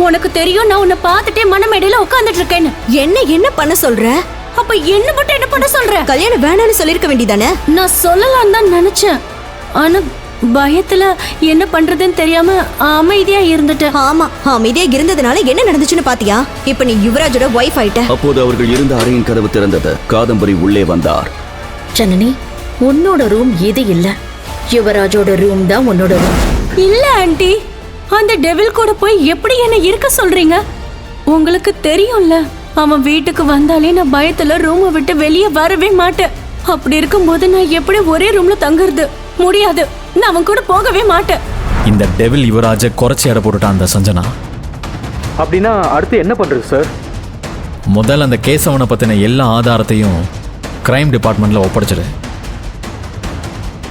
உனக்கு தெரியும் நான் உன்னை பார்த்துட்டே மனமேடையில உட்கார்ந்துட்டு இருக்கேன்னு. என்ன பண்ண சொல்ற? அப்ப என்ன மட்டும் என்ன பண்ண சொல்ற? கல்யாணம் வேணான்னு சொல்லிருக்க வேண்டியதானே? நான் சொல்லலாம் தான் நினைச்சேன். ஆனா பயத்துல என்ன பண்றதுன்னு தெரியாம அமைதியா இருந்துட்டேன். ஆமா, அமைதியா இருந்ததுனால என்ன நடந்துச்சுன்னு பாத்தியா? இப்ப நீ யுவராஜோட வைஃப் ஆயிட்ட. அப்போது அவர்கள் இருந்த அறையின் கதவு திறந்தது. காதம்பரி உள்ளே வந்தார். ஜனனி, உன்னோட ரூம் இது இல்ல, யுவராஜோட ரூம் தான் உன்னோட ரூம். இல்ல ஆண்டி, அந்த டெவில் கூட போய் எப்படி என்ன இருக்க சொல்றீங்க? உங்களுக்கு தெரியும்ல, அவன் வீட்டுக்கு வந்தாலே நான் பயத்துல ரூமை விட்டு வெளியே வரவே மாட்டேன். அப்படி இருக்கும்போது நான் எப்படி ஒரே ரூம்ல தங்குறது? முடியாது, நான் அவன் கூட போகவே மாட்டேன். இந்த டெவில் யுவராஜை குறைச்சி எடை போட்டுட்டான் அந்த சஞ்சனா. அப்படின்னா அடுத்து என்ன பண்றது சார்? முதல்ல அந்த கேசவனை பத்தின எல்லா ஆதாரத்தையும் கிரைம் டிபார்ட்மெண்ட்ல ஒப்படைச்சிடு.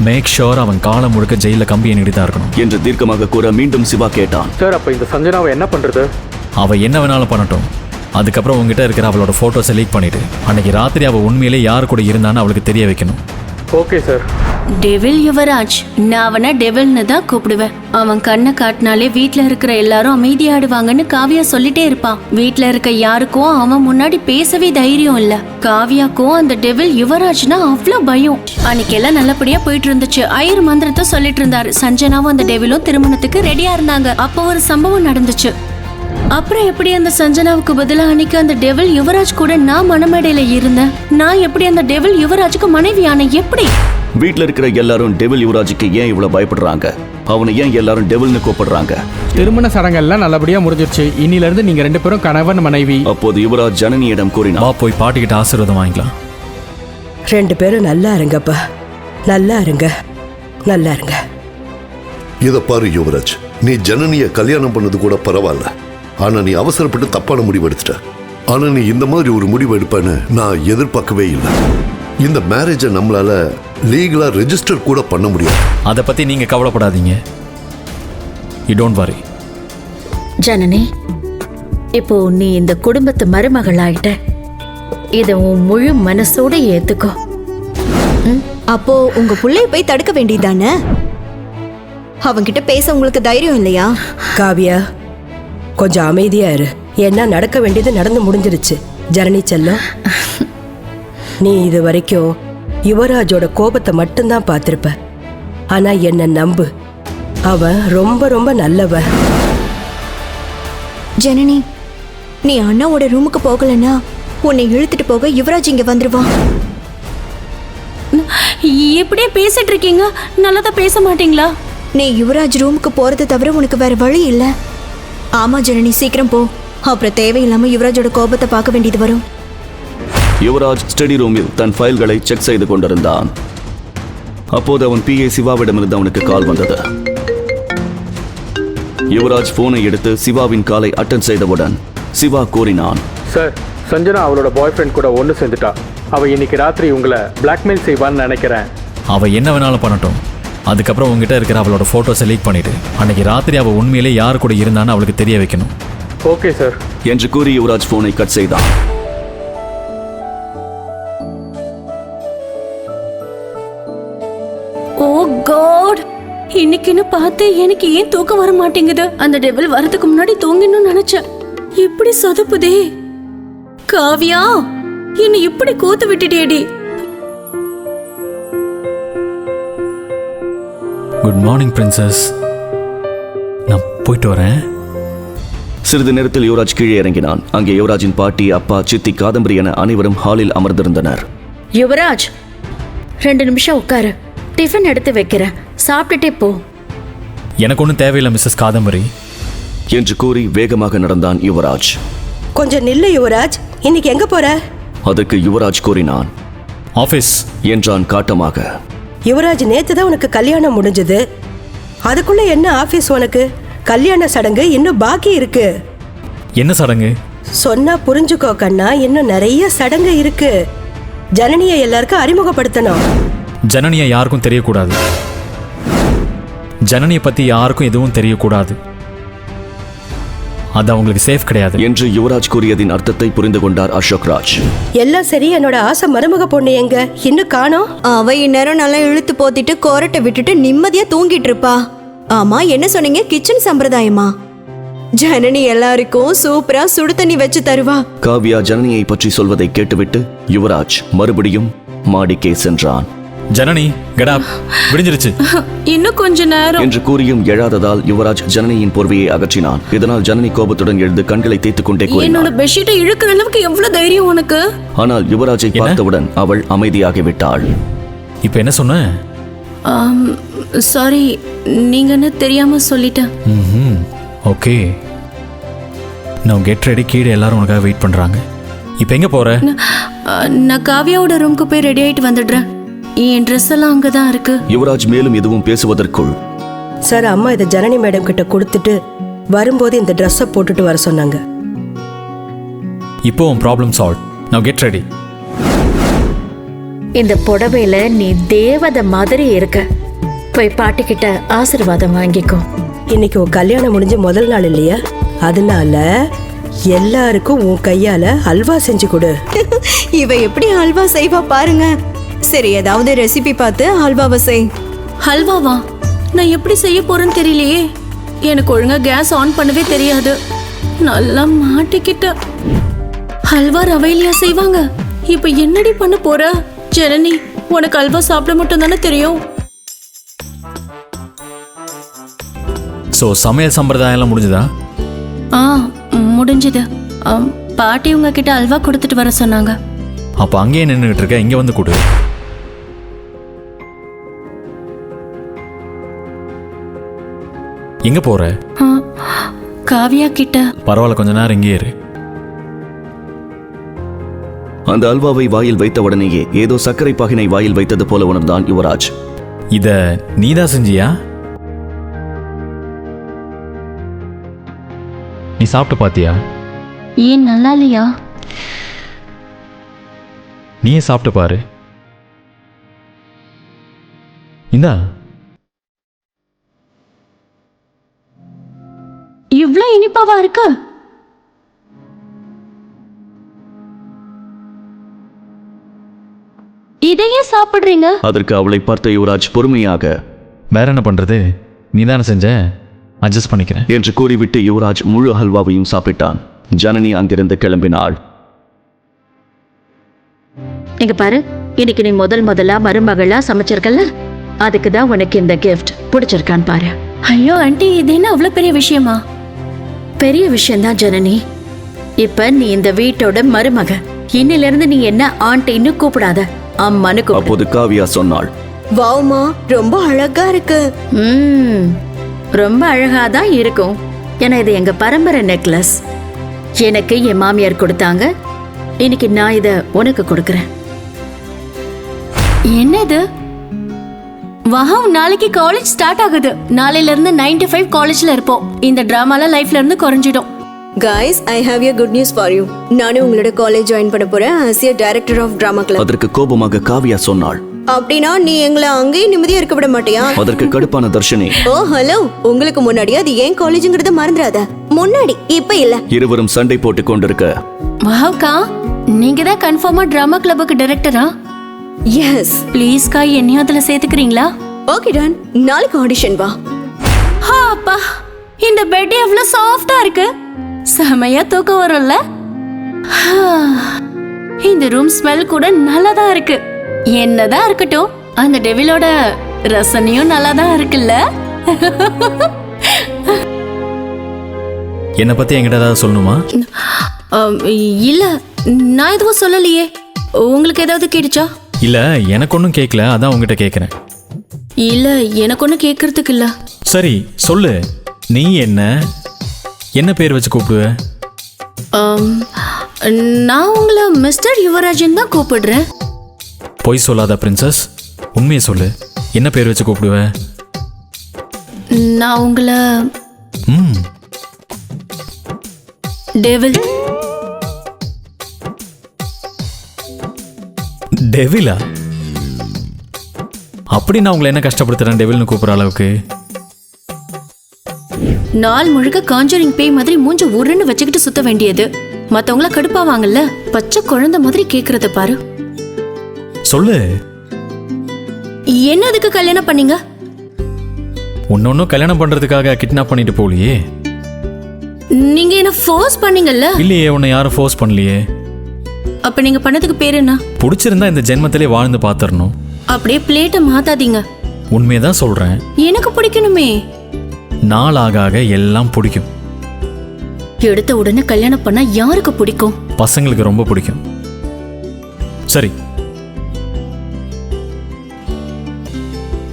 மேக் ஷோர் அவன் காலம் முழுக்க ஜெயில கம்பி எண்ணிட்டு தான் இருக்கணும் என்று தீர்க்கமாக கூற மீண்டும் சிவா கேட்டான். சார், அப்ப இந்த சஞ்சனாவை என்ன பண்றது? அவ என்ன வேணாலும் பண்ணட்டும். அதுக்கப்புறம் உங்ககிட்ட இருக்கிற அவளோட போட்டோஸை லீக் பண்ணிட்டு அன்னைக்கு ராத்திரி அவ உண்மையிலே யார் கூட இருந்தான்னு அவளுக்கு தெரிய வைக்கணும். Okay sir. டெவில் யுவராஜ், நான் அவனை டெவில்னு தான் கூப்பிடுவேன். அவன் கண்ணை காட்டினாலே வீட்ல இருக்கிற எல்லாரும் அமைதியாடுவாங்கன்னு காவியா சொல்லிட்டே இருப்பான். வீட்ல இருக்க யாருக்கும் அவன் முன்னாடி பேசவே தைரியம் இல்ல. காவியாக்கும் அந்த டெவில் யுவராஜ்னா அவ்வளோ பயம். அன்னைக்கு எல்லாம் நல்லபடியா போயிட்டு இருந்துச்சு. ஐயர் மந்திரத்தை சொல்லிட்டு இருந்தாரு. சஞ்சனாவும் அந்த டெவிலும் திருமணத்துக்கு ரெடியா இருந்தாங்க. அப்போ ஒரு சம்பவம் நடந்துச்சு. அப்புறம் எப்படி அந்த சஞ்சனாவுக்கு பதிலா அன்னைக்கு அந்த டெவில் யுவராஜ் கூட நான் மனமேடையில இருந்தேன். நான் எப்படி அந்த டெவில் யுவராஜுக்கு மனைவியான? எப்படி? வீட்டுல இருக்கிற எல்லாரும் டெவில் யுவராஜுக்கு ஏன் இவ்வளவு பயப்படுறாங்க? அவனை ஏன் எல்லாரும் டெவில்னு கூப்பிடுறாங்க? திருமண சடங்கெல்லாம் நல்லபடியா முடிஞ்சிருச்சு. இன்னில இருந்து நீங்க 2 பேரும் கணவன் மனைவி. அப்போது யுவராஜ் ஜனனியிடம் கூறினார். போய் பாட்டிக்கிட்ட ஆசீர்வாதம் வாங்கிக்கலாம். 2 பேரும் நல்லா இருங்கப்பா, நல்லா இருங்க, நல்லா இருங்க. இத பாரு யுவராஜ், நீ ஜனனிய கல்யாணம் பண்ணது கூட பரவாயில்ல. ஆனா நீ அவசரப்பட்டு தப்பான முடிவு எடுத்துட்ட. ஆனா நீ இந்த மாதிரி ஒரு முடிவு எடுப்பேன்னு நான் எதிர்பார்க்கவே இல்லை. இந்த மேரேஜை நம்மளால லீகலா ரெஜிஸ்டர் கூட பண்ண முடியாது. அதை பத்தி நீங்க கவலைப்படாதீங்க. You don't worry. ஜனனி, இப்போ நீ இந்த குடும்பத்து மருமகள் ஆயிட்ட. இத உன் முழு மனசோட ஏத்துக்கோ. அப்போ உங்க புள்ளைய போய் தடுக்க வேண்டியதானே? அவன்கிட்ட பேச உங்களுக்கு தைரியம் இல்லையா? காவியா, கொஞ்சம் அமைதியா இரு. என்ன நடக்க வேண்டியது நடந்து முடிஞ்சிருச்சு. ஜனனி செல்லம், நீ இது வரைக்கும் யுவராஜோட கோபத்தை மட்டும்தான் பார்த்திருப்ப. ஆனா என்ன நம்பு, அவன் ரொம்ப ரொம்ப நல்லவன். ஜனனி, நீ அண்ணாவோட ரூமுக்கு போகலன்னா உன்னை இழுத்துட்டு போக யுவராஜ் இங்க வந்துருவான். இப்படியே பேசிட்டு இருக்கீங்க, நல்லதா பேச மாட்டீங்களா? நீ யுவராஜ் ரூமுக்கு போறது தவிர உனக்கு வேற வழி இல்ல. ஆமா ஜனனி, சீக்கிரம் போ. அப்புறம் தேவையில்லாம யுவராஜோட கோபத்தை பார்க்க வேண்டியது வரும். யுவராஜ் ஸ்டடி ரூமில் தன் ஃபைல்களை செக் செய்து கொண்டிருந்தான். அப்போது அவன் PA சிவாவிடமிருந்து அவனுக்கு கால் வந்தது. யுவராஜ் போனை எடுத்து சிவாவின் காலை அட்டன் செய்தவுடன் சிவா கூறினான். சார், சஞ்சனா அவளோட பாய் ஃப்ரெண்ட் கூட ஒன்று சேர்ந்துட்டா. அவ இன்னைக்கு ராத்திரி உங்களை பிளாக்மெயில் செய்வான்னு நினைக்கிறேன். அவ என்ன வேணாலும் பண்ணட்டும். அதுக்கப்புறம் உங்ககிட்ட இருக்கிற அவளோட போட்டோஸை லீக் பண்ணிட்டு அன்னைக்கு ராத்திரி அவ உண்மையிலே யார் கூட இருந்தான்னு அவளுக்கு தெரிய வைக்கணும். ஓகே சார் என்று கூறி யுவராஜ் போனை கட் செய்தான். ஓ காட், இன்னைக்குன்னு பார்த்து எனக்கு ஏன் தூக்கம் வர மாட்டேங்குது? அந்த டெவில் வரதுக்கு முன்னாடி தூங்கணும்னு நினைச்சேன். இப்படி சொதப்புதே. காவியா, என்ன இப்படி கோத்து விட்டுட்டேடி. Good morning princess. நான் போயிட்டு வரேன். சிறிது நேரத்தில் யுவராஜ் கீழே இறங்கினான். அங்கே யுவராஜின் பாட்டி, அப்பா, சித்தி, காதம்பரி என அனைவரும் ஹாலில் அமர்ந்திருந்தனர். யுவராஜ், 2 நிமிஷம் உட்காரு. டிஃபன் எடுத்து வைக்கிறேன், சாப்பிட்டுட்டே போ. எனக்கு ஒன்றும் தேவையில்லை மிஸ்ஸஸ் காதம்பரி என்று கூறி வேகமாக நடந்தான் யுவராஜ். கொஞ்சம் நில்லு யுவராஜ், இன்னைக்கு எங்க போற? அதற்கு யுவராஜ் கூறினான். ஆஃபீஸ் என்றான் காட்டமாக. யுவராஜ், நேத்து தான் உனக்கு கல்யாணம் முடிஞ்சது. அதுக்குள்ள என்ன ஆபீஸ்? உனக்கு கல்யாண சடங்கு இன்னும் பாக்கி இருக்கு. என்ன சடங்கு? சொன்னா புரிஞ்சுக்கோ கண்ணா, இன்னும் நிறைய சடங்கு இருக்கு. ஜனனியை எல்லாருக்கும் அறிமுகப்படுத்தணும். ஜனனியை யாருக்கும் தெரியக்கூடாது. ஜனனியை பத்தி யாருக்கும் எதுவும் தெரியக்கூடாது. அது அவங்களுக்கு சேஃப் கிடையாது என்று யுவராஜ் கூறியதின் அர்த்தத்தை புரிந்து கொண்டார் அசோக் ராஜ். எல்லாம் சரி, என்னோட ஆசை மருமக பொண்ணு எங்க? இன்னும் காணோம். அவ இந்நேரம் நல்லா இழுத்து போத்திட்டு கோரட்டை விட்டுட்டு நிம்மதியா தூங்கிட்டு இருப்பா. ஆமா, என்ன சொன்னீங்க? கிச்சன் சம்பிரதாயமா? ஜனனி எல்லாருக்கும் சூப்பரா சுடு தண்ணி வச்சு தருவா. காவ்யா ஜனனியை பற்றி சொல்வதை கேட்டுவிட்டு யுவராஜ் மறுபடியும் மாடிக்கே சென்றான். ஜனனி கெடாப் விடிஞ்சிருச்சு. இன்னும் கொஞ்ச நேரம் என்று கூறியும் எழாததால் யுவராஜ் ஜனனியின் போர்வையை அகற்றினான். இதனால் ஜனனி கோபத்துடன் எழுந்து கண்களை தேய்த்துக் கொண்டே என்னோட கூறினாள். பெட்ஷீட்டை இழுக்கிற அளவுக்கு எவ்வளவு தைரியம் உனக்கு? ஆனால் யுவராஜை பார்த்தவுடன் அவள் அமைதியாகிவிட்டாள். இப்போ என்ன சொன்ன? சாரி, நீங்கன்னு தெரியாம சொல்லிட்டேன். ம் ஓகே. நான் கெட் ரெடி, கீழே எல்லாரும் உனக்காக வெயிட் பண்றாங்க. இப்போ எங்க போற? நான் காவியாவோட ரூமுக்கு போய் ரெடி ஆயிட்டு வந்துடுறேன். என் ட்ரெஸ் எல்லாம் அங்கதான் இருக்கு. யுவராஜ் மேலும் எதுவும் பேசுவதற்குள் சார், அம்மா இதை ஜனனி மேடம் கிட்ட கொடுத்துட்டு வரும்போது இந்த ட்ரெஸ்ஸை போட்டுட்டு வர சொன்னாங்க. இப்போ உன் ப்ராப்ளம் சால்வ். நான் கெட் ரெடி. இந்த புடவையில நீ தேவதை மாதிரி இருக்க. போய் பாட்டிக்கிட்ட ஆசீர்வாதம் வாங்கிக்கோ. இன்னைக்கு உன் கல்யாணம் முடிஞ்ச முதல் நாள் இல்லையா, அதனால எல்லாருக்கும் உன் கையால அல்வா செஞ்சு கொடு. இவ எப்படி ஹல்வா செய்வா பாருங்க. சரி, ஏதாவது ரெசிபி பார்த்து ஹல்வாவை செய். ஹல்வாவா? நான் எப்படி செய்ய போறேன்னு தெரியலையே. எனக்கு ஒழுங்கா கேஸ் ஆன் பண்ணவே தெரியாது. நல்லா மாட்டிக்கிட்ட. ஹல்வா ரவையிலையா செய்வாங்க? இப்ப என்னடி பண்ண போற? ஜனனி, உனக்கு அல்வா சாப்பிட மட்டும் தானே தெரியும். ஸோ சமையல் சம்பிரதாயம் எல்லாம் முடிஞ்சதா? முடிஞ்சது. பாட்டி உங்ககிட்ட அல்வா கொடுத்துட்டு வர சொன்னாங்க. அப்போ அங்கேயே நின்றுகிட்டு இருக்க, இங்கே வந்து கொடு. எங்க போற? காவியா கிட்ட. பரவாயில்ல, கொஞ்ச நேரம் இங்கே இரு. அந்த அல்வாவை வாயில் வைத்தவுடனேயே ஏதோ சர்க்கரை பாகினை வாயில் வைத்தது போல உணர்ந்தான் யுவராஜ். இத நீதான் செஞ்சியா? நீ சாப்பிட்டு பாத்தியா? ஏன் நல்லா இல்லையா? நீயே சாப்பிட்டு பாரு. இந்தா. இவ்ளோ இனிப்பாவா இருக்கு? இதையே சாப்பிடுறீங்க? அதற்கு அவளை பார்த்த யுவராஜ் பொறுமையாக, வேற என்ன பண்றது, நீதானே செஞ்ச, அட்ஜஸ்ட் பண்ணிக்கிறேன் என்று கூறிவிட்டு யுவராஜ் முழு ஹல்வாவையும் சாப்பிட்டான். ஜனனி அங்கிருந்து கிளம்பினாள். இங்க பாரு, இன்னைக்கு நீ முதலா மருமகளா சமைச்சிருக்கல, அதுக்கு தான் உனக்கு இந்த கிஃப்ட் பிடிச்சிருக்கான்னு பாரு. ஐயோ ஆண்டி, இது என்ன அவ்வளவு பெரிய விஷயமா? பெரிய விஷயம்தான் ஜனனி. இப்ப நீ இந்த வீட்டோட மருமக. இன்னில இருந்து நீ என்ன ஆண்டின்னு கூப்பிடாத, அம்மானு கூப்பிடு. அப்போது காவியா சொன்னாள், வாவுமா, ரொம்ப அழகா இருக்கு. ரொம்ப அழகாதான் இருக்கும். ஏன்னா இது எங்க பரம்பரை நெக்லஸ். எனக்கு என் மாமியார் கொடுத்தாங்க. இன்னைக்கு நான் இத உனக்கு கொடுக்கறேன். என்னது? வாவ், நாளைக்கு காலேஜ் ஸ்டார்ட் ஆகுது. நாளையில இருந்து 9 to 5 காலேஜ்ல இருப்போம். இந்த டிராமால லைஃப்ல இருந்து குறைஞ்சிடும். Guys, I have a good news for you. நானே உங்களோட காலேஜ் ஜாயின் பண்ண போறேன் as a director of drama club. அதற்கு கோபமாக காவியா சொன்னாள், அப்படினா நீ எங்களை அங்கேயே நிம்மதியா இருக்க விட மாட்டியா? அதற்கு கடுப்பான தர்ஷினி, ஓ ஹலோ, உங்களுக்கு முன்னாடி அது ஏன் காலேஜ்ங்கறத மறந்துடாத. முன்னாடி, இப்ப இல்ல. இருவரும் சண்டை போட்டுக் கொண்டிருக்க, வாவ்க்கா, நீங்க தான் கன்ஃபார்மா டிராமா கிளப்புக்கு டைரக்டரா? எஸ். ப்ளீஸ் கா, என்னையும் அதுல சேர்த்துக்கிறீங்களா? ஓகே டன், நாளைக்கு ஆடிஷன் வா. அப்பா, இந்த பெட் எவ்வளவு சாஃப்டா இருக்கு. செமையா தூக்கம் வரும்ல. இந்த ரூம் ஸ்மெல் கூட நல்லாதான் இருக்கு. என்னதான் இருக்கட்டும், அந்த டெவிலோட ரசனையும் நல்லாதான் இருக்குல்ல. என்னை பத்தி என்கிட்ட ஏதாவது சொல்லணுமா? இல்ல, நான் எதுவும் சொல்லலையே. உங்களுக்கு ஏதாவது கேட்டுச்சா? இல்ல, எனக்கு ஒன்றும் கேட்கல, அதான் உங்ககிட்ட கேட்குறேன். இல்ல, எனக்கு ஒன்றும் கேட்கறதுக்கு இல்ல. சரி சொல்லு, நீ என்ன பேர் வச்சு கூப்பிடுவ? நான் உங்களை மிஸ்டர் யுவராஜன் தான் கூப்பிடுறேன். பொய் சொல்லாத பிரின்சஸ், உண்மையை சொல்லு, என்ன பேர் வச்சு கூப்பிடுவ? நான் உங்களை டெவில். டெவிலா? அப்படி நான் உங்களை என்ன கஷ்டப்படுத்துறேன் டெவில்னு கூப்பிடுற அளவுக்கு? நாள் முழுக்க காஞ்சரிங் பேய் மாதிரி மூஞ்ச உருன்னு வச்சுக்கிட்டு சுத்த வேண்டியது. மத்தவங்கள கடுப்பாவாங்கல்ல, பச்சை குழந்தை மாதிரி கேக்குறத பாரு. சொல்லு, என்ன அதுக்கு கல்யாணம் பண்ணீங்க? ஒன்னொன்னும் கல்யாணம் பண்றதுக்காக கிட்னாப் பண்ணிட்டு போலியே. நீங்க என்ன ஃபோர்ஸ் பண்ணீங்கல்ல? இல்லையே, உன்னை யாரும் ஃபோர்ஸ் பண்ணலையே. அப்ப நீங்க பண்ணதுக்கு பேர் என்ன? பிடிச்சிருந்தா இந்த ஜென்மத்திலே வாழ்ந்து பார்த்துடணும். அப்படியே பிளேட்டை மாத்தாதீங்க. உண்மையதான் சொல்றேன். எனக்கு பிடிக்கணுமே. நாள் ஆக ஆக எல்லாம் பிடிக்கும். எடுத்த உடனே கல்யாணம் பண்ணா யாருக்கு பிடிக்கும்? பசங்களுக்கு ரொம்ப பிடிக்கும். சரி,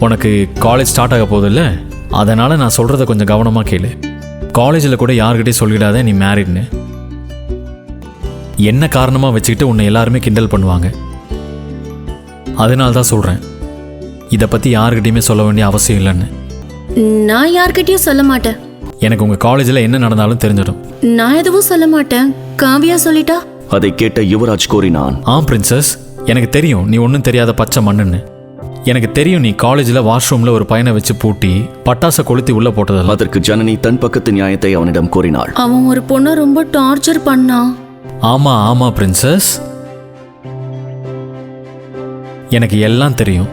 உனக்கு காலேஜ் ஸ்டார்ட் ஆக போதில்ல, அதனால நான் சொல்றத கொஞ்சம் கவனமா கேளு. காலேஜில் கூட யாருக்கிட்டே சொல்லிடாத நீ மேரிட்னு. என்ன காரணமா வச்சுக்கிட்டு உன்னை எல்லாருமே கிண்டல் பண்ணுவாங்க. அதனால தான் சொல்றேன், இதை பத்தி யாருக்கிட்டையுமே சொல்ல வேண்டிய அவசியம் இல்லைன்னு. நான் யார்கிட்டயும் சொல்ல மாட்டேன். எனக்கு உங்க காலேஜில் என்ன நடந்தாலும் தெரிஞ்சிடும். நான் எதுவும் சொல்ல மாட்டேன். காவியா சொல்லிட்டா? அதை கேட்ட யுவராஜ் கூறினான். பிரின்சஸ், எனக்கு தெரியும் நீ ஒன்றும் தெரியாத பச்சை மண்ணுன்னு. எனக்கு தெரியும் நீ காலேஜில் வாஷ்ரூமில் ஒரு பையனை வச்சு பூட்டி பட்டாசை கொளுத்தி உள்ள போட்டதில்ல. அதற்கு ஜனனி தன் பக்கத்து நியாயத்தை அவனிடம் கூறினாள். அவன் ஒரு பொண்ணை ரொம்ப டார்ச்சர் பண்ணான். ஆமா ஆமா பிரின்சஸ், எனக்கு எல்லாம் தெரியும்.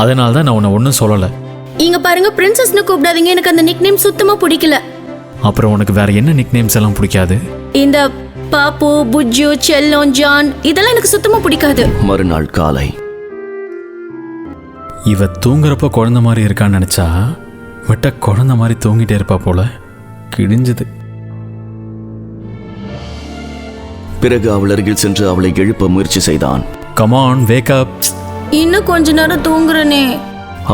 அதனால தான் நான் உன்னை ஒன்றும் சொல்லலை. இங்க பாருங்க, பிரின்சஸ்னு கூப்பிடாதீங்க. எனக்கு அந்த நிக் நேம் சுத்தமா பிடிக்கல. அப்புறம் உனக்கு வேற என்ன நிக் நேம்ஸ் எல்லாம் பிடிக்காது? இந்த பாப்பு, புஜ்ஜு, செல்லம், ஜான் இதெல்லாம் எனக்கு சுத்தமா பிடிக்காது. மறுநாள் காலை இவ தூங்குறப்ப குழந்தை மாதிரி இருக்கான்னு நினைச்சா விட்ட குழந்தை மாதிரி தூங்கிட்டே இருப்பா போல. கிழிஞ்சது. பிறகு அவள் அருகில் சென்று அவளை எழுப்ப முயற்சி செய்தான். Come on, wake up. இன்னும் கொஞ்ச நேரம் தூங்குறனே.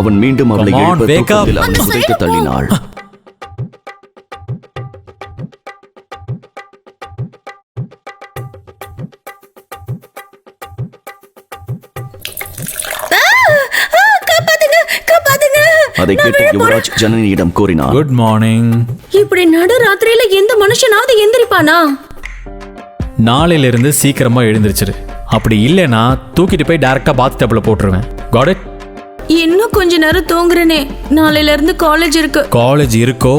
அவன் மீண்டும் அவளை Come on, எழுப்ப wake up. தூக்கத்தில் அவனை உதைத்து தள்ளினாள். அதை கேட்டு யுவராஜ் ஜனனியிடம் கூறினார். Good morning. இப்படி நடு ராத்திரியில எந்த மனுஷனாவது எந்திரிப்பானா? நாளையிலிருந்து சீக்கிரமா எழுந்திருச்சிரு. அப்படி இல்லைன்னா தூக்கிட்டு போய் டைரக்டா பாத் டப்ல போட்டுருவேன். Got it? இன்னும் கொஞ்ச நேரம் தூங்குறனே. நாளையில இருந்து காலேஜ் இருக்கு. காலேஜ் இருக்கோ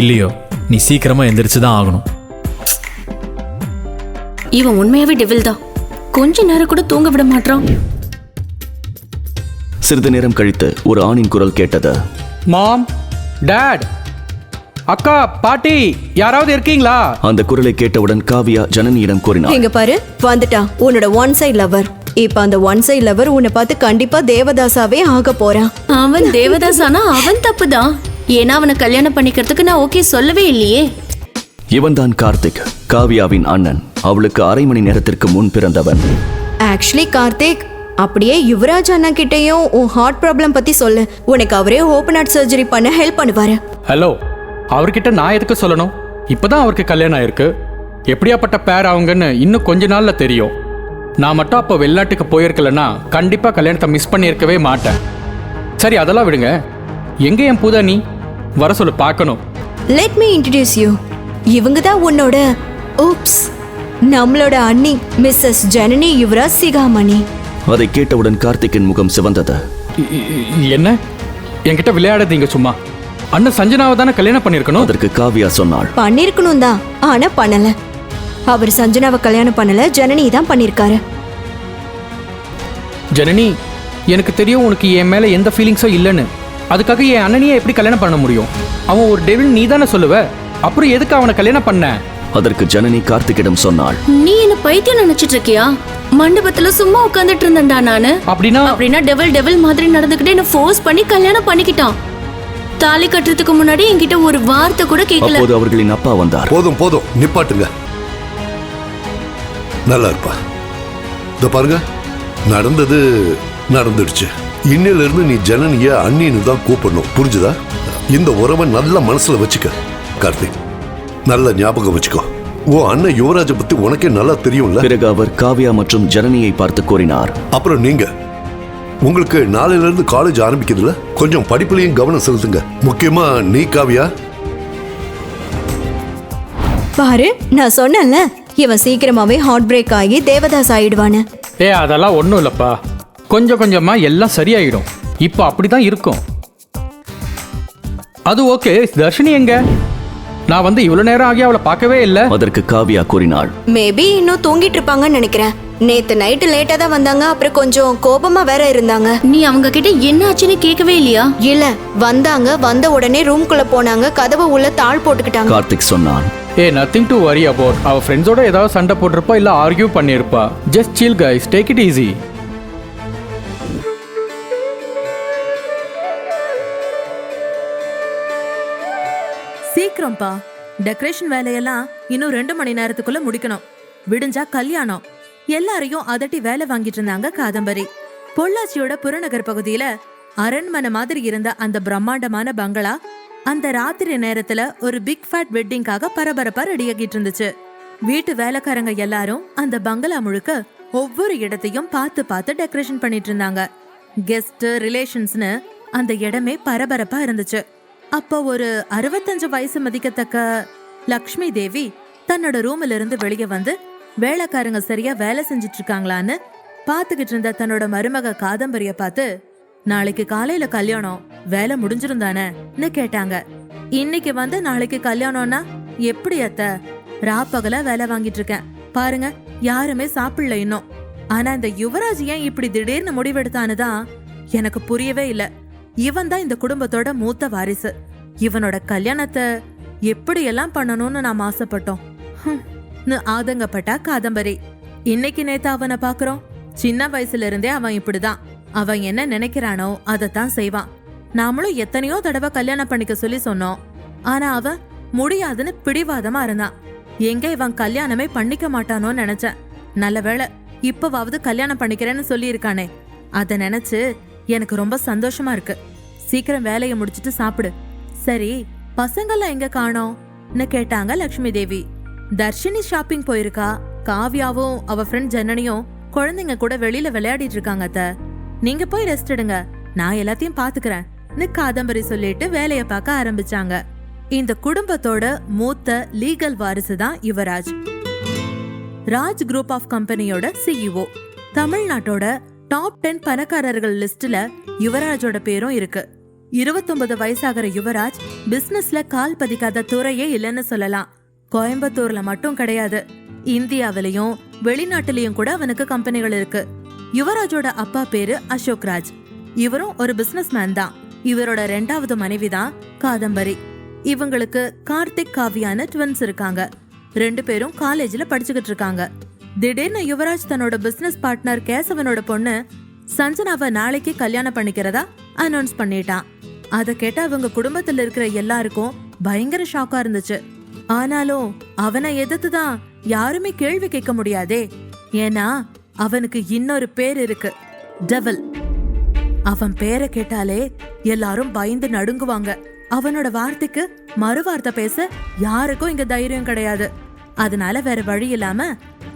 இல்லையோ நீ சீக்கிரமா எந்திரிச்சு தான் ஆகணும். இவன் உண்மையாவே டெவில் தான். கொஞ்ச நேரம் கூட தூங்க விட மாட்டான். சிறிது நேரம் கழித்து ஒரு ஆணின் குரல் கேட்டது. மாம், டாட், அக்கா, பாட்டி, யாராவது இருக்கீங்களா? அந்த குரலை கேட்டவுடன் காவியா ஜனனியிடம் கூறினார். இங்க பாரு, வந்துட்டான் உன்னோட ஒன் சைட் லவர். இப்ப அந்த ஒன் சைட் லவர் உன்னை பார்த்து கண்டிப்பா தேவதாசாவே ஆக போறான். அவன் தேவதாசானா அவன் தப்புதான். ஏன்னா அவனை கல்யாணம் பண்ணிக்கிறதுக்கு நான் ஓகே சொல்லவே இல்லையே. இவன்தான் கார்த்திக், காவியாவின் அண்ணன். அவளுக்கு அரை மணி நேரத்திற்கு முன் பிறந்தவன். ஆக்சுவலி கார்த்திக், அப்படியே யுவராஜ் அண்ணா கிட்டயும் உன் ஹார்ட் ப்ராப்ளம் பத்தி சொல்லு. உனக்கு அவரே ஓபன் ஹார்ட் சர்ஜரி பண்ண ஹெல்ப் பண்ணுவாரு. ஹலோ, அவர்கிட்ட நான் எதுக்கு சொல்லணும்? இப்பதான் அவருக்கு கல்யாணம் ஆயிருக்கு. எப்படியாப்பட்ட பேர் அவங்கன்னு இன்னும் கொஞ்ச நாள்ல தெரியும். நான் மட்டும் அப்போ வெளிநாட்டுக்கு போயிருக்கலன்னா கண்டிப்பா கல்யாணத்தை மிஸ் பண்ணியிருக்கவே மாட்டேன். சரி, அதெல்லாம் விடுங்க. எங்க என் பூதா நீ வர சொல்லு, பார்க்கணும். Let me introduce you. இவங்க தான் உன்னோட oops நம்மளோட அண்ணி மிஸ்ஸஸ் ஜனனி யுவராஜ் சிகாமணி. அதை கேட்டவுடன் கார்த்திக்கின் முகம் சிவந்தது. என்ன என்கிட்ட விளையாடாதீங்க சும்மா. அண்ணன் சஞ்சனாவை தானே கல்யாணம் பண்ணிருக்கணும். அதற்கு காவியா சொன்னாள். பண்ணிருக்கணும் தான், ஆனா பண்ணல. அவர் சஞ்சனாவை கல்யாணம் பண்ணல, ஜனனி தான் பண்ணிருக்காரு. ஜனனி, எனக்கு தெரியும் உனக்கு என் மேல எந்த ஃபீலிங்ஸும் இல்லைன்னு. அதுக்காக என் அண்ணனையே எப்படி கல்யாணம் பண்ண முடியும்? அவன் ஒரு டெவில், நீ தானே சொல்லுவ. அப்புறம் எதுக்கு அவனை கல்யாணம் பண்ண? அதற்கு ஜனனி கார்த்திக்கிடம் சொன்னாள். நீ என்ன பைத்தியம் நினைச்சிட்டு இருக்கியா? மண்டபத்துல சும்மா உட்கார்ந்துட்டு இருந்தேன்டா நானு. அப்படின்னா டெவில் மாதிரி நடந்துக்கிட்டே என்ன ஃபோர்ஸ் பண்ணி கல்யாணம் பண்ணிக்கிட்டான். தாலி கட்டுறதுக்கு முன்னாடி என்கிட்ட ஒரு வார்த்தை கூட கேட்கல. அப்போது அவர்களின் அப்பா வந்தார். போதும் போதும், நிப்பாட்டுங்க. நல்லா இருப்பா. இத பாருங்க, நடந்தது நடந்துடுச்சு. இன்னில இருந்து நீ ஜனனிய அண்ணின்னு தான் கூப்பிடணும், புரிஞ்சுதா? இந்த உறவை நல்ல மனசுல வச்சுக்க கார்த்திக். நல்ல ஞாபகம் வச்சுக்கோ. ஓ அண்ணன் யுவராஜ பத்தி உனக்கே நல்லா தெரியும்ல. பிறகு அவர் காவியா மற்றும் ஜனனியை பார்த்து கூறினார். அப்புறம் நீங்க உங்களுக்கு நாளையில இருந்து காலேஜ் ஆரம்பிக்கிறதுல கொஞ்சம் படிப்புலையும் கவனம் செலுத்துங்க. முக்கியமா நீ காவியா. பாரு, நான் சொன்னேன்ல இவன் சீக்கிரமாவே ஹார்ட் பிரேக் ஆகி தேவதாஸ் ஆயிடுவான்னு. அதெல்லாம் ஒண்ணும் இல்லப்பா. கொஞ்சம் கொஞ்சமா எல்லாம் சரியாயிடும். இப்போ அப்படிதான் இருக்கும். அது ஓகே. தர்ஷினி எங்க? நான் வந்து இவ்வளவு நேரம் ஆகி அவளை பார்க்கவே இல்ல. அதற்கு காவியா கூறினாள். மேபி இன்னும் தூங்கிட்டு இருப்பாங்கன்னு நினைக்கிறேன். நேத்து நைட்டு லேட்டா தான் வந்தாங்க. அப்புறம் கொஞ்சம் கோபமா வேற இருந்தாங்க. நீ அவங்க கிட்ட என்ன ஆச்சுன்னு கேட்கவே இல்லையா? இல்ல, வந்தாங்க. வந்த உடனே ரூம்குள்ள போனாங்க. கதவை உள்ள தாழ் போட்டுக்கிட்டாங்க. கார்த்திக் சொன்னான். Nothing to worry about. அவ ஃப்ரெண்ட்ஸோட ஏதாவது சண்டை போட்டிருப்பா இல்லை ஆர்கியூ பண்ணியிருப்பா. Just chill guys, take it easy. சீக்கிரம்ப்பா, டெக்கரேஷன் வேலையெல்லாம் இன்னும் 2 மணி நேரத்துக்குள்ள முடிக்கணும். விடிஞ்சா கல்யாணம். எல்லாரையும் அதட்டி வேலை வாங்கிட்டு இருந்தாங்க காதம்பரி. பொள்ளாச்சியோட புறநகர் பகுதியில அரண்மனை மாதிரி இருந்த அந்த பிரம்மாண்டமான பங்களா அந்த ராத்திரி நேரத்துல ஒரு பிக் ஃபேட் வெட்டிங்காக பரபரப்பா ரெடியாகிட்டு இருந்துச்சு. வீட்டு வேலைக்காரங்க எல்லாரும் அந்த பங்களா முழுக்க ஒவ்வொரு இடத்தையும் பார்த்து பார்த்து டெக்கரேஷன் பண்ணிட்டு இருந்தாங்க. கெஸ்ட், ரிலேஷன்ஸ்னு அந்த இடமே பரபரப்பா இருந்துச்சு. அப்போ ஒரு 65 வயசு மதிக்கத்தக்க லக்ஷ்மி தேவி தன்னோட ரூம்ல இருந்து வெளியே வந்து வேலைக்காரங்க சரியா வேலை செஞ்சிட்டு இருக்காங்களான்னு பாத்துக்கிட்டு இருந்த தன்னோட மருமக காதம்பரிய பார்த்து, நாளைக்கு காலையில கல்யாணம், வேலை முடிஞ்சிருந்தானேன்னு கேட்டாங்க. இன்னைக்கு வந்து நாளைக்கு கல்யாணம்னா எப்படி அத்த? ராப்பகல வேலை வாங்கிட்டு இருக்கேன் பாருங்க, யாருமே சாப்பிடல இன்னும். ஆனா இந்த யுவராஜ் ஏன் இப்படி திடீர்னு முடிவெடுத்தான்னு தான் எனக்கு புரியவே இல்ல. இவன் தான் இந்த குடும்பத்தோட மூத்த வாரிசு. இவனோட கல்யாணத்தை எப்படியெல்லாம் பண்ணணும்னு நாம் ஆசைப்பட்டோம். ஆதங்கப்பட்டா காதம்பரி. இன்னைக்கு நேத்து அவனை பாக்குறோம். சின்ன வயசுல இருந்தே அவன் இப்படிதான். அவன் என்ன நினைக்கிறானோ அதைத்தான் செய்வான். நாமளும் எத்தனையோ தடவை கல்யாணம் பண்ணிக்க சொல்லி சொன்னோம். ஆனா அவன் முடியாதுன்னு பிடிவாதமா இருந்தான். எங்க இவன் கல்யாணமே பண்ணிக்க மாட்டானோன்னு நினைச்சேன். நல்ல வேளை இப்பவாவது கல்யாணம் பண்ணிக்கிறேன்னு சொல்லி இருக்கானே, அத நினைச்சு எனக்கு ரொம்ப சந்தோஷமா இருக்கு. சீக்கிரம் வேலையை முடிச்சிட்டு சாப்பிடு. சரி, பசங்கள்லாம் எங்க காணோம்னு கேட்டாங்க லக்ஷ்மி தேவி. தர்ஷினி ஷாப்பிங் போயிருக்கா. காவ்யாவும் அவ ஃப்ரெண்ட் ஜனனியும் குழந்தைங்க கூட வெளியில விளையாடிட்டு இருக்காங்க அத்த. நீங்க போய் ரெஸ்ட் எடுங்க, நான் எல்லாத்தையும் பாத்துக்கிறேன்னு காதம்பரி சொல்லிட்டு வேலைய பார்க்க ஆரம்பிச்சாங்க. இந்த குடும்பத்தோட மூத்த லீகல் வாரிசு தான் யுவராஜ். ராஜ் குரூப் ஆஃப் கம்பெனியோட சிஇஓ. தமிழ்நாட்டோட டாப் 10 பணக்காரர்கள் லிஸ்ட்ல யுவராஜோட பேரும் இருக்கு. 29 வயசாகிற யுவராஜ் பிசினஸ்ல கால் பதிக்காத துறையே இல்லைன்னு சொல்லலாம். கோயம்புத்தூர்ல மட்டும் கிடையாது, இந்தியாவிலையும் வெளிநாட்டிலையும் கூட அவனுக்கு கம்பெனிகள் இருக்கு. யுவராஜோட அப்பா பேரு அசோக் ராஜ். இவரும் ஒரு பிசினஸ் மேன் தான். இவரோட 2வது மனைவி தான் காதம்பரி. இவங்களுக்கு கார்த்திக், காவ்யான்னு ட்வின்ஸ் இருக்காங்க. 2 பேரும் காலேஜ்ல படிச்சுக்கிட்டு இருக்காங்க. திடீர்னு யுவராஜ் தன்னோட பிசினஸ் பார்ட்னர் கேசவனோட பொண்ணு சஞ்சனாவை நாளைக்கு கல்யாணம் பண்ணிக்கிறதா அனௌன்ஸ் பண்ணிட்டான். அத கேட்ட அவங்க குடும்பத்துல இருக்கிற எல்லாருக்கும் பயங்கர ஷாக்கா இருந்துச்சு. ஆனாலும் அவனை எதிர்த்துதான் யாருமே கேள்வி கேட்க முடியாதே. ஏன்னா அவனுக்கு இன்னொரு பேர் இருக்கு, டெவில். அவன் பேரை கேட்டாலே எல்லாரும் பயந்து நடுங்குவாங்க. அவனோட வார்த்தைக்கு மறுவார்த்தை பேச யாருக்கும் இங்க தைரியம் கிடையாது. அதனால வேற வழி இல்லாம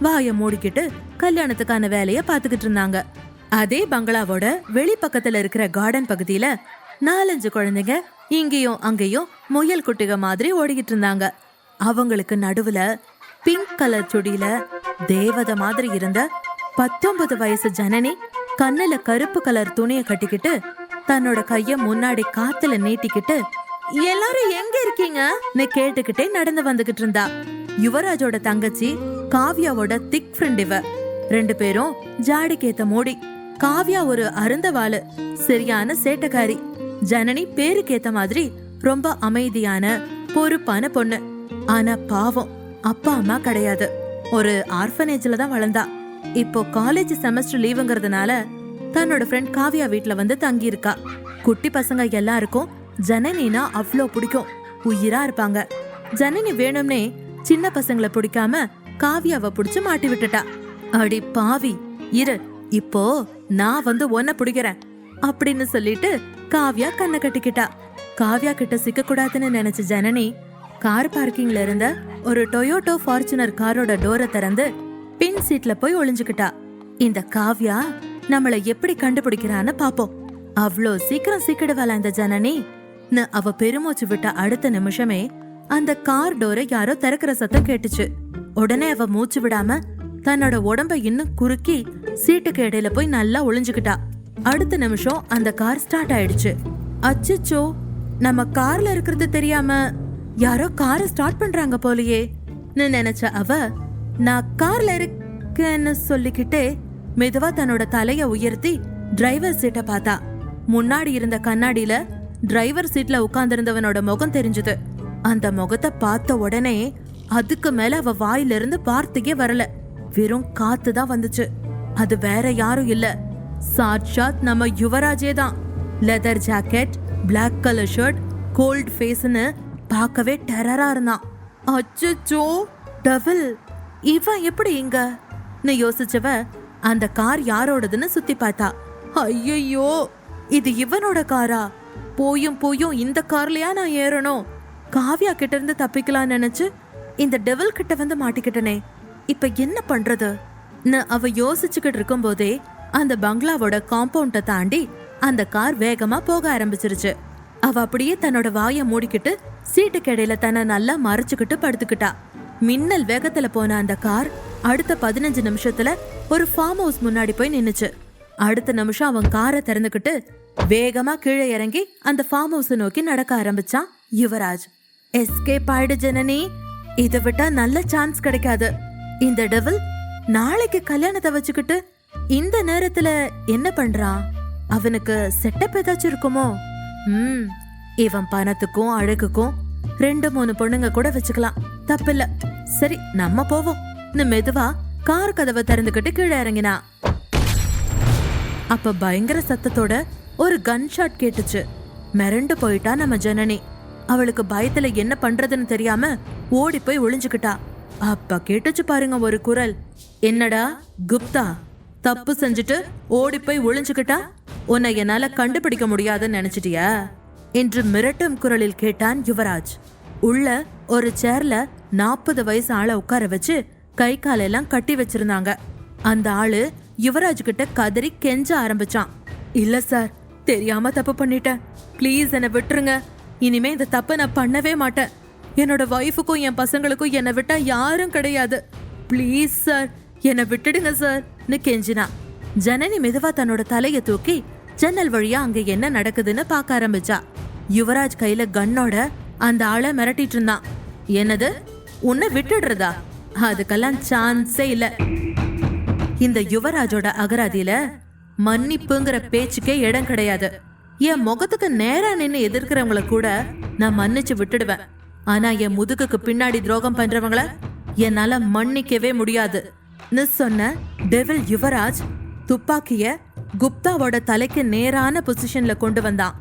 வாய மூடிக்கிட்டு கல்யாணத்துக்கான வேலைய பாத்துக்கிட்டு இருந்தாங்க. அதே பங்களாவோட வெளிப்பக்கத்துல இருக்கிற கார்டன் பகுதியில 4-5 குழந்தைங்க இங்கேயும் அங்கேயும் முயல் குட்டிக மாதிரி ஓடிக்கிட்டு இருந்தாங்க. அவங்களுக்கு நடுவுல பிங்க் கலர் சுடியில தேவதை மாதிரி இருந்த 19 வயசு ஜனனி கண்ணுல கருப்பு கலர் துணியை கட்டிக்கிட்டு தன்னோட கைய முன்னாடி காத்துல நீட்டிக்கிட்டு எல்லாரும் எங்க இருக்கீங்கன்னு கேட்டுக்கிட்டே நடந்து வந்துகிட்டு இருந்தா. யுவராஜோட தங்கச்சி காவ்யாவோட திக் ஃப்ரெண்ட் இவ. 2 பேரும் ஜாடிக்கேத்த மூடி. காவ்யா ஒரு அருந்தவாளு, சரியான சேட்டக்காரி. ஜனனி பேருக்கேத்த மாதிரி ரொம்ப அமைதியான பொறுப்பான பொண்ணு. ஆனா பாவம், அப்பா அம்மா கிடையாது. ஒரு ஆர்ஃபனேஜ்ல தான் வளர்ந்தா. இப்போ காலேஜ் செமஸ்டர் லீவுங்கிறதுனால தன்னோட ஃப்ரெண்ட் காவ்யா வீட்ல வந்து தங்கி இருக்கா. குட்டி பசங்க எல்லாருக்கும் ஜனனினா அவ்வளோ பிடிக்கும், உயிரா இருப்பாங்க. ஜனனி வேணும்னே சின்ன பசங்களை பிடிக்காம காவ்யாவை பிடிச்சு மாட்டி விட்டுட்டா. அடி பாவி, இரு, இப்போ நான் வந்து உன்னை பிடிக்கிறேன் அப்படின்னு சொல்லிட்டு காவ்யா கண்ணை கட்டிக்கிட்டா. காவ்யா கிட்ட சிக்க கூடாதுன்னு நினைச்ச ஜனனி கார் பார்க்கிங்ல இருந்த ஒரு டொயோட்டோ ஃபார்ச்சுனர் காரோட டோரை திறந்து பின் சீட்ல போய் ஒளிஞ்சுக்கிட்டா. இந்த காவ்யா நம்மளை எப்படி கண்டுபிடிக்கிறான்னு பாப்போம். அவ்வளோ சீக்கிரம் சீக்கிடுவாளா இந்த ஜனனி? அவ பெருமூச்சு விட்ட அடுத்த நிமிஷமே அந்த கார் டோரை யாரோ திறக்கிற சத்தம் கேட்டுச்சு. உடனே அவ மூச்சு விடாம தன்னோட உடம்ப இன்னும் குறுக்கி சீட்டுக்கு இடையில போய் நல்லா ஒளிஞ்சுக்கிட்டா. அடுத்த நிமிஷம் அந்த கார் ஸ்டார்ட் ஆயிடுச்சு. அச்சச்சோ, நம்ம கார்ல இருக்கிறது தெரியாம யாரோ காரை ஸ்டார்ட் பண்றாங்க போலயே நினைச்ச அவ, நான் கார்ல இருக்கேன்னு சொல்லிக்கிட்டே மெதுவா தன்னோட தலைய உயர்த்தி டிரைவர் சீட்டை பார்த்தா. முன்னாடி இருந்த கண்ணாடியில டிரைவர் சீட்ல உட்கார்ந்திருந்தவனோட முகம் தெரிஞ்சது. அந்த முகத்தை பார்த்த உடனே அதுக்கு மேல அவ வாயிலிருந்து வார்த்தையே வரல, வெறும் காத்து தான் வந்துச்சு. அது வேற யாரும் இல்ல, சாட்சாத் நம்ம யுவராஜே தான். Leather jacket, black colour shirt, gold ஃபேஸ்னு பார்க்கவே டெரரா இருந்தான். அச்சோ, டெவில், இவன் எப்படி இங்க யோசிச்சவ அந்த கார் யாரோடதுன்னு சுத்தி பார்த்தா. ஐயோ, இது இவனோட காரா? போயும் போயும் இந்த கார்லயா நான் ஏறணும்? காவ்யா கிட்ட இருந்து தப்பிக்கலாம்னு நினைச்சு இந்த டெவில் கிட்ட வந்து மாட்டிக்கிட்டனே, இப்ப என்ன பண்றது? அவ யோசிச்சுக்கிட்டு இருக்கும் போதே அந்த பங்களாவோட காம்பவுண்ட தாண்டி அந்த கார் வேகமா போக ஆரம்பிச்சிருச்சு. அவ அப்படியே தன்னோட வாயை மூடிக்கிட்டு சீட்டுக்கு இடையில தன்னை நல்லா மறைச்சுக்கிட்டு படுத்துக்கிட்டா. மின்னல் வேகத்துல போன அந்த கார் அடுத்த 15 நிமிஷத்துல ஒரு ஃபார்ம் ஹவுஸ் முன்னாடி போய் நின்னுச்சு. அடுத்த நிமிஷம் அவன் காரை திறந்துக்கிட்டு வேகமா கீழே இறங்கி அந்த ஃபார்ம் ஹவுஸ் நோக்கி நடக்க ஆரம்பிச்சான் யுவராஜ். எஸ்கேப் ஆயிடு ஜனனி, இதை விட்டா நல்ல சான்ஸ் கிடைக்காது. இந்த டெவில் நாளைக்கு கல்யாணத்தை வச்சுக்கிட்டு இந்த நேரத்துல என்ன பண்றான்? அவனுக்கு செட்டப் ஏதாச்சும் இருக்குமோ? இவன் பணத்துக்கும் அழகுக்கும் 2-3 பொண்ணுங்க கூட வச்சுக்கலாம், தப்பில்ல. சரி, நம்ம போவோம். மெதுவா கார் கதவை திறந்துக்கிட்டு கீழே இறங்கினா. அப்ப பயங்கர சத்தத்தோட ஒரு கன் ஷாட் கேட்டுச்சு. மிரண்டு போயிட்டா நம்ம ஜனனி. அவளுக்கு பயத்துல என்ன பண்றதுன்னு தெரியாம ஓடி போய் ஒளிஞ்சுக்கிட்டா. அப்ப கேட்டுச்சு பாருங்க ஒரு குரல். என்னடா குப்தா, தப்பு செஞ்சுட்டு ஓடி போய் ஒளிஞ்சுக்கிட்டா? உன்னை என்னால கண்டுபிடிக்க முடியாதுன்னு நினைச்சிட்டியா என்று மிரட்டும் குரலில் கேட்டான் யுவராஜ். உள்ள ஒரு சேர்ல 40 வயசு ஆளை உட்கார வச்சு கை காலெல்லாம் கட்டி வச்சிருந்தாங்க. அந்த ஆளு யுவராஜ் கிட்ட கதறி கெஞ்ச ஆரம்பிச்சான். இல்ல சார், தெரியாம தப்பு பண்ணிட்டேன், ப்ளீஸ் என்னை விட்டுருங்க. இனிமே இந்த தப்பை நான் பண்ணவே மாட்டேன். என்னோட வைஃபுக்கும் என் பசங்களுக்கும் என்னை விட்டா யாரும் கிடையாது. ப்ளீஸ் சார், என்னை விட்டுடுங்க சார்னு கெஞ்சினா. ஜனனி மெதுவா தன்னோட தலையை தூக்கி ஜன்னல் வழியா அங்க என்ன நடக்குதுன்னு பார்க்க ஆரம்பிச்சா. யுவராஜ் கையில கன்னோட அந்த ஆளை மிரட்டிட்டு இருந்தான். என்னது, உன்னை விட்டுடுறதா? அதுக்கெல்லாம் சான்ஸே இல்ல. இந்த யுவராஜோட அகராதியில மன்னிப்புங்கிற பேச்சுக்கே இடம் கிடையாது. என் முகத்துக்கு நேரா நின்னு எதிர்க்கிறவங்கள கூட நான் மன்னிச்சு விட்டுடுவேன். ஆனா என் முதுகுக்கு பின்னாடி துரோகம் பண்றவங்கள என்னால மன்னிக்கவே முடியாது சொன்ன டெவில் யுவராஜ் துப்பாக்கிய குப்தாவோட தலைக்கு நேரான பொசிஷன்ல கொண்டு வந்தான்.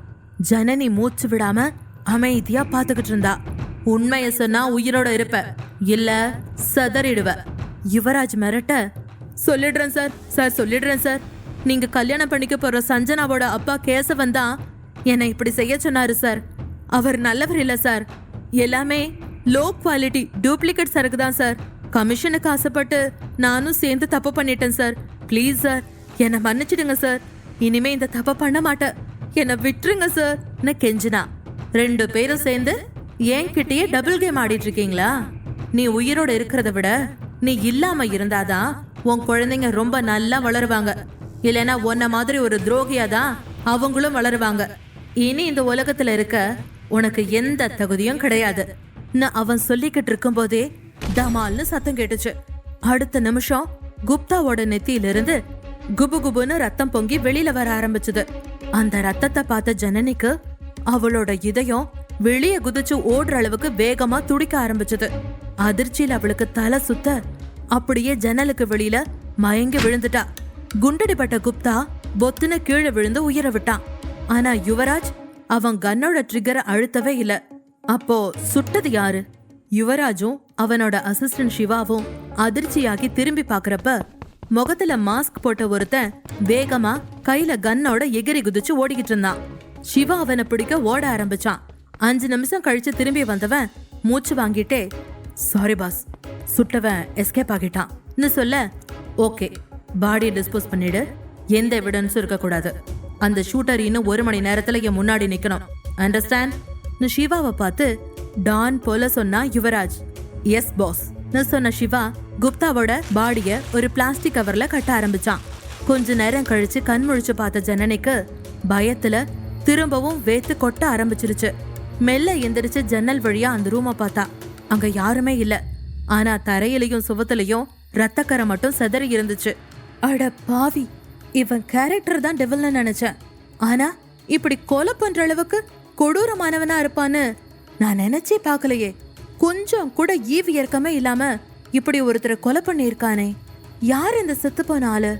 ஜனனி மூச்சு விடாம அமைதியா பாத்துக்கிட்டு இருந்தா. உண்மைய சொன்னா உயிரோட இருப்ப, இல்ல சதறிடுவ. யுவராஜ் மிரட்ட, சொல்லிடுறேன் சார், சொல்லிடுறேன் சார். நீங்க கல்யாணம் பண்ணிக்க போற சஞ்சனாவோட அப்பா கேசவன் தான் என்னை இப்படி செய்ய சொன்னாரு சார். அவர் நல்லவர் இல்ல சார். எல்லாமே லோ குவாலிட்டி டூப்ளிகேட் சரக்கு தான் சார். கமிஷனுக்கு ஆசைப்பட்டு நானும் சேர்ந்து தப்பு பண்ணிட்டேன் சார். ப்ளீஸ் சார், என்னை மன்னிச்சிடுங்க சார். இனிமே இந்த தப்பை பண்ண மாட்டேன், என்னை விட்டுருங்க சார் கெஞ்சினா. 2 பேரும் சேர்ந்து என்கிட்டயே டபுள் கேம் ஆடிட்டு இருக்கீங்களா? நீ உயிரோட இருக்கிறத விட நீ இல்லாம இருந்தாதான் உன் குழந்தைங்க ரொம்ப நல்லா வளருவாங்க. இல்லைன்னா உன்ன மாதிரி ஒரு துரோகியாதான் அவங்களும் வளருவாங்க. இனி இந்த உலகத்துல இருக்க உனக்கு எந்த தகுதியும் கிடையாது. அவன் சொல்லிக்கிட்டு இருக்கும் போதே டமால்னு சத்தம் கேட்டுச்சு. அடுத்த நிமிஷம் குப்தாவோட நெத்தியிலிருந்து குபு குபுன்னு ரத்தம் பொங்கி வெளியில வர ஆரம்பிச்சது. அந்த ரத்தத்தை பார்த்த ஜனனிக்கு அவளோட இதயம் வெளியே குதிச்சு ஓடுற அளவுக்கு வேகமா துடிக்க ஆரம்பிச்சது. அதிர்ச்சியில் அவளுக்கு தலை சுத்த அப்படியே ஜன்னலுக்கு வெளியில மயங்கி விழுந்துட்டா. குண்டடிப்பட்ட குப்தா பொத்துன்னு கீழே விழுந்து உயிரை விட்டான். ஆனா யுவராஜ் அவன் கன்னோட ட்ரிகரை அழுத்தவே இல்ல. அப்போ சுட்டது யாரு? யுவராஜும் அவனோட அசிஸ்டன்ட் சிவாவும் அதிர்ச்சியாகி திரும்பி பாக்குறப்ப முகத்துல மாஸ்க் போட்ட ஒருத்தன் வேகமா கையில கன்னோட எகிரி குதிச்சு ஓடிக்கிட்டு இருந்தான். சிவா அவனை பிடிக்க ஓட ஆரம்பிச்சான். 5 நிமிஷம் கழிச்சு திரும்பி வந்தவன் மூச்சு வாங்கிட்டே, சாரி பாஸ், சுட்டவன் எஸ்கேப் ஆகிட்டான் சொல்ல, ஓகே, பாடியை டிஸ்போஸ் பண்ணிடு, எந்த எவிடன்ஸும் இருக்கக்கூடாது. அந்த ஷூட்டர் இன்னும் 1 மணி நேரத்துல என் முன்னாடி நிக்கணும், அண்டர்ஸ்டாண்ட்? சிவாவை பார்த்து டான் போல சொன்னா யுவராஜ். எஸ் பாஸ் சொன்ன சிவா குப்தாவோட பாடிய ஒரு பிளாஸ்டிக் கவர்ல கட்ட ஆரம்பிச்சான். கொஞ்ச நேரம் கழிச்சு கண் முழிச்சு பார்த்த ஜனனிக்கு பயத்துல திரும்பவும் வேத்து கொட்ட ஆரம்பிச்சிருச்சு. மெல்ல எந்திரிச்சு ஜன்னல் வழியா அந்த ரூமை பார்த்தா. அங்க யாருமே இல்ல. ஆனா தரையிலையும் சுவத்திலையும் ரத்தக்கரை மட்டும் செதறி இருந்துச்சு. அட பாவி, இவன் கேரக்டர் தான் டெவில்னு நினைச்சேன். ஆனா இப்படி கொலை பண்ற அளவுக்கு கொடூரமானவனா இருப்பான்னு நான் நினைச்சே பார்க்கலையே. கொஞ்சம் கூட ஈவு இறக்கமே இல்லாம இப்படி ஒருத்தரை கொலை பண்ணியிருக்கானே. யார் இந்த செத்து போன ஆளு?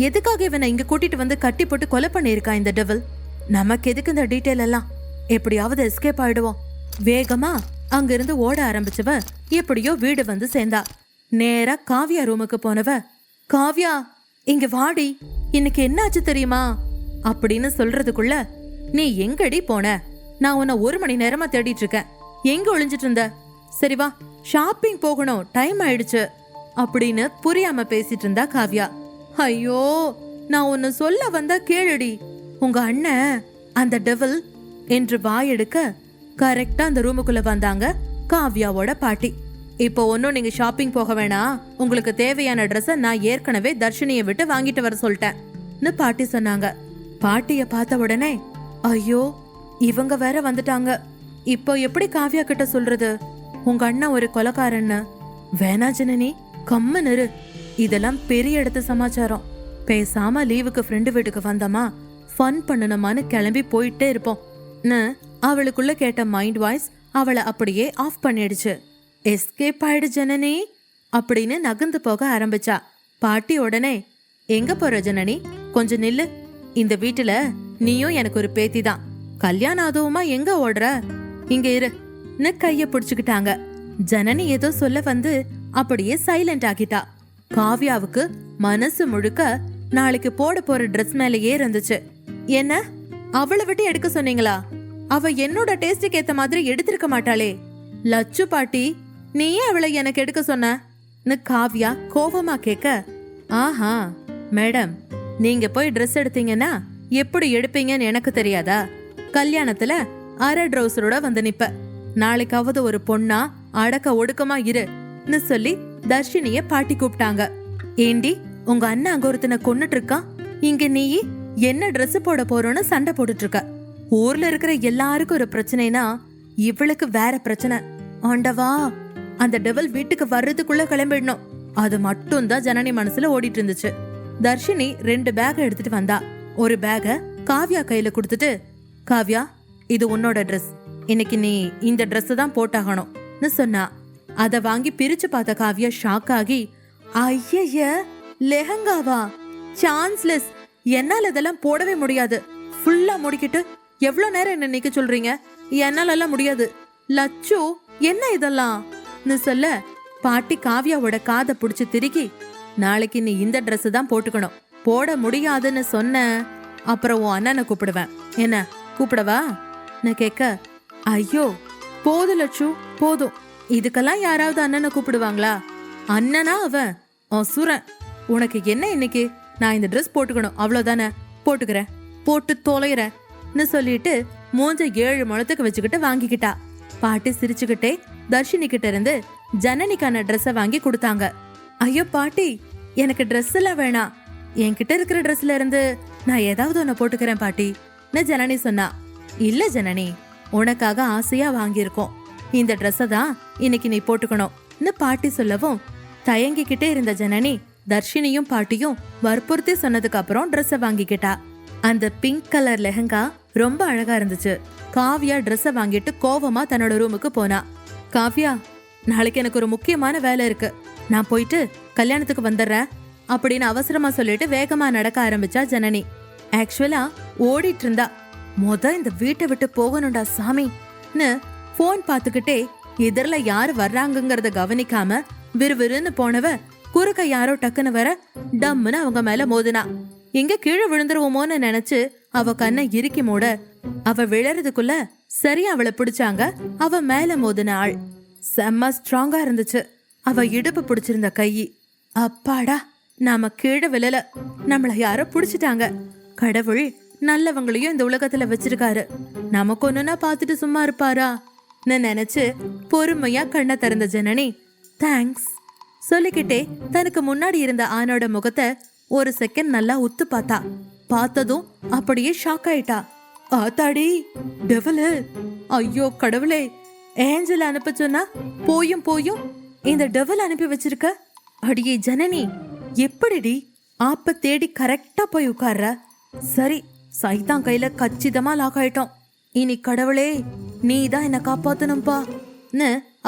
எதுக்காக இவனை இங்க கூட்டிட்டு வந்து கட்டி போட்டு கொலை பண்ணியிருக்கான் இந்த டெவில்? நமக்கு எதுக்கு இந்த டீட்டெயில் எல்லாம்? எப்படியாவது எஸ்கேப் ஆயிடுவோம். வேகமா அங்கிருந்து ஓட ஆரம்பிச்சவ எப்படியோ வீடு வந்து சேர்ந்தா. நேரா காவ்யா ரூமுக்கு போனவ, காவ்யா இங்க வாடி, இன்னைக்கு என்னாச்சு தெரியுமா அப்படின்னு சொல்றதுக்குள்ள, நீ எங்கடி போன? நான் உன்னை 1 மணி நேரமா தேடிட்டு இருக்கேன். எங்க ஒளிஞ்சிட்டு இருந்த? சரி வா, ஷாப்பிங் போகணும், டைம் ஆயிடுச்சு அப்படின்னு புரியாம பேசிட்டு இருந்தா காவ்யா. ஐயோ, நான் ஒன்னு சொல்ல வந்தா கேளுடி. உங்க அண்ணன் அந்த டெவில் என்று வாயெடுக்க கரெக்டா அந்த ரூமுக்குள்ள வந்தாங்க காவ்யாவோட பாட்டி. இப்போ ஒன்னும் நீங்க ஷாப்பிங் போக வேணாம், உங்களுக்கு தேவையான ட்ரெஸ்ஸை நான் ஏற்கனவே தர்ஷினியை விட்டு வாங்கிட்டு வர சொல்லிட்டேன்னு பாட்டி சொன்னாங்க. பாட்டிய பார்த்த உடனே, ஐயோ இவங்க வேற வந்துட்டாங்க, இப்போ எப்படி காவ்யா கிட்ட சொல்றது உங்க அண்ணன் ஒரு கொலைக்காரன்னு? வேணா ஜனனி, கம்மன் இரு, இதெல்லாம் பெரிய இடத்து சமாச்சாரம். பேசாம லீவுக்கு ஃப்ரெண்டு வீட்டுக்கு வந்தோமா, ஃபன் பண்ணணுமான்னு கிளம்பி போயிட்டே இருப்போம். அவளுக்குள்ள கேட்ட மைண்ட் வாய்ஸ் அவளை அப்படியே ஆஃப் பண்ணிடுச்சு. எஸ்கேப் ஆயிடு ஜனனி அப்படின்னு நகர்ந்து போக ஆரம்பிச்சா. பாட்டி உடனே, எங்க போற ஜனனி, கொஞ்சம் நில்லு. இந்த வீட்டுல நீயும் எனக்கு ஒரு பேத்தி தான், கல்யாணம் ஆதவுமா எங்க ஓடுற? இங்க இரு கைய பிடிச்சுக்கிட்டாங்க. ஜனனி ஏதோ சொல்ல வந்து அப்படியே சைலண்ட் ஆகிட்டா. காவ்யாவுக்கு மனசு முழுக்க நாளைக்கு போட போற ட்ரெஸ் மேலேயே இருந்துச்சு. என்ன, அவளை விட்டு எடுக்க சொன்னீங்களா? அவ என்னோட டேஸ்டுக்கு ஏத்த மாதிரி எடுத்திருக்க மாட்டாளே. லச்சு பாட்டி, நீயே அவளை எனக்கு எடுக்க சொன்ன காவ்யா கோபமா கேட்க, ஆஹா மேடம், நீங்க போய் ட்ரெஸ் எடுத்தீங்கன்னா எப்படி எடுப்பீங்கன்னு எனக்கு தெரியாதா? கல்யாணத்துல அரை ட்ரௌசரோட வந்து நிப்ப, நாளைக்காவது ஒரு பொண்ணா அடக்க ஒடுக்கமா இருன்னு சொல்லி தர்ஷினிய பாட்டி கூப்பிட்டாங்க. ஏண்டி, உங்க அண்ணன் அங்க ஒருத்தனை கொன்னுட்டு இருக்கான், இங்க நீ என்ன ட்ரெஸ் போட போறோன்னு சண்டை போட்டுட்டு இருக்க. ஊர்ல இருக்கிற எல்லாருக்கும் ஒரு பிரச்சனைனா இவளுக்கு வேற பிரச்சனை. ஆண்டவா, அந்த டெவில் வீட்டுக்கு வர்றதுக்குள்ள கிளம்பிடணும், அது மட்டும் தான் ஜனனி மனசுல ஓடிட்டு இருந்துச்சு. தர்ஷினி 2 பேக் எடுத்துட்டு வந்தா. ஒரு பேக காவ்யா கையில கொடுத்துட்டு, காவ்யா இது உன்னோட ட்ரெஸ், இன்னைக்கு நீ இந்த ட்ரெஸ் தான் போட்டாகணும்னு சொன்னா. அத வாங்கி பிரிச்சு பார்த்த காவ்யா ஷாக் ஆகி, ஐய லெஹங்காவா, சான்ஸ்லெஸ், என்னால இதெல்லாம் போடவே முடியாது, ஃபுல்லா முடிக்கிட்டு எவ்வளவு நேரம் என்ன நிக்க சொல்றீங்க, என்னால எல்லாம் முடியாது. லச்சு என்ன இதெல்லாம் சொல்ல, பாட்டி காவ்யாவோட காதை புடிச்சு திருக்கி, நாளைக்கு நீ இந்த ட்ரெஸ் தான் போட்டுக்கணும், போட முடியாதுன்னு சொன்ன அப்புறம் உன் அண்ணனை கூப்பிடுவேன், என்ன கூப்பிடவா கேட்க, ஐயோ போதும் லட்சு போதும், இதுக்கெல்லாம் யாராவது அண்ணனை கூப்பிடுவாங்களா? அண்ணனா அவன் சுரன். உனக்கு என்ன, இன்னைக்கு நான் இந்த ட்ரெஸ் போட்டுக்கணும் அவ்வளவுதானே, போட்டுக்கிறேன், போட்டு தொலைகிறேன்னு சொல்லிட்டு மூஞ்ச 7 முழத்துக்கு வச்சுக்கிட்டு வாங்கிக்கிட்டா. பாட்டி சிரிச்சுக்கிட்டே தர்ஷினி கிட்ட இருந்து ஜனனிக்கான ட்ரெஸ்ஸை வாங்கி கொடுத்தாங்க. ஐயோ பாட்டி, எனக்கு ட்ரெஸ் எல்லாம் வேணாம், என்கிட்ட இருக்கிற ட்ரெஸ்ல இருந்து நான் ஏதாவது ஒன்ன போட்டுக்கிறேன் பாட்டின்னு ஜனனி சொன்னா. இல்ல ஜனனி, உனக்காக ஆசையா வாங்கியிருக்கோம், இந்த ட்ரெஸ்ஸை தான் இன்னைக்கு நீ போட்டுக்கணும்னு பாட்டி சொல்லவும் தயங்கிக்கிட்டே இருந்த ஜனனி தர்ஷினியும் பாட்டியும் வற்புறுத்தி சொன்னதுக்கு அப்புறம் ட்ரெஸ்ஸை வாங்கிக்கிட்டா. அந்த பிங்க் கலர் லெஹங்கா ரொம்ப அழகா இருந்துச்சு. காவ்யா ட்ரெஸ்ஸை வாங்கிட்டு கோவமா தன்னோட ரூமுக்கு போனா. காவ்யா, நாளைக்கு எனக்கு ஒரு முக்கியமான வேலை இருக்கு, நான் போயிட்டு கல்யாணத்துக்கு வந்துடுறேன் அப்படின்னு அவசரமா சொல்லிட்டு வேகமா நடக்க ஆரம்பிச்சா ஜனனி. ஆக்சுவலா ஓடிட்டு இருந்தா. இந்த வீட்டை விட்டு போகணும்டா சாமின்னு போன் பாத்துக்கிட்டே எதிரில யாரு வர்றாங்கங்கறத கவனிக்காம விறுவிறுன்னு போனவ குறுக்க யாரோ டக்குன்னு வர டம்முன்னு அவங்க மேல மோதினா. எங்க கீழே விழுந்துருவோமோன்னு நினைச்சு அவ கண்ணை இறுக்கி மூட, அவ விழறதுக்குள்ள சரியா அவளை பிடிச்சாங்க. அவ மேல மோதின ஆள் செம்ம ஸ்ட்ராங்கா இருந்துச்சு. அவ இடுப்பு பிடிச்சிருந்த கை, அப்பாடா நாம கீழே விழல, நம்மள யாரோ பிடிச்சிட்டாங்க. கடவுள் நல்லவங்களையும் இந்த உலகத்துல வச்சிருக்காரு, நமக்கு ஒண்ணுன்னா பாத்துட்டு சும்மா இருப்பாரா நினைச்சு பொறுமையா கண்ணை திறந்த ஜனனி தேங்க்ஸ் சொல்லிக்கிட்டே தனக்கு முன்னாடி இருந்த ஆணோட முகத்தை ஒரு செகண்ட் நல்லா உத்து பார்த்தா. பார்த்ததும் அப்படியே ஷாக் ஆயிட்டா. ஆத்தாடி டெவலு, ஐயோ கடவுளே, ஏஞ்சல் அனுப்ப சொன்னா போயும் போயும் இந்த டெவல் அனுப்பி வச்சிருக்க. அடியே ஜனனி, எப்படிடி ஆப்ப தேடி கரெக்டா போய் உட்கார்ற? சரி, சைதான் கையில கச்சிதமா லாக் ஆயிட்டோம். இனி கடவுளே நீ தான் என்ன காப்பாத்தணும்பா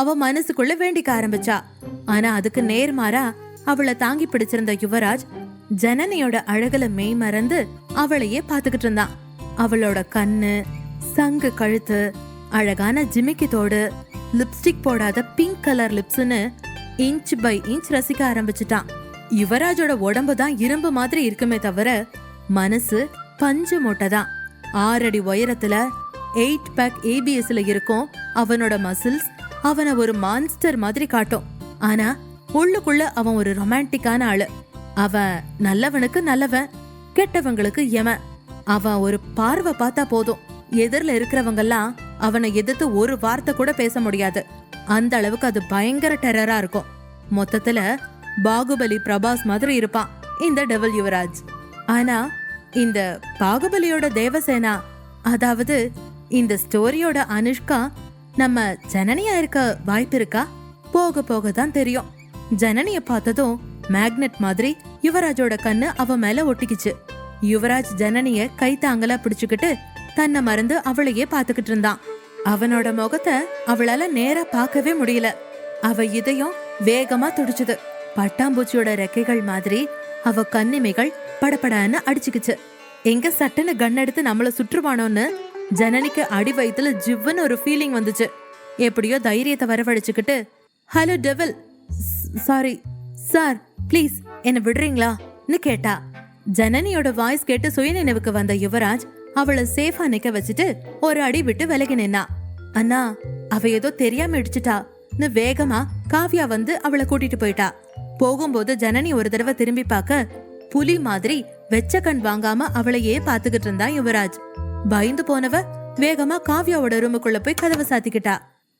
அவ மனசுக்குள்ள வேண்டிக்க ஆரம்பிச்சா. ஆனா அதுக்கு நேர்மாறா அவளை தாங்கி பிடிச்சிருந்த யுவராஜ் ஜனனியோட அழகுல மெய் மறந்து அவளையே பாத்துக்கிட்டு இருந்தான். அவளோட கண்ணு, சங்கு கழுத்து, அழகான ஜிமிக்கி தோடு, லிப்ஸ்டிக் போடாத பிங்க் கலர் லிப்ஸ்னு இன்ச் பை இன்ச் ரசிக்க ஆரம்பிச்சுட்டான். யுவராஜோட உடம்பு தான் இரும்பு மாதிரி இருக்குமே தவிர மனசு பஞ்சு மூட்டைதான். 6 அடி உயரத்துல 8 பேக் ABSல இருக்கும் அவனோட மசில்ஸ் அவனை ஒரு மான்ஸ்டர் மாதிரி காட்டும். ஆனா உள்ளுக்குள்ள அவன் ஒரு ரொமான்டிக்கான ஆளு. அவன் நல்லவனுக்கு நல்லவன், கெட்டவங்களுக்கு எவன். அவன் ஒரு பார்வை பார்த்தா போதும், எதிரில இருக்கிறவங்கெல்லாம் அவனை எதிர்த்து ஒரு வார்த்தை கூட பேச முடியாது. அந்த அளவுக்கு அது பயங்கர டெரரா இருக்கும். மொத்தத்துல பாகுபலி பிரபாஸ் மாதிரி இருப்பான் இந்த டெவில் யுவராஜ். ஆனா இந்த பாகுபலியோட தேவசேனா, அதாவது இந்த ஸ்டோரியோட அனுஷ்கா நம்ம ஜனனியா இருக்க வாய்ப்பு இருக்கா? போக போக தான் தெரியும். ஜனனிய பார்த்ததும் மேக்னெட் மாதிரி யுவராஜோட கண்ணு அவ மேல ஒட்டிக்கிச்சு. யுவராஜ் ஜனனிய கைத்தாங்கலா பிடிச்சுக்கிட்டு தன்னை மறந்து அவளையே பாத்துக்கிட்டு இருந்தான். அவனோட முகத்தை அவளால நேரா பார்க்கவே முடியல. அவ இதயம் வேகமா துடிச்சுது. பட்டாம்பூச்சியோட ரெக்கைகள் மாதிரி அவ கண்ணிமைகள் படபடான்னு அடிச்சுக்கிச்சு. எங்க சட்டுன்னு கன் எடுத்து நம்மள சுற்றுவானோன்னு ஜனனிக்கு அடி வயித்துல ஜிவ்வுன்னு ஒரு ஃபீலிங் வந்துச்சு. எப்படியோ தைரியத்தை வரவழைச்சுக்கிட்டு, hello devil, sorry sir, please என்ன விடுறீங்களான்னு கேட்டா. ஜனனியோட வாய்ஸ் கேட்டு சுயநினைவுக்கு வந்த யுவராஜ் அவளை சேஃபா நிக்க வச்சுட்டு ஒரு அடி விட்டு விலகி நின்னா. அண்ணா, அவ ஏதோ தெரியாம இடிச்சிட்டான்னு வேகமா காவ்யா வந்து அவளை கூட்டிட்டு போயிட்டா. போகும்போது ஜனனி ஒரு தடவை திரும்பி பார்க்க புலி மாதிரி வெச்ச கண் வாங்காம அவளையே பாத்துக்கிட்டு இருந்தான் யுவராஜ். பயந்து போனவ வேகமா காவ்யாவோட ரூமுக்குள்ள போய் கதவை சாத்திக்கிட்டா.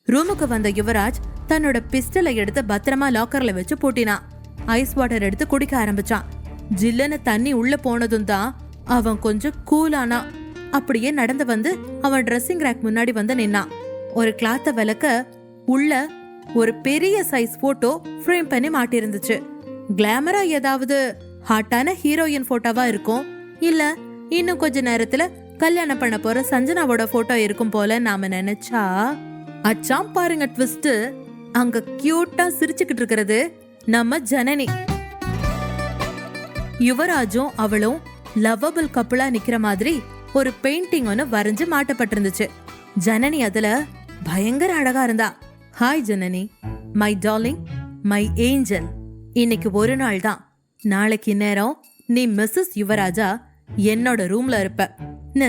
ரூமுக்கு வந்த யுவராஜ் தன்னோட பிஸ்டலை எடுத்து பத்திரமா லாக்கர்ல வச்சு பூட்டினான். ஐஸ் வாட்டர் எடுத்து குடிக்க ஆரம்பிச்சான். ஜில்லுன்னு தண்ணி உள்ள போனதும் தான் அவன் கொஞ்சம் கூலானா. அப்படியே நடந்து வந்து அவன் ட்ரெஸ்ஸிங் ரேக் முன்னாடி வந்து நின்னான். ஒரு கிளாத்த விளக்க உள்ள ஒரு பெரிய சைஸ் போட்டோ ஃப்ரேம் பண்ணி மாட்டிருந்துச்சு. கிளாமரா ஏதாவது ஹாட்டான ஹீரோயின் போட்டோவா இருக்கும், இல்ல இன்னும் கொஞ்ச நேரத்துல கல்யாணம் பண்ண போற சஞ்சனாவோட போட்டோ இருக்கும் போல நாம நினைச்சா, அச்சாம் பாருங்க ட்விஸ்ட். அங்க கியூட்டா சிரிச்சுக்கிட்டு இருக்கிறது நம்ம ஜனனி. யுவராஜும் அவளும் லவ்வபிள் கப்புளா நிக்கிற மாதிரி ஒரு பெயிண்டிங் ஒன்னு வரைஞ்சு மாட்டப்பட்டிருந்துச்சு. ஜனனி அதுல பயங்கர அழகா இருந்தா. Hi Janani, my darling, my angel. இன்னைக்கு ஒரு நாள் தான், நாளைக்கு நேரம் நீ மிஸ்ஸஸ் யுவராஜா என்னோட ரூம்ல இருப்பன்னு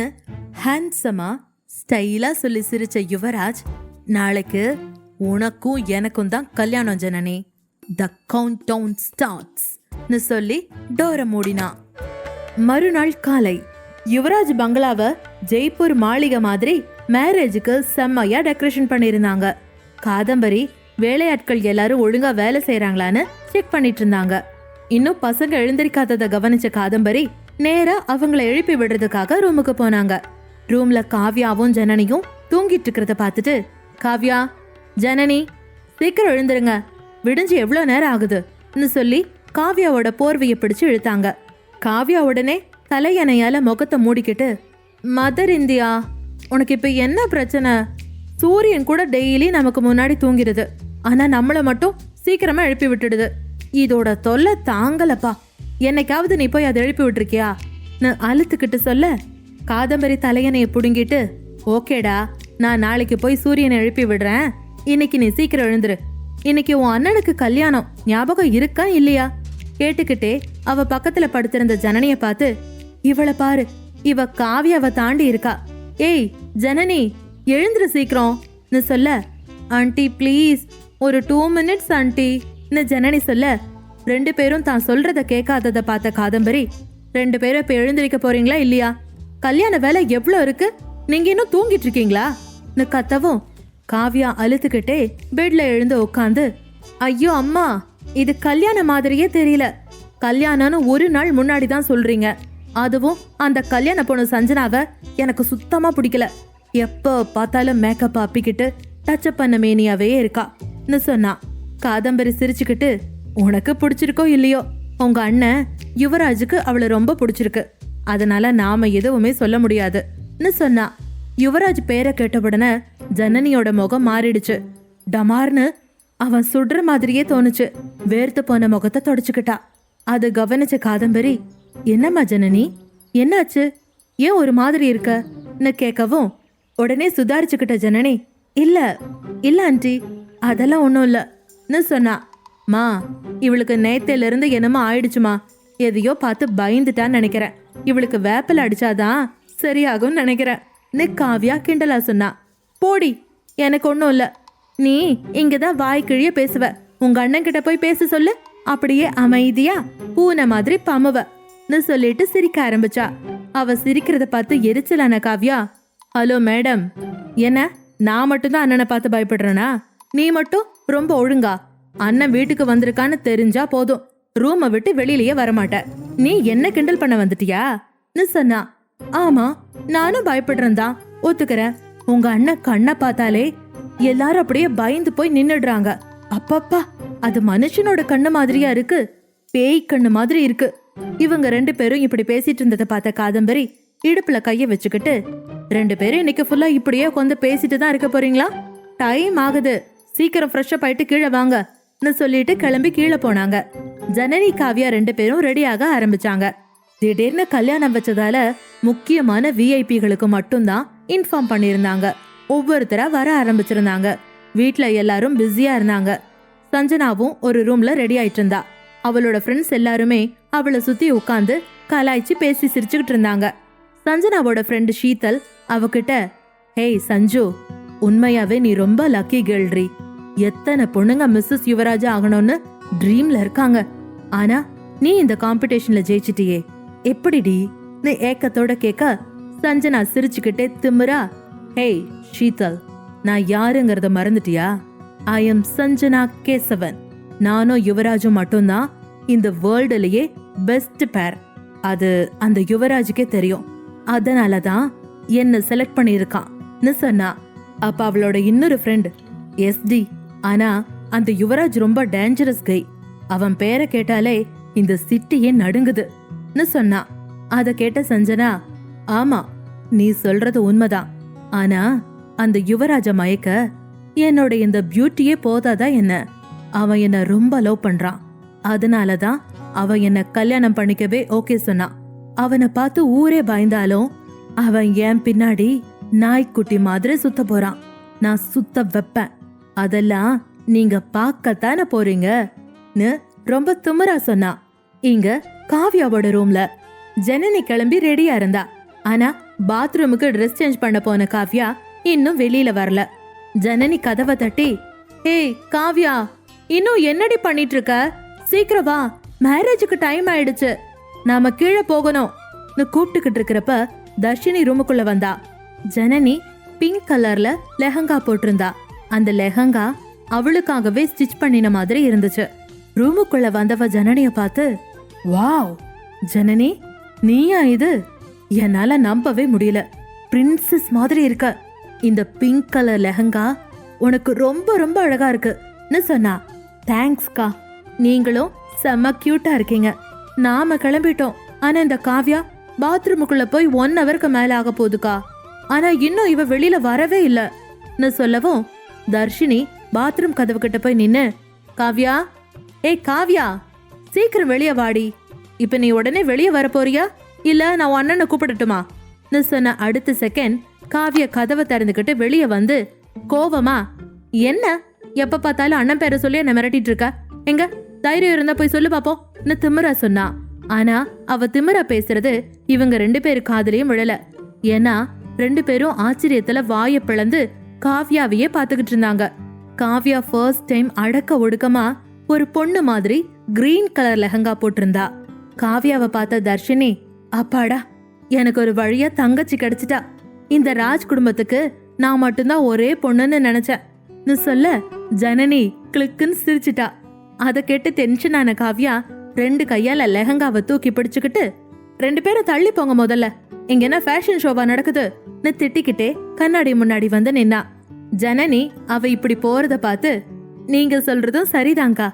ஹேண்ட்ஸமா ஸ்டைலா சொல்லி சிரிச்ச யுவராஜ், நாளைக்கு உனக்கும் எனக்கும் தான் கல்யாணம் ஜனனி, த கவுண்ட் டவுன் ஸ்டார்ட்ஸ்னு சொல்லி டோரை மூடினான். மறுநாள் காலை யுவராஜ் பங்களாவை ஜெய்ப்பூர் மாளிகை மாதிரி மேரேஜுக்கு செம்மையா டெக்கரேஷன் பண்ணியிருந்தாங்க. காதம்பரி வேலையாட்கள் எல்லாரும் ஒழுங்கா வேலை செய்யறாங்களான்னு செக் பண்ணிட்டு இருந்தாங்க. இன்னும் பசங்க எழுந்திருக்காததை கவனிச்ச காதம்பரி நேரா அவங்கள எழுப்பி விடுறதுக்காக ரூமுக்கு போனாங்க. ரூம்ல காவ்யாவும் ஜனனியும் தூங்கிட்டு இருக்கிறத பார்த்துட்டு, காவ்யா, ஜனனி சீக்கிரம் எழுந்துருங்க, விடிஞ்சு எவ்வளோ நேரம் ஆகுதுன்னு சொல்லி காவ்யாவோட போர்வையை பிடிச்சு இழுத்தாங்க. காவ்யா உடனே தலையணையால முகத்தை மூடிக்கிட்டு, மதர் இந்தியா, உனக்கு இப்ப என்ன பிரச்சனை? சூரியன் கூட டெய்லி நமக்கு முன்னாடி தூங்கிடுது, ஆனா நம்மளை மட்டும் சீக்கிரமா எழுப்பி விட்டுடுது. இதோட தொல்லை தாங்கலப்பா. என்னைக்காவது நீ போய் அதை எழுப்பி விட்டுருக்கியா? அழுத்துக்கிட்டு சொல்ல, காதம்பரி தலையணையை புடுங்கிட்டு, ஓகேடா, நான் நாளைக்கு போய் சூரியனை எழுப்பி விடுறேன், இன்னைக்கு நீ சீக்கிரம் எழுந்துரு. இன்னைக்கு உன் அண்ணனுக்கு கல்யாணம், ஞாபகம் இருக்கா இல்லையா? கேட்டுக்கிட்டே அவ பக்கத்துல படுத்திருந்த ஜனனிய பார்த்து, இவளை பாரு, இவ காவியாவை தாண்டி இருக்கா. ஏய் ஜனனி, எழுந்துரு சீக்கிரம்னு சொல்ல, ஆண்டி ப்ளீஸ் ஒரு 2 minutes ஆண்டி ஜனனி சொல்ல, 2 பேரும் தான் சொல்றத கேட்காததை பார்த்த காதம்பரி, 2 பேரும் இப்ப எழுந்திருக்க போறீங்களா இல்லையா? கல்யாண வேலை எவ்வளோ இருக்கு, நீங்க இன்னும் தூங்கிட்டு இருக்கீங்களா? கத்தவும் காவ்யா அழுத்துக்கிட்டே பெட்ல எழுந்து உட்காந்து, ஐயோ அம்மா, இது கல்யாண மாதிரியே தெரியல. கல்யாணம்னு ஒரு நாள் முன்னாடி தான் சொல்றீங்க, அதுவும் அந்த கல்யாண பொண்ணு சஞ்சனாவை எனக்கு சுத்தமா பிடிக்கல. எப்போ பார்த்தாலும் மேக்கப் அப்பிக்கிட்டு டச்சப் பண்ண மேனியாவே இருக்கான்னு சொன்னா. காதம்பரி சிரிச்சுக்கிட்டு, உனக்கு பிடிச்சிருக்கோ இல்லையோ, உங்க அண்ணன் யுவராஜுக்கு அவளை ரொம்ப பிடிச்சிருக்கு, அதனால நாம எதுவுமே சொல்ல முடியாதுன்னு சொன்னா. யுவராஜ் பேரை கேட்டவுடனே ஜனனியோட முகம் மாறிடுச்சு. டமார்னு அவன் சுடுற மாதிரியே தோணுச்சு. வேர்த்து போன முகத்தை தொடச்சுக்கிட்டா. அது கவனிச்ச காதம்பரி, என்னம்மா ஜனனி, என்னாச்சு, ஏன் ஒரு மாதிரி இருக்கன்னு கேட்கவும் உடனே சுதாரிச்சுக்கிட்ட ஜனனி, இல்ல இல்ல ஆண்டி, அதெல்லாம் ஒன்றும் இல்லைன்னு சொன்னா. மா, இவளுக்கு நேத்தையில இருந்து என்னமோ ஆயிடுச்சுமா, எதையோ பார்த்து பயந்துட்டான்னு நினைக்கிறேன். இவளுக்கு வேப்பல அடிச்சாதான் சரியாகும் நினைக்கிறேன் காவ்யா கிண்டலா சொன்னா. போடி, எனக்கு ஒன்றும் இல்லை, நீ இங்கதான் வாய் கிழிய பேசுவ. உங்க அண்ணன் கிட்ட போய் பேச சொல்லு, அப்படியே அமைதியா பூனை மாதிரி பமுவன்னு சொல்லிட்டு சிரிக்க ஆரம்பிச்சா. அவ சிரிக்கிறத பார்த்து எரிச்சலான காவ்யா, ஹலோ மேடம், என்ன நான் மட்டும்தான் அண்ணனை பார்த்து பயப்படுறேனா? நீ மட்டும் ரொம்ப ஒழுங்கா? அண்ணன் வீட்டுக்கு வந்திருக்கான்னு தெரிஞ்சா போதும், ரூமை விட்டு வெளியிலயே வரமாட்ட. நீ என்ன கிண்டல் பண்ண வந்துட்டியான்னு சொன்னா. ஆமா, நானும் பயப்படுறேன் தான், ஒத்துக்கிறேன். உங்க அண்ணன் கண்ணை பார்த்தாலே எல்லாரும் அப்படியே பயந்து போய் நின்னுடுறாங்க. அப்பப்பா, அது மனுஷனோட கண்ணு மாதிரியா இருக்கு, பேய் கண்ணு மாதிரி இருக்கு. இவங்க 2 பேரும் இப்படி பேசிட்டு இருந்ததை பார்த்த காதம்பரி இடுப்புல கைய வச்சுக்கிட்டு, 2 பேரும் இன்னைக்கு ஃபுல்லா இப்படியே உட்காந்து பேசிட்டு தான் இருக்க போறீங்களா? டைம் ஆகுது, சீக்கிரம் ஃப்ரெஷ் அப் ஆயிட்டு கீழே வாங்கன்னு சொல்லிட்டு கிளம்பி கீழே போனாங்க. ஜனனி காவ்யா 2 பேரும் ரெடியாக ஆரம்பிச்சாங்க. திடீர்னு கல்யாணம் வச்சதால முக்கியமான விஐபிகளுக்கு மட்டும்தான் இன்ஃபார்ம் பண்ணியிருந்தாங்க. ஒவ்வொருத்தரா வர ஆரம்பிச்சிருந்தாங்க. வீட்ல எல்லாரும் பிஸியா இருந்தாங்க. சஞ்சனாவும் ஒரு ரூம்ல ரெடி ஆயிட்டு இருந்தா. அவளோட ஃப்ரெண்ட்ஸ் எல்லாருமே அவளை சுத்தி உட்காந்து கலாய்ச்சி பேசி சிரிச்சுக்கிட்டு இருந்தாங்க. சஞ்சனாவோட ஃப்ரெண்டு ஷீதல் அவகிட்ட, ஹேய் சஞ்சு, உண்மையாவே நீ ரொம்ப லக்கி கேர்ள்ரி. எத்தனை பொண்ணுங்க மிஸ்ஸஸ் யுவராஜா ஆகணும்னு ட்ரீம்ல இருக்காங்க. ஆனா நீ இந்த காம்படிஷன்ல ஜெயிச்சிட்டியே, எப்படிடி நீ ஏக்கத்தோட கேட்க, சஞ்சனா சிரிச்சுக்கிட்டே திமிரா, ஹேய் ஷீதல், நான் யாருங்கிறத மறந்துட்டியா? I am Sanjana Kesavan. நானும் யுவராஜும் மட்டும்தான் இந்த வேர்ல்டுலயே பெஸ்ட் பேர். அது அந்த யுவராஜுக்கே தெரியும். அதனாலதான் என்ன செலக்ட் பண்ணியிருக்கான்னு சொன்னா. அப்ப அவளோட இன்னொரு ஃப்ரெண்ட் எஸ்டி, ஆனா அந்த யுவராஜ் ரொம்ப டேஞ்சரஸ் கை, அவன் பேரை கேட்டாலே இந்த சிட்டியே நடுங்குதுன்னு சொன்னா. அத கேட்ட சஞ்சனா, ஆமா நீ சொல்றது உண்மைதான், ஆனா அந்த யுவராஜ மயக்க என்னோட இந்த பியூட்டியே போதாதா என்ன? அவன் என்ன ரொம்ப லவ் பண்றான். அதனாலதான் அவன் என்ன கல்யாணம் பண்ணிக்கவே ஓகே சொன்னான். அவனை பார்த்து ஊரே பயந்தாலும் அவன் என் பின்னாடி நாய்க்குட்டி மாதிரி சுத்த போறான். நான் சுத்த வைப்பேன். அதெல்லாம் நீங்க பார்க்கத்தானே போறீங்கன்னு ரொம்ப திமிரா சொன்னா. இங்க காவ்யாவோட ரூம்ல ஜனனி கிளம்பி ரெடியா இருந்தா. ஆனா பாத்ரூமுக்கு ட்ரெஸ் சேஞ்ச் பண்ண போன காவ்யா இன்னும் வெளியில வரல. ஜனனி கதவை தட்டி, ஏய் காவ்யா, இன்னும் என்னடி பண்ணிட்டு இருக்க? சீக்கிரம் வா, மேரேஜுக்கு டைம் ஆயிடுச்சு, நாம கீழே போகணும்னு கூப்பிட்டுக்கிட்டு இருக்கிறப்ப தர்ஷினி ரூமுக்குள்ள வந்தா. ஜனனி பிங்க் கலர்ல லெஹங்கா போட்டிருந்தா. அந்த லெஹங்கா அவளுக்காகவே ஸ்டிச் பண்ணின மாதிரி இருந்துச்சு. ரூமுக்குள்ள வந்தவ ஜனனிய பார்த்து, வாவ் ஜனனி, நீயா இது? என்னால நம்பவே முடியல, பிரின்சஸ் மாதிரி இருக்க. இந்த பிங்க் கலர் லெஹங்கா உனக்கு ரொம்ப ரொம்ப அழகா இருக்குன்னு சொன்னா. தேங்க்ஸ்கா, நீங்களும் செம்ம கியூட்டா இருக்கீங்க. நாம கிளம்பிட்டோம், ஆனா இந்த காவ்யா பாத்ரூமுக்குள்ள போய் 1 ஹவருக்கு மேல ஆக போகுதுக்கா. ஆனா இன்னும் இவ வெளியில வரவே இல்லன்னு சொல்லவும் தர்ஷினி பாத்ரூம் கதவு கிட்ட போய் நின்னு, காவ்யா, ஏய் காவ்யா, சீக்கிரம் வெளியே வாடி. இப்ப நீ உடனே வெளியே வர போறியா இல்ல நான் அண்ணனை கூப்பிடட்டுமா சொன்ன அடுத்த செகண்ட் காவ்யா கதவை திறந்துக்கிட்டு வெளியே வந்து கோவமா, என்ன எப்ப பார்த்தாலும் அண்ணன் பேரை சொல்லி என்ன மிரட்டிட்டு இருக்க? எங்க தைரியம் இருந்தா போய் சொல்லு பாப்போம்னு திமிரா சொன்னா. ஆனா அவ திமிரா பேசுறது இவங்க 2 பேரு காதுலயும் விழல. ஏன்னா 2 பேரும் ஆச்சரியத்துல வாய பிளந்து காவ்யாவையே பாத்துக்கிட்டு இருந்தாங்க. காவ்யா ஃபர்ஸ்ட் டைம் அடக்க ஒடுக்கமா ஒரு பொண்ணு மாதிரி கிரீன் கலர் லெஹங்கா போட்டிருந்தா. காவ்யாவை பார்த்த தர்ஷினி, அப்பாடா, எனக்கு ஒரு வழியா தங்கச்சி கிடைச்சிட்டா. இந்த ராஜ் குடும்பத்துக்கு நான் மட்டும்தான் ஒரே பொண்ணுன்னு நினைச்சேன் சொல்ல ஜனனி கிளிக்குன்னு சிரிச்சிட்டா. அதை கேட்டு டென்ஷன் ஆன காவ்யா 2 கையால லெஹங்காவை தூக்கி பிடிச்சுக்கிட்டு, 2 பேரும் தள்ளி போங்க முதல்ல, இங்க என்ன ஃபேஷன் ஷோவா நடக்குதுன்னு திட்டிக்கிட்டே கண்ணாடி முன்னாடி வந்து நின்னா. ஜனனி அவ இப்படி போறத பார்த்து, நீங்க சொல்றதும் சரிதாங்கா,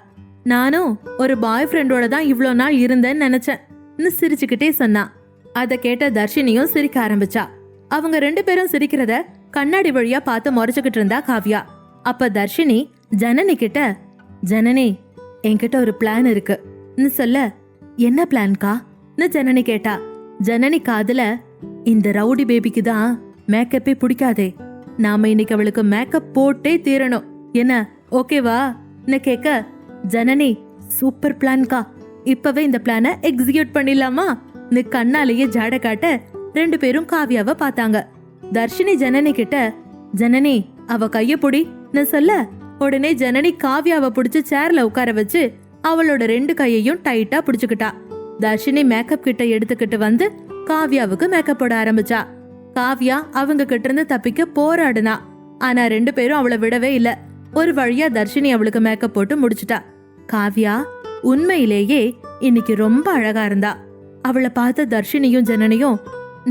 நானும் ஒரு பாய் ஃப்ரெண்டோட தான் இவ்வளோ நாள் இருந்தேன்னு நினைச்சேன்னு சிரிச்சுக்கிட்டே சொன்னா. அதை கேட்ட தர்ஷினியும் சிரிக்க ஆரம்பிச்சா. அவங்க 2 பேரும் சிரிக்கிறத கண்ணாடி வழியா பார்த்து முறைச்சுக்கிட்டு இருந்தா காவ்யா. அப்ப தர்ஷினி ஜனனி கிட்ட, ஜனனி என்கிட்ட ஒரு பிளான் இருக்குன்னு சொல்ல, என்ன பிளான்கான்னு ஜனனி கேட்டா. ஜனனி காதுல, இந்த ரவுடி பேபிக்கு தான் மேக்கப்பே பிடிக்காதே, நாம இன்னைக்கு அவளுக்கு மேக்கப் போட்டே தீரணும், என்ன ஓகேவான்னு கேட்க, ஜனனி சூப்பர் பிளான்கா, இப்பவே இந்த பிளான எக்ஸிக்யூட் பண்ணிடலாமா கண்ணாலேயே ஜாட காட்ட 2 பேரும் காவியாவை பார்த்தாங்க. தர்ஷினி ஜனனி கிட்ட, ஜனனி அவ கைய புடின்னு சொல்ல, உடனே ஜனனி காவியாவை பிடிச்சு சேர்ல உட்கார வச்சு அவளோட 2 கையையும் டைட்டா பிடிச்சுக்கிட்டா. தர்ஷினி மேக்கப் கிட்ட எடுத்துக்கிட்டு வந்து காவியாவுக்கு மேக்கப் போட ஆரம்பிச்சா. காவியா அவங்க கிட்ட இருந்து தப்பிக்க போராடுனா. ஆனா 2 பேரும் அவளை விடவே இல்ல. ஒரு வழியா தர்ஷினி அவளுக்கு மேக்கப் போட்டு முடிச்சுட்டா. காவியா உண்மையிலேயே இன்னைக்கு ரொம்ப அழகா இருந்தா. அவளை பார்த்த தர்ஷினியும் ஜனனியும்,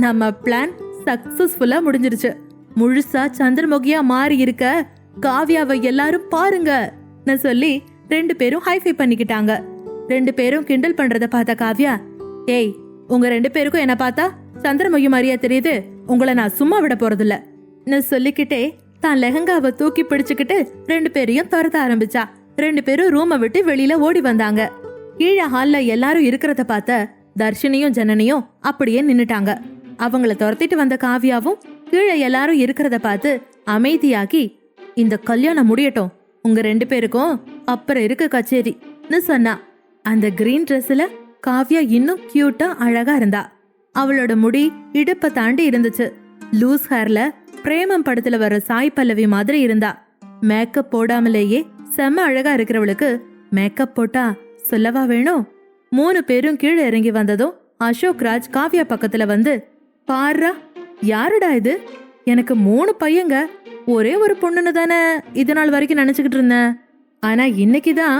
நம்ம பிளான் சக்சஸ்ஃபுல்லா முடிஞ்சிருச்சு, முழுசா சந்திரமுகியா மாறி இருக்க காவியாவை எல்லாரும் பாருங்க சொல்லி 2 பேரும் ஹைஃபை பண்ணிக்கிட்டாங்க. 2 பேரும் கிண்டல் பண்றத பார்த்த காவியா, ஏய் உங்க 2 பேருக்கும் என்ன பார்த்தா சந்திரமுகி மாதிரியா தெரியுது, உங்களை நான் சும்மா விட போறதில்ல சொல்லிக்கிட்டே தான் லெஹங்காவை தூக்கி பிடிச்சுக்கிட்டு 2 பேரையும் துரத்த ஆரம்பிச்சா. 2 பேரும் ரூமை விட்டு வெளியில ஓடி வந்தாங்க. கீழே ஹால்ல எல்லாரும் இருக்கிறத பார்த்த தர்ஷினியும் ஜனனியும் அப்படியே நின்னுட்டாங்க. அவங்கள துரத்திட்டு வந்த காவியாவும் கீழே எல்லாரும் இருக்கிறத பார்த்து அமைதியாகி, இந்த கல்யாணம் முடியட்டும், உங்க 2 பேருக்கும் அப்புறம் இருக்கு கச்சேரின்னு சொன்னா. அந்த கிரீன் ட்ரெஸ்ல காவியா இன்னும் கியூட்டா அழகா இருந்தா. அவளோட முடி இடுப்ப தாண்டி இருந்துச்சு. லூஸ் ஹேர்ல பிரேமம் படத்துல வர சாய் பல்லவி மாதிரி இருந்தா. மேக்கப் போடாமலேயே செம்ம அழகா இருக்கிறவளுக்கு மேக்கப் போட்டா சொல்லவா வேணும். 3 பேரும் கீழே இறங்கி வந்ததும் அசோக் ராஜ் காவியா பக்கத்துல வந்து, பாருடா யாருடா இது, எனக்கு 3 பையங்க, ஒரே ஒரு பொண்ணுன்னு தானே இது நாள் வரைக்கும் நினைச்சுக்கிட்டு இருந்தேன், ஆனா இன்னைக்குதான்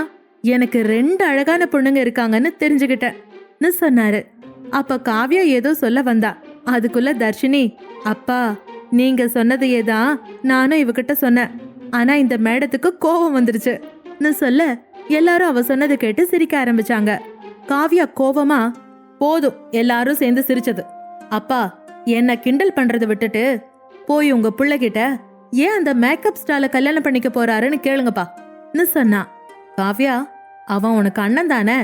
எனக்கு 2 அழகான பொண்ணுங்க இருக்காங்கன்னு தெரிஞ்சுக்கிட்டேன்னு சொன்னாரு. அப்ப காவியா ஏதோ சொல்ல வந்தா. அதுக்குள்ள தர்ஷினி, அப்பா நீங்க சொன்னதையே தான் நானும் இவகிட்ட சொன்னேன், ஆனா இந்த மேடத்துக்கு கோபம் வந்துருச்சுன்னு சொல்ல எல்லாரும் அவ சொன்னதை கேட்டு சிரிக்க ஆரம்பிச்சாங்க. காவியா கோவமா, போதும் எல்லாரும் சேர்ந்து சிரிச்சது, அப்பா என்ன கிண்டல் பண்றதை விட்டுட்டு போய் உங்க பிள்ளைகிட்ட ஏன் அந்த மேக்கப் ஸ்டால கல்யாணம் பண்ணிக்க போறாருன்னு கேளுங்கப்பான்னு சொன்னா. காவியா, அவன் உனக்கு அண்ணன் தானே,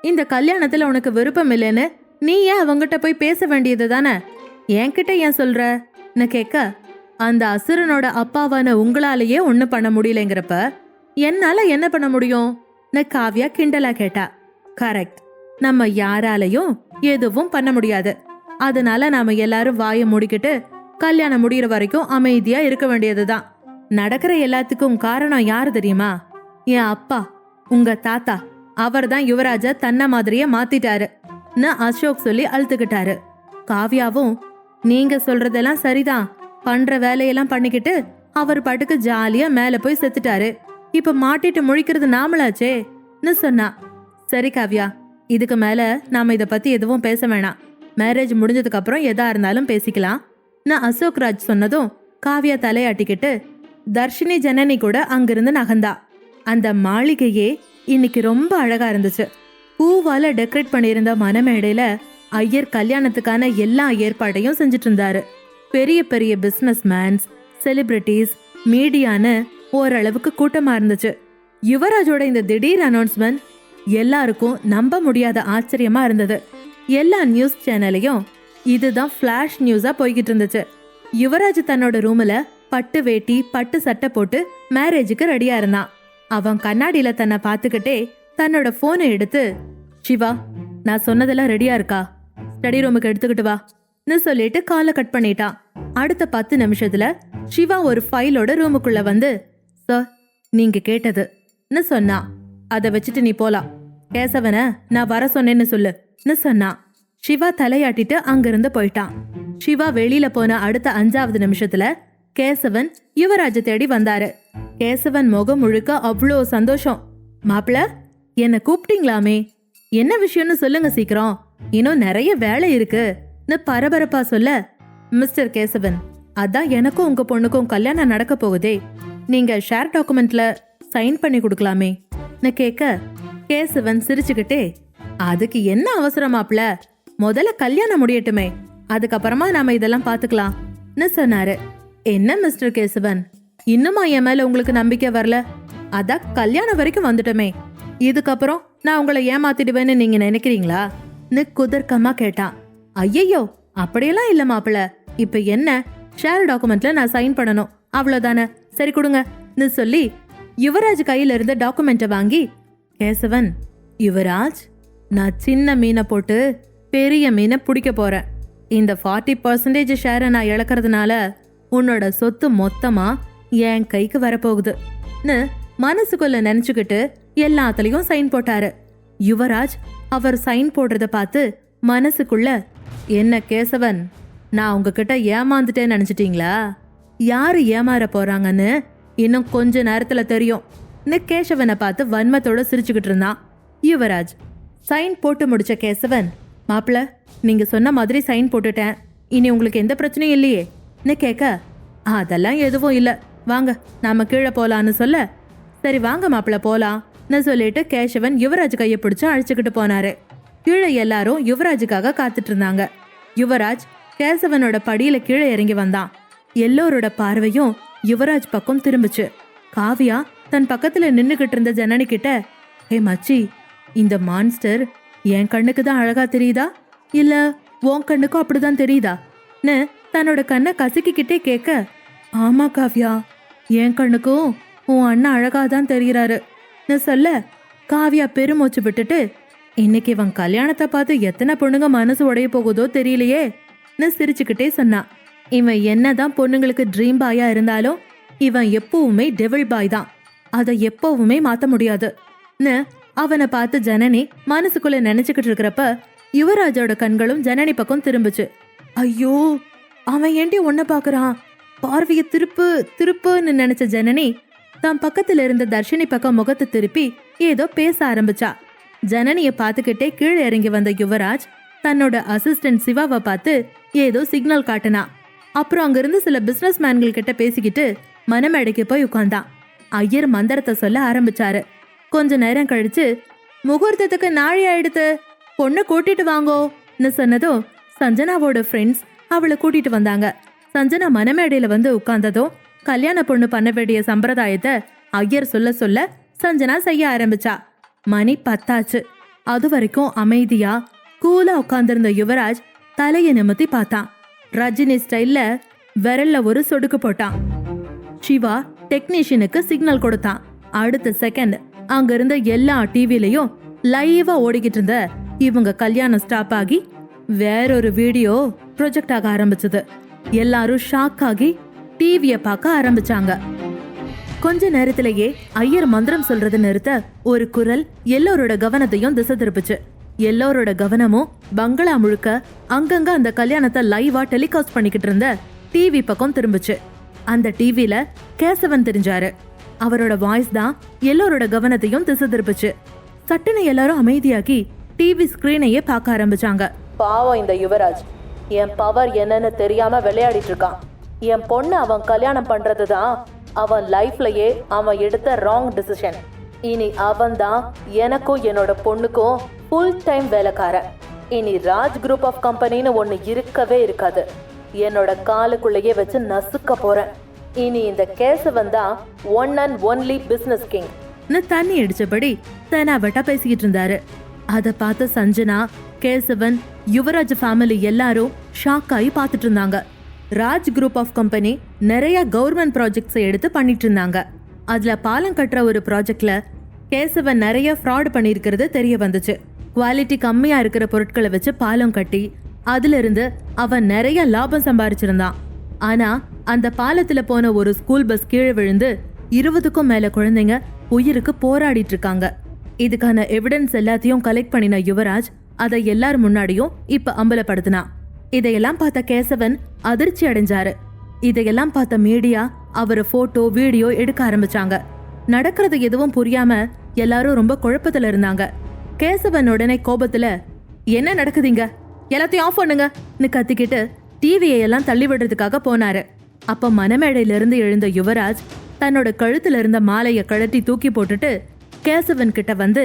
இந்த கல்யாணத்துல உனக்கு விருப்பம் இல்லைன்னு நீ ஏன் அவங்கிட்ட போய் பேச வேண்டியது தானே, என்கிட்ட ஏன் சொல்றன்னு கேட்க, அந்த அசுரனோட அப்பாவான உங்களாலேயே ஒன்னும் பண்ண முடியலங்கிறப்ப என்னால என்ன பண்ண முடியும் காவியா கிண்டலா கேட்டா. கரெக்ட், நம்ம யாராலையும் எதுவும் பண்ண முடியாது, அதனால நாம எல்லாரும் வாயை மூடிக்கிட்டு கல்யாணம் முடிகிற வரைக்கும் அமைதியா இருக்க வேண்டியதுதான். நடக்கிற எல்லாத்துக்கும் காரணம் யாரு தெரியுமா, என் அப்பா, உங்க தாத்தா, அவர் தான் யுவராஜ தன்ன மாதிரியே மாத்திட்டாருன்னு அசோக் சொல்லி அழுத்துக்கிட்டாரு. காவியாவும், நீங்க சொல்றதெல்லாம் சரிதான், பண்ற வேலையெல்லாம் பண்ணிக்கிட்டு அவர் பாட்டுக்கு ஜாலியா மேல போய் செத்துட்டாரு, இப்ப மாட்டிட்டு முழிக்கிறது நாமளாச்சேன்னு சொன்னா. சரி காவியா, இதுக்கு மேல நாம இத பத்தி எதுவும் பேச வேணாம், மேரேஜ் முடிஞ்சதுக்கு அப்புறம் எதா இருந்தாலும் பேசிக்கலாம் அசோக் ராஜ் சொன்னதும் காவியா தலையாட்டிக்கிட்டு தர்ஷினி ஜனனி கூட அங்கிருந்து நகர்ந்தா. அந்த மாளிகையே இன்னைக்கு ரொம்ப அழகா இருந்துச்சு. பூவால டெக்கரேட் பண்ணியிருந்த மணமேடையில ஐயர் கல்யாணத்துக்கான எல்லா ஏற்பாடையும் செஞ்சுட்டு இருந்தாரு. பெரிய பெரிய பிசினஸ் மேன்ஸ், செலிபிரிட்டிஸ், மீடியான்னு ஓரளவுக்கு கூட்டமா இருந்துச்சு. யுவராஜோட இந்த திடீர் அனௌன்ஸ்மெண்ட் எல்லாருக்கும் நம்ப முடியாத ஆச்சரியமா இருந்தது. எல்லா நியூஸ் சேனலையும் இதுதான் ஃபிளாஷ் நியூஸா போய்கிட்டு இருந்துச்சு. யுவராஜ் தன்னோட ரூம்ல பட்டு வேட்டி பட்டு சட்டை போட்டு மேரேஜுக்கு ரெடியா இருந்தான். அவன் கண்ணாடியில தன்னை பார்த்துக்கிட்டே தன்னோட போனை எடுத்து, சிவா நான் சொன்னதெல்லாம் ரெடியா இருக்கா, ஸ்டடி ரூமுக்கு எடுத்துக்கிட்டு வான்னு சொல்லிட்டு காலை கட் பண்ணிட்டான். அடுத்த 10 நிமிஷத்துல சிவா ஒரு ஃபைலோட ரூமுக்குள்ள வந்து, சார் நீங்க கேட்டதுன்னு சொன்னான். அதை வச்சுட்டு நீ போலாம், கேசவன நான் வர சொன்னேன்னு சொல்லுன்னு சொன்னான். சிவா தலையாட்டிட்டு அங்கிருந்து போயிட்டான். சிவா வெளியில போன அடுத்த 5வது நிமிஷத்துல கேசவன் யுவராஜ தேடி வந்தாரு. கேசவன் முகம் முழுக்க அவ்வளோ சந்தோஷம். மாப்பிள, என்ன கூப்பிட்டீங்களாமே, என்ன விஷயம்னு சொல்லுங்க சீக்கிரம், இன்னும் நிறைய வேலை இருக்குன்னு பரபரப்பா சொல்ல, மிஸ்டர் கேசவன், அதான் எனக்கும் உங்க பொண்ணுக்கும் கல்யாணம் நடக்க போகுதே, நீங்க ஷேர் டாக்குமெண்ட்ல சைன் பண்ணி கொடுக்கலாமே கேட்க, கேசவன் சிரிச்சுக்கிட்டே, அதுக்கு என்ன அவசரம் மாப்பிள, முதல்ல கல்யாணம் முடியட்டுமே, அதுக்கப்புறமா நாம இதெல்லாம் பாத்துக்கலாம்னு சொன்னாரு. என்ன மிஸ்டர் கேசவன், இன்னுமா என் மேல உங்களுக்கு நம்பிக்கை வரல? அதான் கல்யாணம் வரைக்கும் வந்துட்டோமே, இதுக்கப்புறம் நான் உங்களை ஏமாத்திடுவேன்னு நீங்க நினைக்கிறீங்களா? குதர்க்கமா கேட்டான். ஐயையோ, அப்படியெல்லாம் இல்ல மாப்பிள. இப்ப என்ன, ஷேர் டாக்குமெண்ட்ல நான் சைன் பண்ணணும், அவ்வளவுதானே. சரி கொடுங்க சொல்லி யுவராஜ் கையில இருந்த டாக்குமெண்ட்டை வாங்கி, கேசவன், யுவராஜ், நான் சின்ன மீனை போட்டு பெரிய மீனை பிடிக்க போறேன். இந்த 40% ஷேரை நான் இழக்கிறதுனால உன்னோட சொத்து மொத்தமா என் கைக்கு வரப்போகுதுன்னு மனசுக்குள்ள நினைச்சுக்கிட்டு எல்லாத்துலயும் சைன் போட்டாரு. யுவராஜ் அவர் சைன் போடுறத பார்த்து மனசுக்குள்ள, என்ன கேசவன், நான் உங்ககிட்ட ஏமாந்துட்டேன்னு நினைச்சிட்டீங்களா? யாரு ஏமாற போறாங்கன்னு இன்னும் கொஞ்ச நேரத்துல தெரியும் கேசவனை பார்த்து வன்மத்தோட சிரிச்சுக்கிட்டு இருந்தான் யுவராஜ். சைன் போட்டு முடிச்ச கேசவன், மாப்பிள, நீங்க சொன்ன மாதிரி சைன் போட்டுட்டேன், இனி உங்களுக்கு எந்த பிரச்சனையும் இல்லையே கேட்க, அதெல்லாம் எதுவும் இல்ல, வாங்க நாம கீழே போலான்னு சொல்ல, சரி வாங்க மாப்பிள போலாம்னு சொல்லிட்டு கேசவன் யுவராஜ் கையை பிடிச்சு அழைச்சுக்கிட்டு போனாரு. கீழே எல்லாரும் யுவராஜுக்காக காத்துட்டு இருந்தாங்க. யுவராஜ் கேசவனோட படியில கீழே இறங்கி வந்தான். எல்லோரோட பார்வையும் யுவராஜ் பக்கம் திரும்பிச்சு. காவியா தன் பக்கத்துல நின்னுகிட்டு இருந்த ஜனனி கிட்ட, ஹே மச்சி, இந்த மான்ஸ்டர் என் கண்ணுக்கு தான் அழகா தெரியுதா இல்ல உன் கண்ணுக்கும் அப்படிதான் தெரியுதான்னு தன்னோட கண்ணை கசக்கிக்கிட்டே கேட்க, ஆமா காவியா, என் கண்ணுக்கும் உன் அண்ணன் அழகாதான் தெரிகிறாருன்னு சொல்ல, காவியா பெருமூச்சு விட்டுட்டு, இன்னைக்கு இவன் கல்யாணத்தை பார்த்து எத்தனை பொண்ணுங்க மனசு உடைய போகுதோ தெரியலையேன்னு சிரிச்சுக்கிட்டே சொன்னான். இவன் என்னதான் பொண்ணுங்களுக்கு ட்ரீம் பாயா இருந்தாலும் இவன் எப்பவுமே டெவில் பாய் தான், அதை எப்பவுமே மாத்த முடியாதுன்னு அவனை பார்த்து ஜனனி மனசுக்குள்ள நினைச்சுக்கிட்டு இருக்கிறப்ப யுவராஜோட கண்களும் ஜனனி பக்கம் திரும்புச்சு. ஐயோ, அவன் ஏண்டி ஒன்ன பாக்குறான், பார்வைய திருப்புன்னு நினைச்ச ஜனனி தான் பக்கத்துல இருந்த தர்ஷினி பக்கம் முகத்தை திருப்பி ஏதோ பேச ஆரம்பிச்சா. ஜனனிய பார்த்துக்கிட்டே கீழே இறங்கி வந்த யுவராஜ் தன்னோட அசிஸ்டன்ட் சிவாவை பார்த்து ஏதோ சிக்னல் காட்டினா. அப்புறம் அங்கிருந்து சில பிசினஸ் மேன்கள் கிட்ட பேசிக்கிட்டு மனமேடைக்கு போய் உட்கார்ந்தான். ஐயர் மந்திரத்தை சொல்ல ஆரம்பிச்சாரு. கொஞ்ச நேரம் கழிச்சு, முகூர்த்தத்துக்கு நாழி ஆயிடுத்து, பொண்ணு கூட்டிட்டு வாங்கோன்னு சொன்னதும் சஞ்சனாவோட ஃப்ரெண்ட்ஸ் அவளை கூட்டிட்டு வந்தாங்க. சஞ்சனா மனமேடையில வந்து உட்கார்ந்ததும் கல்யாண பொண்ணு பண்ண வேண்டிய சம்பிரதாயத்தை ஐயர் சொல்ல சொல்ல சஞ்சனா செய்ய ஆரம்பிச்சா. மணி 10 ஆச்சு. அது வரைக்கும் அமைதியா கூலா உட்கார்ந்திருந்த யுவராஜ் தலையை நிமித்தி பார்த்தான். ரஜினி ஸ்டைல்ல விரல்ல ஒரு சொடுக்கு போட்டான். சிவா டெக்னீஷியனுக்கு சிக்னல் கொடுத்தான். அடுத்த செகண்ட் அங்க இருந்த எல்லா டிவிலையும் லைவா ஓடிக்கிட்டு இருந்த இவங்க கல்யாணம் ஸ்டாப் ஆகி வேறொரு வீடியோ ப்ரொஜெக்ட் ஆக ஆரம்பிச்சது. எல்லாரும் ஷாக் ஆகி டிவிய பார்க்க ஆரம்பிச்சாங்க. கொஞ்ச நேரத்திலேயே ஐயர் மந்திரம் சொல்றது நிறுத்த ஒரு குரல் எல்லோரோட கவனத்தையும் திசை திருப்புச்சு. எல்லோரோட கவனமும் பங்களா முழுக்க அங்கங்க அந்த கல்யாணத்தை லைவா டெலிகாஸ்ட் பண்ணிக்கிட்டு இருந்த டிவி பக்கம் திரும்பிச்சு. அந்த டிவில கேசவன் தெரிஞ்சாரு. அவரோட வாய்ஸ் தான் எல்லோரோட கவனத்தையும் திசை திருப்புச்சு. சட்டுன்னு எல்லாரும் அமைதியாகி டிவி ஸ்கிரீனையே பார்க்க ஆரம்பிச்சாங்க. பாவம் இந்த யுவராஜ், என் பவர் என்னன்னு தெரியாம விளையாடிட்டு இருக்கான். என் பொண்ணு அவன் கல்யாணம் பண்றதுதான் அவன் லைஃப்லயே அவன் எடுத்த ராங் டிசிஷன். இனி அவன் தான் எனக்கும் என்னோட பொண்ணுக்கும் ஃபுல் டைம் வேலைக்காரன். இனி ராஜ் குரூப் ஆஃப் கம்பெனின்னு ஒன்னு இருக்கவே இருக்காது. என்னோட காலுக்குள்ளேயே வச்சு நசுக்க போறேன். இனி இந்த கேசவன் தான் one and only business king. தண்ணி அடிச்சபடி தெனாவட்டா பேசிக்கிட்டு இருந்தாரு. அதை பார்த்த சஞ்சனா, கேசவன், யுவராஜ் ஃபேமிலி எல்லாரும் ஷாக் ஆகி பார்த்துட்டு இருந்தாங்க. ராஜ் குரூப் ஆஃப் கம்பெனி நிறைய கவர்மெண்ட் ப்ராஜெக்ட்ஸை எடுத்து பண்ணிட்டு இருந்தாங்க. அதுல பாலம் கட்டுற ஒரு ப்ராஜெக்ட்ல கேசவன் நிறைய ஃப்ராட் பண்ணியிருக்கிறது தெரிய வந்துச்சு. குவாலிட்டி கம்மியா இருக்கிற பொருட்களை வச்சு பாலம் கட்டி அதுல இருந்து அவன் நிறைய லாபம் சம்பாரிச்சிருந்தான். ஆனா அந்த பாலத்துல போன ஒரு ஸ்கூல் பஸ் கீழே விழுந்து 20க்கும் மேல குழந்தைங்க உயிருக்கு போராடிட்டு இருக்காங்க. இதுக்கான எவிடன்ஸ் எல்லாத்தையும் கலெக்ட் பண்ணின யுவராஜ் அதை எல்லார் முன்னாடியும் இப்ப அம்பலப்படுத்தினான். இதையெல்லாம் பார்த்த கேசவன் அதிர்ச்சி அடைஞ்சாரு. இதையெல்லாம் பார்த்த மீடியா அவரை போட்டோ வீடியோ எடுக்க ஆரம்பிச்சாங்க. நடக்கிறது எதுவும் புரியாம எல்லாரும் ரொம்ப குழப்பத்துல இருந்தாங்க. கேசவன் உடனே கோபத்துல, என்ன நடக்குதுங்க, எல்லாத்தையும் ஆஃப் பண்ணுங்கன்னு கத்திக்கிட்டு டிவியை எல்லாம் தள்ளி விடுறதுக்காக போனாரு. அப்ப மனமேடையில இருந்து எழுந்த யுவராஜ் தன்னோட கழுத்துல இருந்த மாலைய கழட்டி தூக்கி போட்டுட்டு கேசவன் கிட்ட வந்து,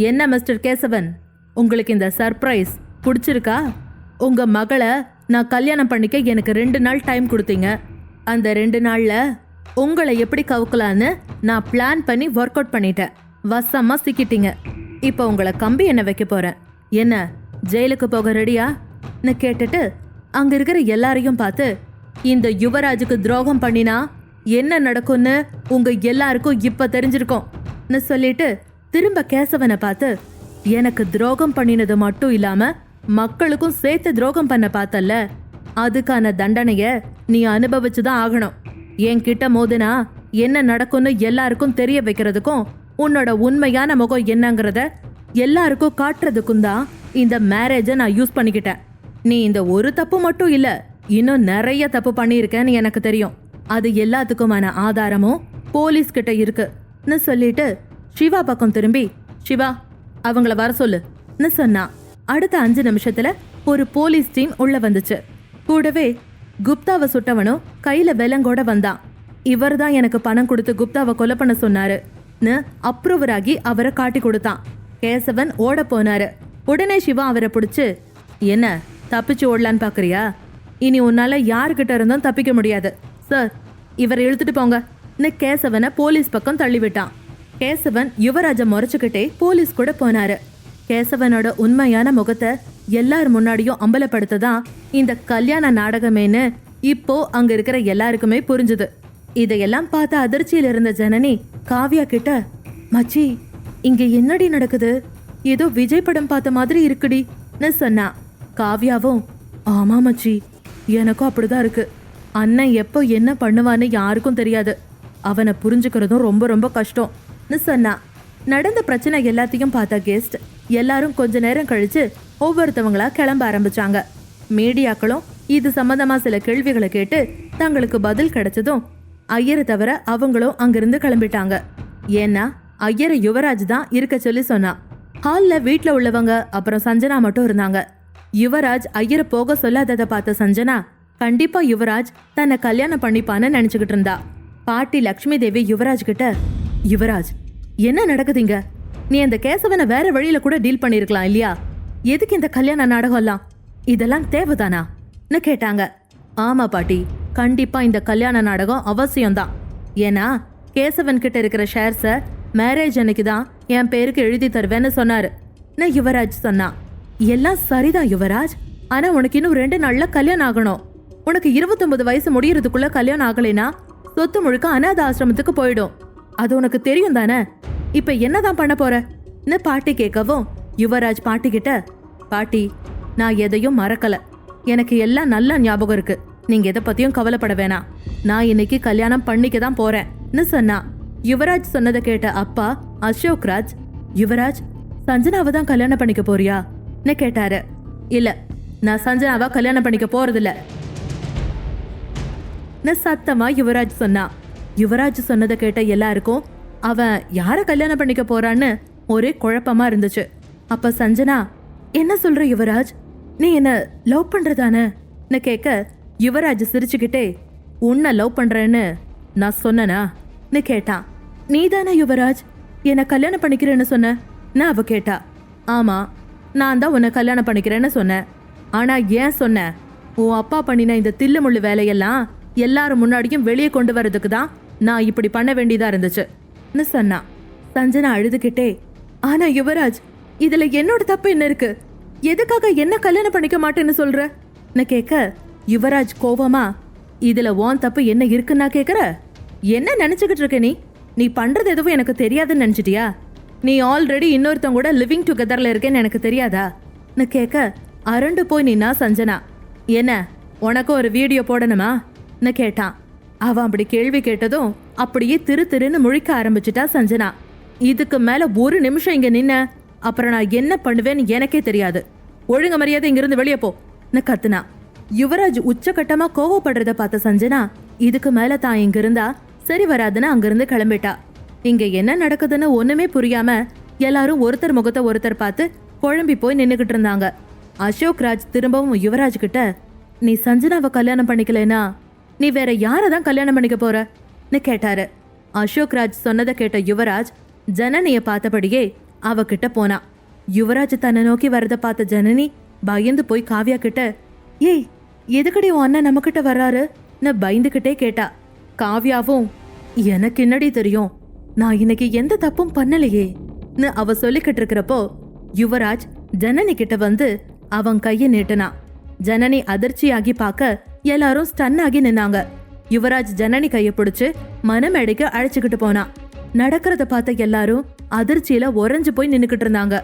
என்ன மிஸ்டர் கேசவன், உங்களுக்கு இந்த சர்ப்ரைஸ் பிடிச்சிருக்கா? உங்க மகளை நான் கல்யாணம் பண்ணிக்க எனக்கு 2 நாள் டைம் கொடுத்தீங்க. அந்த 2 நாள்ல உங்களை எப்படி கவுக்கலான்னு நான் பிளான் பண்ணி ஒர்க் அவுட் பண்ணிட்டேன். வசமா சிக்கிட்டீங்க. இப்போ உங்களை கம்பி என்ன வைக்க போறேன். என்ன ஜெயிலுக்கு போக ரெடியான்னு கேட்டுட்டு அங்க இருக்கிற எல்லாரையும் பார்த்து, இந்த யுவராஜுக்கு துரோகம் பண்ணினா என்ன நடக்கும்னு உங்க எல்லாருக்கும் இப்ப தெரிஞ்சிருக்கும்னு சொல்லிட்டு திரும்ப கேசவனை பார்த்து, எனக்கு துரோகம் பண்ணினது மட்டும் இல்லாம மக்களுக்கும் சேர்த்து துரோகம் பண்ண பார்த்தல்ல, அதுக்கான தண்டனைய நீ அனுபவிச்சுதான் ஆகணும். என்கிட்ட மோதுனா என்ன நடக்கும்னு எல்லாருக்கும் தெரிய வைக்கிறதுக்கும் உன்னோட உண்மையான முகம் என்னங்கிறத எல்லாருக்கும் காட்டுறதுக்கும் தான் இந்த மேரேஜை நான் யூஸ் பண்ணிக்கிட்டேன். நீ இந்த ஒரு தப்பு மட்டும் இல்ல, இன்னும் நிறைய தப்பு பண்ணியிருக்கேன்னு எனக்கு தெரியும். அது எல்லாத்துக்குமான ஆதாரமும் போலீஸ் கிட்ட இருக்குன்னு சொல்லிட்டு சிவா பக்கம் திரும்பி, சிவா அவங்கள வர சொல்லுன்னு சொன்னா. அடுத்த 5 நிமிஷத்துல ஒரு போலீஸ் டீம் உள்ள வந்துச்சு. கூடவே குப்தாவை சுட்டவனும் கையில வெலங்கோட வந்தான். இவர் தான் எனக்கு பணம் கொடுத்து குப்தாவை கொலை பண்ண சொன்னாருன்னு அப்ரூவர் ஆகி அவரை காட்டி கொடுத்தான். கேசவன் ஓட போனாரு. உடனே சிவா அவரை பிடிச்சு, என்ன தப்பிச்சு ஓடலான்னு பாக்குறியா? இனி உன்னால யாருக்கிட்ட இருந்தும் தப்பிக்க முடியாது சார், இவரை இழுத்துட்டு போங்கன்னு கேசவனை போலீஸ் பக்கம் தள்ளிவிட்டான். கேசவன் யுவராஜை முறைச்சுக்கிட்டே போலீஸ் கூட போனாரு. கேசவனோட உண்மையான முகத்தை எல்லார் முன்னாடியும் அம்பலப்படுத்ததான் இந்த கல்யாண நாடகமேன்னு இப்போ அங்க இருக்கிற எல்லாருக்குமே புரிஞ்சுது. இதையெல்லாம் பார்த்த அதிர்ச்சியில இருந்த ஜனனி காவ்யா கிட்ட, மச்சி இங்க என்னடி நடக்குது? ஏதோ விஜய் படம் பார்த்த மாதிரி இருக்குடின்னு சொன்னா. காவ்யாவும், ஆமா மச்சி எனக்கும் அப்படிதான் இருக்கு. அண்ணன் எப்போ என்ன பண்ணுவான்னு யாருக்கும் தெரியாது. அவனை புரிஞ்சுக்கிறதும் ரொம்ப ரொம்ப கஷ்டம்னு சொன்னா. நடந்த பிரச்சனை எல்லாத்தையும் பார்த்த கெஸ்ட் எல்லாரும் கொஞ்ச நேரம் கழிச்சு ஒவ்வொருத்தவங்களா கிளம்ப ஆரம்பிச்சாங்க. மீடியாக்களும் இது சம்பந்தமா சில கேள்விகளை கேட்டு தங்களுக்கு பதில் கிடைச்சதும் ஐயரை தவிர அவங்களும் அங்கிருந்து கிளம்பிட்டாங்க. ஏன்னா ஐயரை யுவராஜ் தான் இருக்க சொல்லி சொன்னா. ஹால்ல வீட்ல உள்ளவங்க அப்புறம் சஞ்சனா மட்டும் இருந்தாங்க. யுவராஜ் ஐயரை போக சொல்லாததை பார்த்த சஞ்சனா கண்டிப்பா யுவராஜ் தன்னை கல்யாணம் பண்ணிப்பான்னு நினைச்சுக்கிட்டு இருந்தா. பாட்டி லக்ஷ்மி தேவி யுவராஜ் கிட்ட, யுவராஜ் என்ன நடக்குதுங்க? நீ அந்த கேசவனை வேற வழியில கூட டீல் பண்ணிருக்கலாம் இல்லையா? எதுக்கு இந்த கல்யாண நாடகம்லாம்? இதெல்லாம் தேவைதானான்னு கேட்டாங்க. ஆமா பாட்டி, கண்டிப்பா இந்த கல்யாண நாடகம் அவசியம்தான். ஏன்னா கேசவன் கிட்ட இருக்கிற ஷேர்ஸ மேரேஜ் அன்னைக்கு தான் என் பேருக்கு எழுதி தருவேன்னு சொன்னாரு யுவராஜ் சொன்னா. எல்லாம் சரிதான் யுவராஜ், ஆனா உனக்கு இன்னும் 2 நாள்ல கல்யாணம் ஆகணும். உனக்கு 29 வயசு முடியறதுக்குள்ள கல்யாணம் ஆகலைன்னா சொத்து முழுக்க அனாத ஆசிரமத்துக்கு போயிடும். அது உனக்கு தெரியும் தானே? இப்ப என்னதான் பண்ண போறன்னு பாட்டி கேட்கவும் யுவராஜ் பாட்டி கிட்ட, பாட்டி நான் எதையும் மறக்கல, எனக்கு எல்லாம் நல்ல ஞாபகம் இருக்கு, நீங்க எதை பத்தியும் கவலைப்பட வேணாம், நான் இன்னைக்கு கல்யாணம் பண்ணிக்க தான் போறேன்னு சொன்னா. யுவராஜ் சொன்னதை கேட்ட அப்பா அசோக் ராஜ், யுவராஜ் சஞ்சனாவை தான் கல்யாணம் பண்ணிக்க போறியான்னு கேட்டாரு. இல்ல, நான் சஞ்சனாவை கல்யாணம் பண்ணிக்க போறதில்ல சத்தமா யுவராஜ் சொன்னா. யுவராஜ் சொன்னதை கேட்ட எல்லாருக்கும் அவன் யார கல்யாணம் பண்ணிக்க போறான்னு ஒரே குழப்பமா இருந்துச்சு. அப்ப சஞ்சனா, என்ன சொல்ற யுவராஜ், நீ என்ன லவ் பண்றதானு கேட்க யுவராஜ் சிரிச்சுக்கிட்டே, உன்னை லவ் பண்றேன்னு நான் சொன்னனான்னு கேட்டான். நீதானே யுவராஜ் என்ன கல்யாணம் பண்ணிக்கிறேன்னு சொன்ன அவ கேட்டா. ஆமா, நான் தான் உன்னை கல்யாணம் பண்ணிக்கிறேன்னு சொன்னேன். ஆனா ஏன் சொன்ன? உன் அப்பா பண்ணின இந்த தில்லுமுள்ளு வேலையெல்லாம் எல்லாரும் முன்னாடியும் வெளியே கொண்டு வரதுக்கு தான் நான் இப்படி பண்ண வேண்டியதா இருந்துச்சுன்னு சொன்னா. சஞ்சனா அழுதுகிட்டே, ஆனா யுவராஜ் இதுல என்னோட தப்பு என்ன இருக்கு? எதுக்காக என்ன கல்யாணம் பண்ணிக்க மாட்டேன்னு சொல்றன்னு கேட்க யுவராஜ் கோவமா, இதுல உன் தப்பு என்ன இருக்குன்னா கேக்குற? என்ன நினைச்சுக்கிட்டு இருக்க நீ? நீ பண்றது எதுவும் எனக்கு தெரியாதுன்னு நினைச்சிட்டியா? நீ ஆல்ரெடி இன்னொருத்தவங்க கூட லிவிங் டுகெதர்ல இருக்கேன்னு எனக்கு தெரியாதான்னு கேட்க அரண்டு போய் நின்னா சஞ்சனா. என்ன உனக்கு ஒரு வீடியோ போடணுமான்னு கேட்டான். அவன் அப்படி கேள்வி கேட்டதும் அப்படியே திரு திருன்னு முழிக்க ஆரம்பிச்சுட்டா சஞ்சனா. இதுக்கு மேல ஒரு நிமிஷம் இங்க நின்ன அப்புறம் நான் என்ன பண்ணுவேன்னு எனக்கே தெரியாது, ஒழுங்கு மரியாதை இங்கிருந்து வெளியே போன்னு கத்துனா. யுவராஜ் உச்சகட்டமா கோவப்படுறத பார்த்த சஞ்சனா இதுக்கு மேல தான் இங்க இருந்தா சரி வராதுன்னு அங்கிருந்து கிளம்பிட்டா. இங்க என்ன நடக்குதுன்னு ஒண்ணுமே புரியாம எல்லாரும் ஒருத்தர் முகத்தை ஒருத்தர் பார்த்து குழம்பி போய் நின்னுகிட்டு இருந்தாங்க. அசோக் ராஜ் திரும்பவும் யுவராஜ் கிட்ட, நீ சஞ்சனாவை கல்யாணம் பண்ணிக்கலனா நீ வேற யாரதான் கல்யாணம் பண்ணிக்க போறன்னு கேட்டாரு. அசோக் ராஜ் சொன்னதை கேட்ட யுவராஜ் ஜனனிய பார்த்தபடியே அவகிட்ட போனா. யுவராஜ் தன்னை நோக்கி வரத பார்த்த ஜனனி பயந்து போய் காவ்யா கிட்ட, ஏய் எதுக்கடி உன் அண்ணன் நம்ம கிட்ட வர்றாரு நான் பயந்துகிட்டே கேட்டா. காவ்யாவும் எனக்கு என்னடி தெரியும், நான் இன்னைக்கு எந்த தப்பும் பண்ணலையே அவ சொல்லிக்கிட்டு இருக்கிறப்போ யுவராஜ் ஜனனி கிட்ட வந்து அவன் கைய நீட்டினா. ஜனனி அதிர்ச்சியாகி பார்க்க எல்லாரும் ஸ்டன் ஆகி நின்னாங்க. யுவராஜ் ஜனனி கைய பிடிச்சு மனமேடைக்கு அழைச்சுக்கிட்டு போனான். நடக்கிறத பார்த்த எல்லாரும் அதிர்ச்சியில உறைஞ்சு போய் நின்னுக்கிட்டு இருந்தாங்க.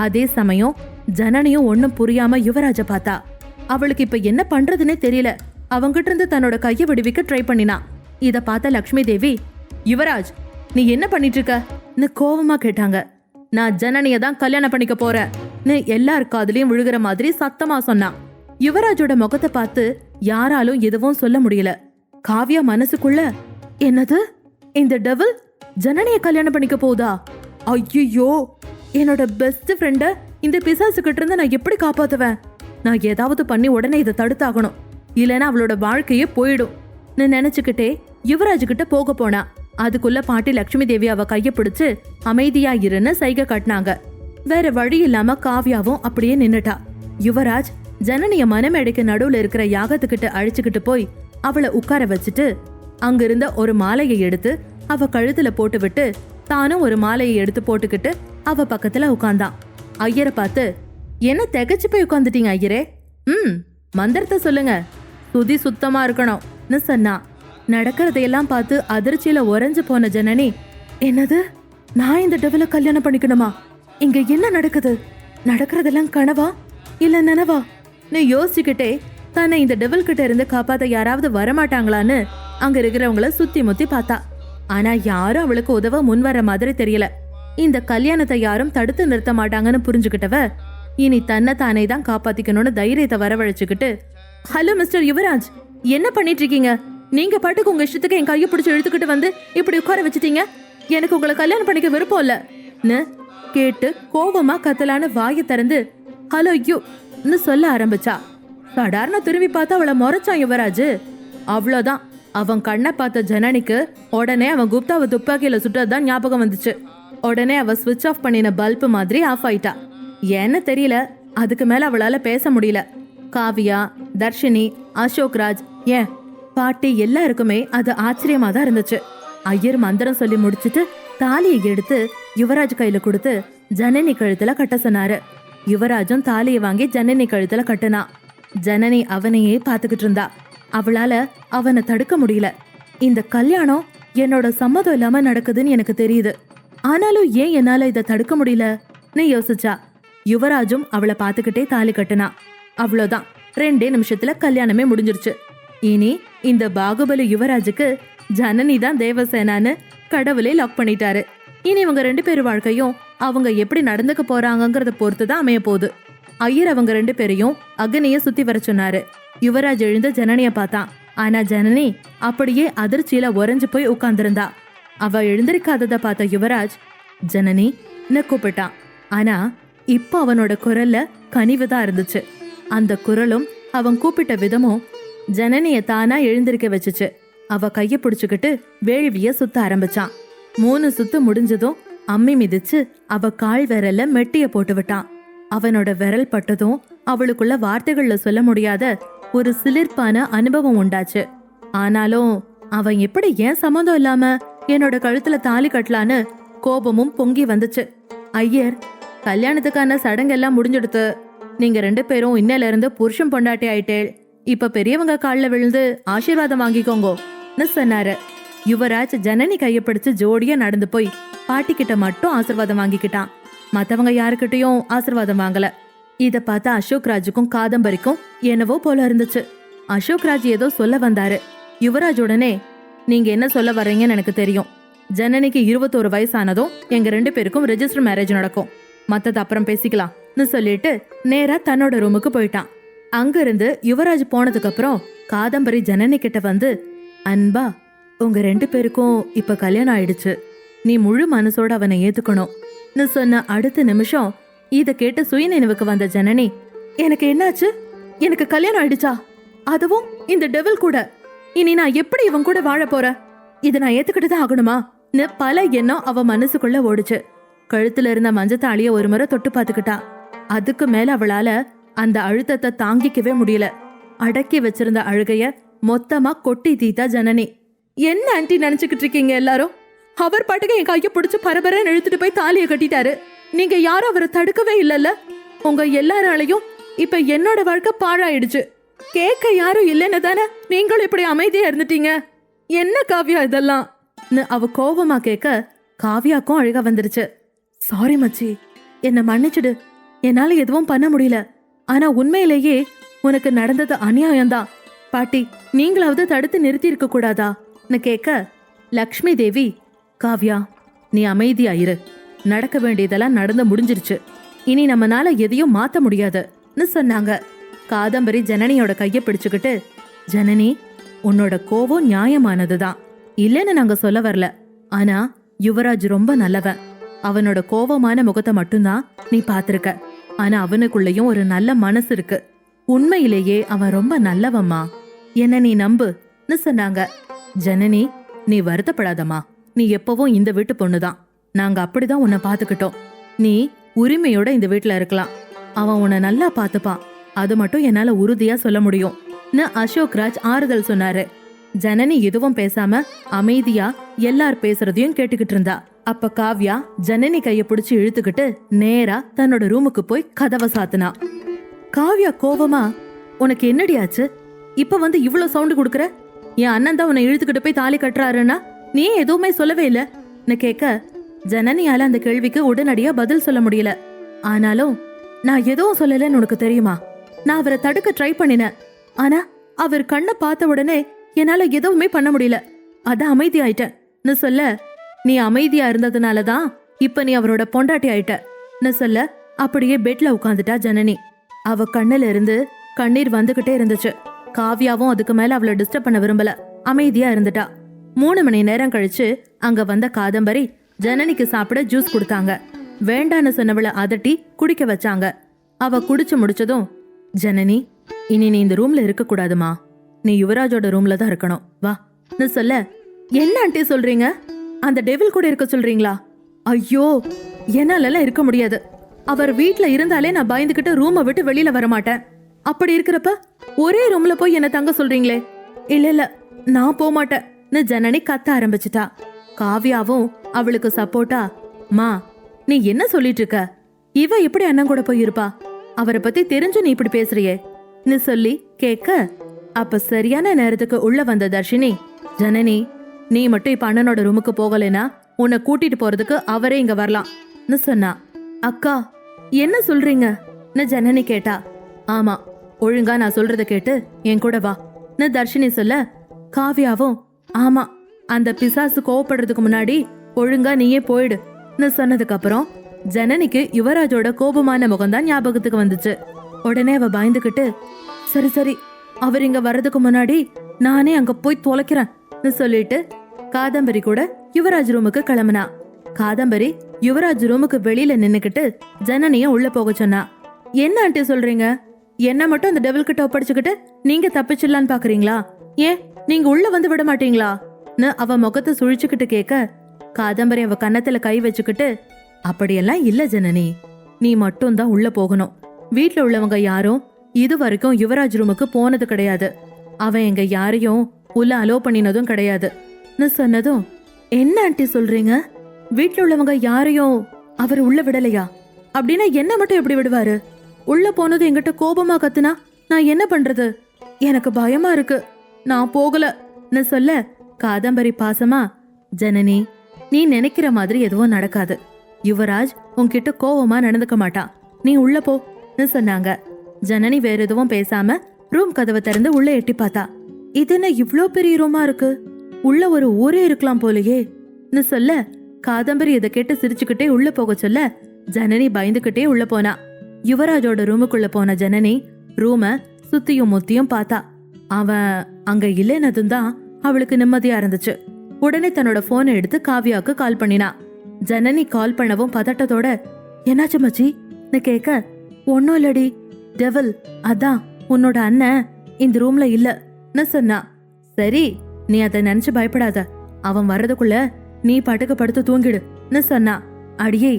அதே சமயம் ஜனனியும் ஒன்னும் புரியாம யுவராஜ பார்த்தா. அவளுக்கு இப்ப என்ன பண்றதுன்னே தெரியல. அவங்கிட்ட இருந்து தன்னோட கைய விடுவிக்க ட்ரை பண்ணினா. இத பார்த்த லக்ஷ்மி தேவி, யுவராஜ் நீ என்ன பண்ணிட்டு இருக்க கோவமா கேட்டாங்க. நான் ஜனனிய தான் கல்யாணம் பண்ணிக்க போறேன் எல்லார் காதுலயும் விழுகிற மாதிரி சத்தமா சொன்னான். யுவராஜோட முகத்தை பார்த்து யாராலும் எதுவும் சொல்ல முடியல. காவ்யா மனசுக்குள்ள, என்னது இந்த டெவில் ஜனனிய கல்யாணம் பண்ணிக்க போதா? ஐயோ, என்னோட பெஸ்ட் ஃப்ரெண்ட இந்த பிசாசு கிட்ட இருந்து நான் எப்படி காப்பாத்துவேன்? நான் ஏதாவது பண்ணி உடனே இதை தடுத்தாகணும், இல்லைன்னா அவளோட வாழ்க்கையே போயிடும் நினைச்சுக்கிட்டே யுவராஜ் கிட்ட போக போனா. அதுக்குள்ள பாட்டி லட்சுமி தேவி அவ கைய பிடிச்சு அமைதியா இருன்னு சைகை காட்டினாங்க. வேற வழி இல்லாம காவ்யாவும் அப்படியே நின்னுட்டா. யுவராஜ் ஜனனிய மனமேடைக்கு நடுவுல இருக்கிற யாகத்துக்கிட்ட அழிச்சுக்கிட்டு போய் அவளை உட்கார வச்சுட்டு அங்கிருந்த ஒரு மாலையை எடுத்து அவ கழுத்துல போட்டு விட்டு தானும் ஒரு மாலையை எடுத்து போட்டுக்கிட்டு அவ பக்கத்துல உட்கார்ந்தான். ஐயரை பார்த்து, என்ன திகச்சு போய் உட்காந்துட்டீங்க ஐயரே? மந்திரத்தை சொல்லுங்க, சுதி சுத்தமா இருக்கணும்னு சொன்னா. நடக்கிறதையெல்லாம் பார்த்து அதிர்ச்சியில உறைஞ்சு போன ஜனனி, என்னது நான் இந்த டெவில கல்யாணம் பண்ணிக்கணுமா? இங்க என்ன நடக்குது? நடக்கிறதெல்லாம் கனவா இல்ல நனவா? நீ யோசிச்சுக்கிட்டே தன்னை இந்த டெவில் கிட்ட இருந்து காப்பாத்த யாராவது வரமாட்டாங்களான்னு அங்க இருக்கிறவங்கள சுத்தி முத்தி பார்த்தா. ஆனா யாரும் அவளுக்கு உதவ முன் வர மாதிரி தெரியல. இந்த கல்யாணத்தை யாரும் தடுத்து நிறுத்த மாட்டாங்கன்னு புரிஞ்சுக்கிட்டவ இனி தன்னை தானே தான் காப்பாத்திக்கணும்னு தைரியத்தை வரவழைச்சுக்கிட்டு, ஹலோ மிஸ்டர் யுவராஜ், என்ன பண்ணிட்டு இருக்கீங்க? நீங்க பாட்டுக்கு உங்க இஷ்டத்துக்கு என் கையை பிடிச்சி இழுத்துக்கிட்டு வந்து இப்படி உட்கார வச்சுட்டீங்க. எனக்கு உங்களை கல்யாணம் பண்ணிக்க விருப்பம் இல்லன்னு கேட்டு கோபமா கத்தலான்னு வாயை திறந்து ஹலோ யூன்னு சொல்ல ஆரம்பிச்சா. சாதாரண திரும்பி பார்த்தா அவளை முறைச்சான் யுவராஜ். அவ்வளோதான், அவன் கண்ணை பார்த்த ஜனனிக்கு உடனே அவன் குப்தாவை துப்பாக்கியில சுட்டதுதான் ஞாபகம் வந்துச்சு. உடனே அவ ஸ்விட்ச் ஆஃப் பண்ணின பல்பு மாதிரி ஆஃப் ஆயிட்டா. ஏன்னு தெரியல, அதுக்கு மேல அவளால பேச முடியல. காவியா, தர்ஷினி, அசோக் ராஜ், ஏன் பாட்டி எல்லாருக்குமே அது ஆச்சரியமா தான் இருந்துச்சு. ஐயர் மந்திரம் சொல்லி முடிச்சுட்டு தாலியை எடுத்து யுவராஜ் கையில கொடுத்து ஜனனி கழுத்துல கட்ட சொன்னாரு. யுவராஜும் தாலியை வாங்கி ஜனனி கழுத்துல கட்டுனா. ஜனனி அவனையே பாத்துக்கிட்டு இருந்தா. அவளால அவனை தடுக்க முடியல. இந்த கல்யாணம் என்னோட சம்மதம் இல்லாம நடக்குதுன்னு எனக்கு தெரியுது, ஆனாலும் ஏன் என்னால இதை தடுக்க முடியலன்னு யோசிச்சா. யுவராஜும் அவளை பாத்துக்கிட்டே தாலி கட்டுனா. அவ்வளோதான், 2 நிமிஷத்துல கல்யாணமே முடிஞ்சிருச்சு. இனி இந்த பாகுபலி யுவராஜுக்கு ஜனனி தான் தேவசேனான்னு கடவுளே லாக் பண்ணிட்டாரு. இனி இவங்க 2 பேர் வாழ்க்கையும் அவங்க எப்படி நடந்துக்க போறாங்கங்கறத பொறுத்து தான் அமைய போகுது. ஐயர் அவங்க 2 பேரையும் அக்னிய சுத்தி வர சொன்னாரு. யுவராஜ் எழுந்து ஜனனிய பார்த்தான். ஆனா ஜனனி அப்படியே அதிர்ச்சியில உறைஞ்சு போய் உட்கார்ந்திருந்தா. அவ எழுந்திருக்காதத பார்த்த யுவராஜ் ஜனனி கூப்பிட்டான். ஆனா இப்ப அவனோட குரல்ல கனிவுதான் இருந்துச்சு. அந்த குரலும் அவன் கூப்பிட்ட விதமும் ஜனனிய தானா எழுந்திருக்க வச்சுச்சு. அவ கைய பிடிச்சுக்கிட்டு வேள்விய சுத்த ஆரம்பிச்சான். 3 சுத்து முடிஞ்சதும் அம்மி மிதிச்சு அவ கால் விரல்ல மெட்டிய போட்டு விட்டான். அவனோட விரல் பட்டதும் அவளுக்குள்ள வார்த்தைகள்ல சொல்ல முடியாத ஒரு சிலிர்ப்பான அனுபவம் உண்டாச்சு. ஆனாலும் அவன் எப்படி ஏன் சம்மந்தம் இல்லாம என்னோட கழுத்துல தாலி கட்டலான்னு கோபமும் பொங்கி வந்துச்சு. ஐயர், கல்யாணத்துக்கான சடங்கெல்லாம் முடிஞ்சிடுத்து. நீங்க 2 பேரும் இன்னையில இருந்து புருஷன் பொண்டாட்டி ஆயிட்டேள். இப்ப பெரியவங்க கால்ல விழுந்து ஆசீர்வாதம் வாங்கிக்கோங்கன்னு சொன்னாரு. யுவராஜ் ஜனனி கைய பிடிச்சு ஜோடியா நடந்து போய் பாட்டி கிட்ட மட்டும் ஆசீர்வாதம் வாங்கிக்கிட்டான். மத்தவங்க யாருக்கிட்டையும் ஆசீர்வாதம் வாங்கல. இத பார்த்த அசோக் ராஜுக்கும் காதம்பரிக்கும் என்னவோ போல இருந்துச்சு. அசோக் ராஜ் ஏதோ சொல்ல வந்தாரு. யுவராஜ் உடனே, நீங்க என்ன சொல்ல வர்றீங்கன்னு எனக்கு தெரியும். ஜனனிக்கு 21 வயசானதும் எங்க 2 பேருக்கும் ரெஜிஸ்டர் மேரேஜ் நடக்கும். மத்தது அப்புறம் பேசிக்கலாம்னு சொல்லிட்டு நேரா தன்னோட ரூமுக்கு போயிட்டான். அங்கிருந்து யுவராஜ் போனதுக்கு அப்புறம் காதம்பரி ஜனனி கிட்ட வந்து, அன்பா, உங்க 2 பேருக்கும் இப்ப கல்யாணம் ஆயிடுச்சு. நீ முழு மனசோட அவனை ஏத்துக்கணும்னு சொன்ன அடுத்த நிமிஷம் இத கேட்டு சுயநினைவுக்கு வந்த ஜனனி, எனக்கு என்னாச்சு? எனக்கு கல்யாணம் ஆயிடுச்சா? அதுவும் இந்த டெவில் கூட? இனி நான் எப்படி இவன் கூட வாழ போறேன்? இதை நான் ஏத்துக்கிட்டுதான் ஆகணுமா? பல எண்ணம் அவ மனசுக்குள்ள ஓடுச்சு. கழுத்துல இருந்த மஞ்சத்தாளிய ஒரு முறை தொட்டு பாத்துக்கிட்டா. அதுக்கு மேல அவளால அந்த அழுத்தத்தை தாங்கிக்கவே முடியல. அடக்கி வச்சிருந்த அழுகைய மொத்தமா கொட்டி தீத்தா ஜனனி. என்ன ஆன்ட்டி நினைச்சுக்கிட்டு இருக்கீங்க எல்லாரும்? அவர் பாட்டுக்கு என் கையை பிடிச்சு பரபரன்னு இழுத்துட்டு போய் தாலியை கட்டிட்டாரு. நீங்க யாரும் அவரை தடுக்கவே இல்லைல்ல. உங்க எல்லாராலையும் இப்ப என்னோட வாழ்க்கை பாழாயிடுச்சு. கேட்க யாரும் இல்லைன்னு தானே நீங்களும் இப்படி அமைதியா இருந்துட்டீங்க. என்ன காவ்யா இதெல்லாம்? அவ கோபமா கேட்க காவ்யாக்கும் அழுக வந்துருச்சு. சாரி மச்சி, என்னை மன்னிச்சிடு. என்னால எதுவும் பண்ண முடியல. ஆனா உண்மையிலேயே உனக்கு நடந்தது அநியாயம்தான். பாட்டி, நீங்களாவது தடுத்து நிறுத்தி இருக்க கூடாதான்னு கேட்க லக்ஷ்மி தேவி, காவ்யா நீ அமைதியாயிரு. நடக்க வேண்டியதெல்லாம் நடந்து முடிஞ்சிருச்சு. இனி நம்மனால எதையும் மாத்த முடியாதுன்னு சொன்னாங்க. காதம்பரி ஜனனியோட கைய பிடிச்சுக்கிட்டு, ஜனனி உன்னோட கோவம் நியாயமானதுதான், இல்லைன்னு நாங்க சொல்ல வரல. ஆனா யுவராஜ் ரொம்ப நல்லவன். அவனோட கோவமான முகத்தை மட்டும்தான் நீ பாத்திருக்க. ஆனா அவனுக்குள்ளயும் ஒரு நல்ல மனசு இருக்கு. உண்மையிலேயே அவன் ரொம்ப நல்லவம்மா. என்ன நீ நம்புன்னு சொன்னாங்க. ஜனனி நீ வருத்தப்படாதம்மா. நீ எப்பவும் இந்த வீட்டு பொண்ணுதான். நாங்க அப்படிதான் உன்னை பாத்துக்கிட்டோம். நீ உரிமையோட இந்த வீட்டுல இருக்கலாம். அவன் உன்னை நல்லா பாத்துப்பான். அது மட்டும் என்னால உறுதியா சொல்ல முடியும். அசோக் ராஜ் ஆறுதல் சொன்னாரு. ஜனனி எதுவும் பேசாம அமைதியா எல்லார் பேசுறதையும் கேட்டுக்கிட்டு இருந்தா. அப்ப காவ்யா ஜனனி கைய பிடிச்சு இழுத்துக்கிட்டு நேரா தன்னோட ரூமுக்கு போய் கதவை சாத்துனா. காவ்யா கோவமா, உனக்கு என்னடியாச்சு? இப்ப வந்து இவ்வளவு சவுண்டு கொடுக்கற? என் அண்ணன் தான் உன்னை இழுத்துக்கிட்டு போய் தாலி கட்டுறாருன்னா நீ எதுவுமே சொல்லவே இல்லன்னு கேட்க, ஜனனியால அந்த கேள்விக்கு உடனடியா பதில் சொல்ல முடியல. ஆனாலும் நான் எதுவும் சொல்லலன்னு உனக்கு தெரியுமா? நான் அவரை தடுக்க ட்ரை பண்ணினேன். ஆனா அவர் கண்ணை பார்த்த உடனே என்னால எதுவுமே பண்ண முடியல. அதான் அமைதி ஆயிட்டேன்னு சொல்ல, நீ அமைதியா இருந்ததுனாலதான் இப்ப நீ அவரோட பொண்டாட்டி ஆயிட்டன்னு சொல்ல அப்படியே பெட்ல உட்காந்துட்டா ஜனனி. அவ கண்ணுல இருந்து கண்ணீர் வந்துகிட்டே இருந்துச்சு. காவ்யாவும் அதுக்கு மேல அவளை டிஸ்டர்ப் பண்ண விரும்பல, அமைதியா இருந்துட்டா. 3 மணி நேரம் கழிச்சு அங்க வந்த காதம்பரி ஜனனிக்கு சாப்பிட ஜூஸ் கொடுத்தாங்க. வேண்டான்னு சொன்னவளை அதட்டி குடிக்க வச்சாங்க. அவ குடிச்சு முடிச்சதும், ஜனனி இனி நீ இந்த ரூம்ல இருக்க கூடாதுமா. நீ யுவராஜோட ரூம்ல தான் இருக்கணும், வான்னு சொல்ல, என்ன ஆண்டி சொல்றீங்க? அந்த டெவில் கூட இருக்க சொல்றீங்களா? ஐயோ, என்னாலலாம் இருக்க முடியாது. அவர் வீட்ல இருந்தாலே நான் பயந்துகிட்டு ரூமை விட்டு வெளியில வர மாட்டேன். அப்படி இருக்கிறப்ப ஒரே ரூம்ல போய் என்ன தங்க சொல்றீங்களே? இல்ல இல்ல, நான் போக மாட்டேன்னு ஜனனி கத்த ஆரம்பிச்சிட்டா. காவ்யாவும் அவளுக்கு சப்போர்ட்டா, மா நீ என்ன சொல்லிட்டு இருக்க? இவ எப்படி அண்ணன் கூட போய் இருப்பா? அவரை பத்தி தெரிஞ்சு நீ இப்படி பேசுறியேன்னு சொல்லி கேட்க, அப்ப சரியான நேரத்துக்கு உள்ள வந்த தர்ஷினி, ஜனனி நீ மட்டும் இப்ப அண்ணனோட ரூமுக்கு போகலைன்னா உன்னை கூட்டிட்டு போறதுக்கு அவரே இங்க வரலாம்னு சொன்னா. அக்கா என்ன சொல்றீங்கன்னு ஜனனி கேட்டா. ஆமா, ஒழுங்கா நான் சொல்றத கேட்டு என் கூட வான்னு தர்ஷினி சொல்ல, காவ்யாவும் ஆமா அந்த பிசாசு கோவப்படுறதுக்கு முன்னாடி ஒழுங்கா நீயே போயிடுன்னு சொன்னதுக்கு அப்புறம் ஜனனிக்கு யுவராஜோட கோபமான முகம்தான் ஞாபகத்துக்கு வந்துச்சு. உடனே அவ பயந்துகிட்டு, சரி சரி, அவர் இங்க வர்றதுக்கு முன்னாடி நானே அங்க போய் தொலைக்கிறேன்னு சொல்லிட்டு காதம்பரி கூட யுவராஜ் ரூமுக்கு கிளம்புனா. காதம்பரி யுவராஜ் ரூமுக்கு வெளியில நின்னுக்கிட்டு ஜனனிய உள்ள போக சொன்னா. என்ன ஆண்டி சொல்றீங்க? என்ன மட்டும் அந்த டெவில் கிட்ட ஒப்படைச்சுக்கிட்டு நீங்க தப்பிச்சிடலான்னு பாக்குறீங்களா? ஏன் நீங்க உள்ள வந்து விட மாட்டீங்களான்னு அவ முகத்தை சுழிச்சுக்கிட்டு கேட்க, காதம்பரி அவ கன்னத்துல கை வச்சுக்கிட்டு, அப்படியெல்லாம் இல்ல ஜனனி, நீ மட்டும் தான் உள்ள போகணும். வீட்ல உள்ளவங்க யாரும் இது வரைக்கும் யுவராஜ் ரூமுக்கு போனது கிடையாது. அவன் எங்க யாரையும் உள்ள அலோ பண்ணினதும் கிடையாதுன்னு சொன்னதும், என்ன ஆண்டி சொல்றீங்க? வீட்ல உள்ளவங்க யாரையும் அவர் உள்ள விடலையா? அப்படின்னா என்ன மட்டும் எப்படி விடுவாரு? உள்ள போனது என்கிட்ட கோபமா கத்துனா நான் என்ன பண்றது? எனக்கு பயமா இருக்கு, நான் போகலன்னு சொல்ல, காதம்பரி பாசமா, ஜனனி நீ நினைக்கிற மாதிரி எதுவும் நடக்காது. யுவராஜ் உன்கிட்ட கோவமா நடந்துக்க மாட்டான், நீ உள்ள போன்னு சொன்னாங்க. ஜனனி வேற எதுவும் பேசாம ரூம் கதவை திறந்து உள்ள எட்டி பார்த்தா. இது என்ன இவ்ளோ பெரிய ரூமா இருக்கு? உள்ள ஒரு ஊரே இருக்கலாம் போலயேன்னு சொல்ல, காதம்பரி இதை கேட்டு சிரிச்சுக்கிட்டே உள்ள போக சொல்ல, ஜனனி பயந்துகிட்டே உள்ள போனா. யுவராஜோட ரூமுக்குள்ள போன ஜனனி ரூம சுத்தியும் முத்தியும் பார்த்தா. அவன் அங்க இல்லைன்னதும் தான் அவளுக்கு நிம்மதியா இருந்துச்சு. உடனே தன்னோட போனை எடுத்து காவ்யாவுக்கு கால் பண்ணினா. ஜனனி கால் பண்ணவும் பதட்டத்தோட, என்னாச்சு மச்சின்னு கேட்க, ஒன்னும் இல்லடி, டெவில் அதான் உன்னோட அண்ணன் இந்த ரூம்ல இல்லன்னு சொன்னா. சரி, நீ அதை நினைச்சு பயப்படாத, அவன் வர்றதுக்குள்ள நீ பாட்டுக்கு படுத்து தூங்கிடுன்னு சொன்னா. அடியே,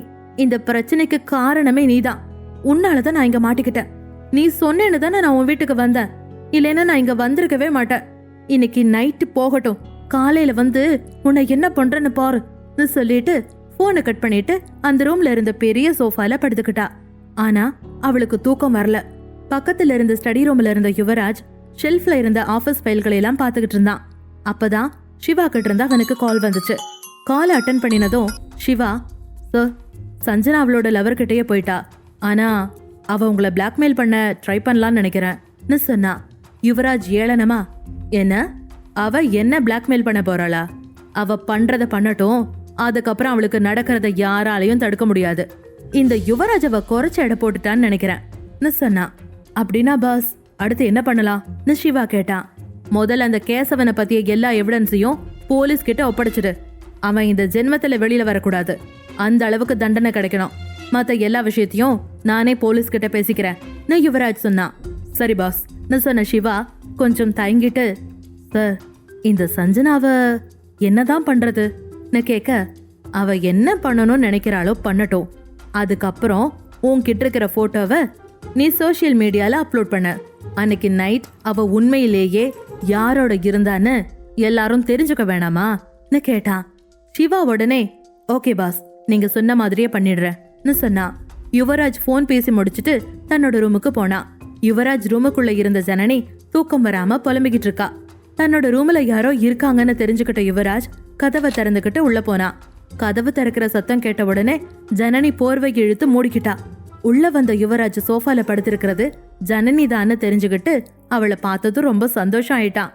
இந்த பிரச்சனைக்கு காரணமே நீதான். உன்னாலதான் நான் இங்க மாட்டிக்கிட்டேன். நீ சொன்னேன்னு தானே நான் உன் வீட்டுக்கு வந்தேன், இல்லைன்னா நான் இங்க வந்திருக்கவே மாட்டேன். இன்னைக்கு நைட்டு போகட்டும், காலையில வந்து உன்னை என்ன பண்றேன்னு பாருன்னு சொல்லிட்டு போனை கட் பண்ணிட்டு அந்த ரூம்ல இருந்த பெரிய சோஃபால படுத்துக்கிட்டா. ஆனா அவளுக்கு தூக்கம் வரல. பக்கத்துல இருந்த ஸ்டடி ரூம்ல இருந்த யுவராஜ் ஷெல்ஃப்ல இருந்த ஆபீஸ் ஃபைல்களை எல்லாம் பாத்துக்கிட்டு இருந்தான். அப்பதான் சிவா கிட்ட இருந்தா அவனுக்கு கால் வந்துச்சு. கால் அட்டன் பண்ணினதும் சிவா, சார், சஞ்சனா அவளோட லவர் கிட்டயே போயிட்டா. ஆனா அவ உங்களை பிளாக்மெயில் பண்ண ட்ரை பண்ணலான்னு நினைக்கிறேன்னு சொன்னா. யுவராஜ் ஏளனமா, என்ன, அவ என்ன பிளாக்மெயில் பண்ண போறாளா? அவ பண்றத பண்ணட்டும், அதுக்கப்புறம் அவளுக்கு நடக்கிறத யாராலையும் தடுக்க முடியாது. இந்த யுவராஜ் அவ குறைச்ச எடை போட்டுட்டான்னு நினைக்கிறேன் சொன்னா. அப்படின்னா பாஸ், அடுத்து என்ன பண்ணலாம்னு சிவா கேட்டான். முதல்ல அந்த கேசவனை பத்திய எல்லா எவிடன்ஸையும் போலீஸ் கிட்ட ஒப்படைச்சிடு. அவன் இந்த ஜென்மத்துல வெளியில வரக்கூடாது. அந்த அளவுக்கு தண்டனை கிடைக்கணும். மத்த எல்லா விஷயத்தையும் நானே போலீஸ் கிட்ட பேசிக்கிறேன் யுவராஜ் சொன்னான். சரி பாஸ் சொன்ன சிவா கொஞ்சம் தயங்கிட்டு, சார், இந்த சஞ்சனாவ என்னதான் பண்றதுன்னு கேட்க, அவ என்ன பண்ணணும்னு நினைக்கிறாளோ பண்ணட்டும். அதுக்கப்புறம் உன்கிட்ட இருக்கிற போட்டோவை நீ சோசியல் மீடியால அப்லோட் பண்ண. அன்னைக்கு நைட் அவ உண்மையிலேயே யாரோட இருந்தான்னு எல்லாரும் தெரிஞ்சுக்க வேணாமான்னு கேட்டான். சிவா உடனே, ஓகே பாஸ், நீங்க சொன்ன மாதிரியே பண்ணிடுறேன்னு சொன்னா. யுவராஜ் போன் பேசி முடிச்சுட்டு தன்னோட ரூமுக்கு போனா. யுவராஜ் ரூமுக்குள்ள இருந்த ஜனனி தூக்கம் வராம புலம்பிக்கிட்டு இருக்கா. தன்னோட ரூம்ல யாரோ இருக்காங்கன்னு தெரிஞ்சுக்கிட்ட யுவராஜ் கதவை திறந்துகிட்டு உள்ள போனா. கதவு திறக்கிற சத்தம் கேட்ட உடனே ஜனனி போர்வை இழுத்து மூடிக்கிட்டா. உள்ள வந்த யுவராஜ் சோஃபால படுத்திருக்கிறது ஜனனி தான்னு தெரிஞ்சுக்கிட்டு அவளை பார்த்ததும் ரொம்ப சந்தோஷம் ஆயிட்டான்.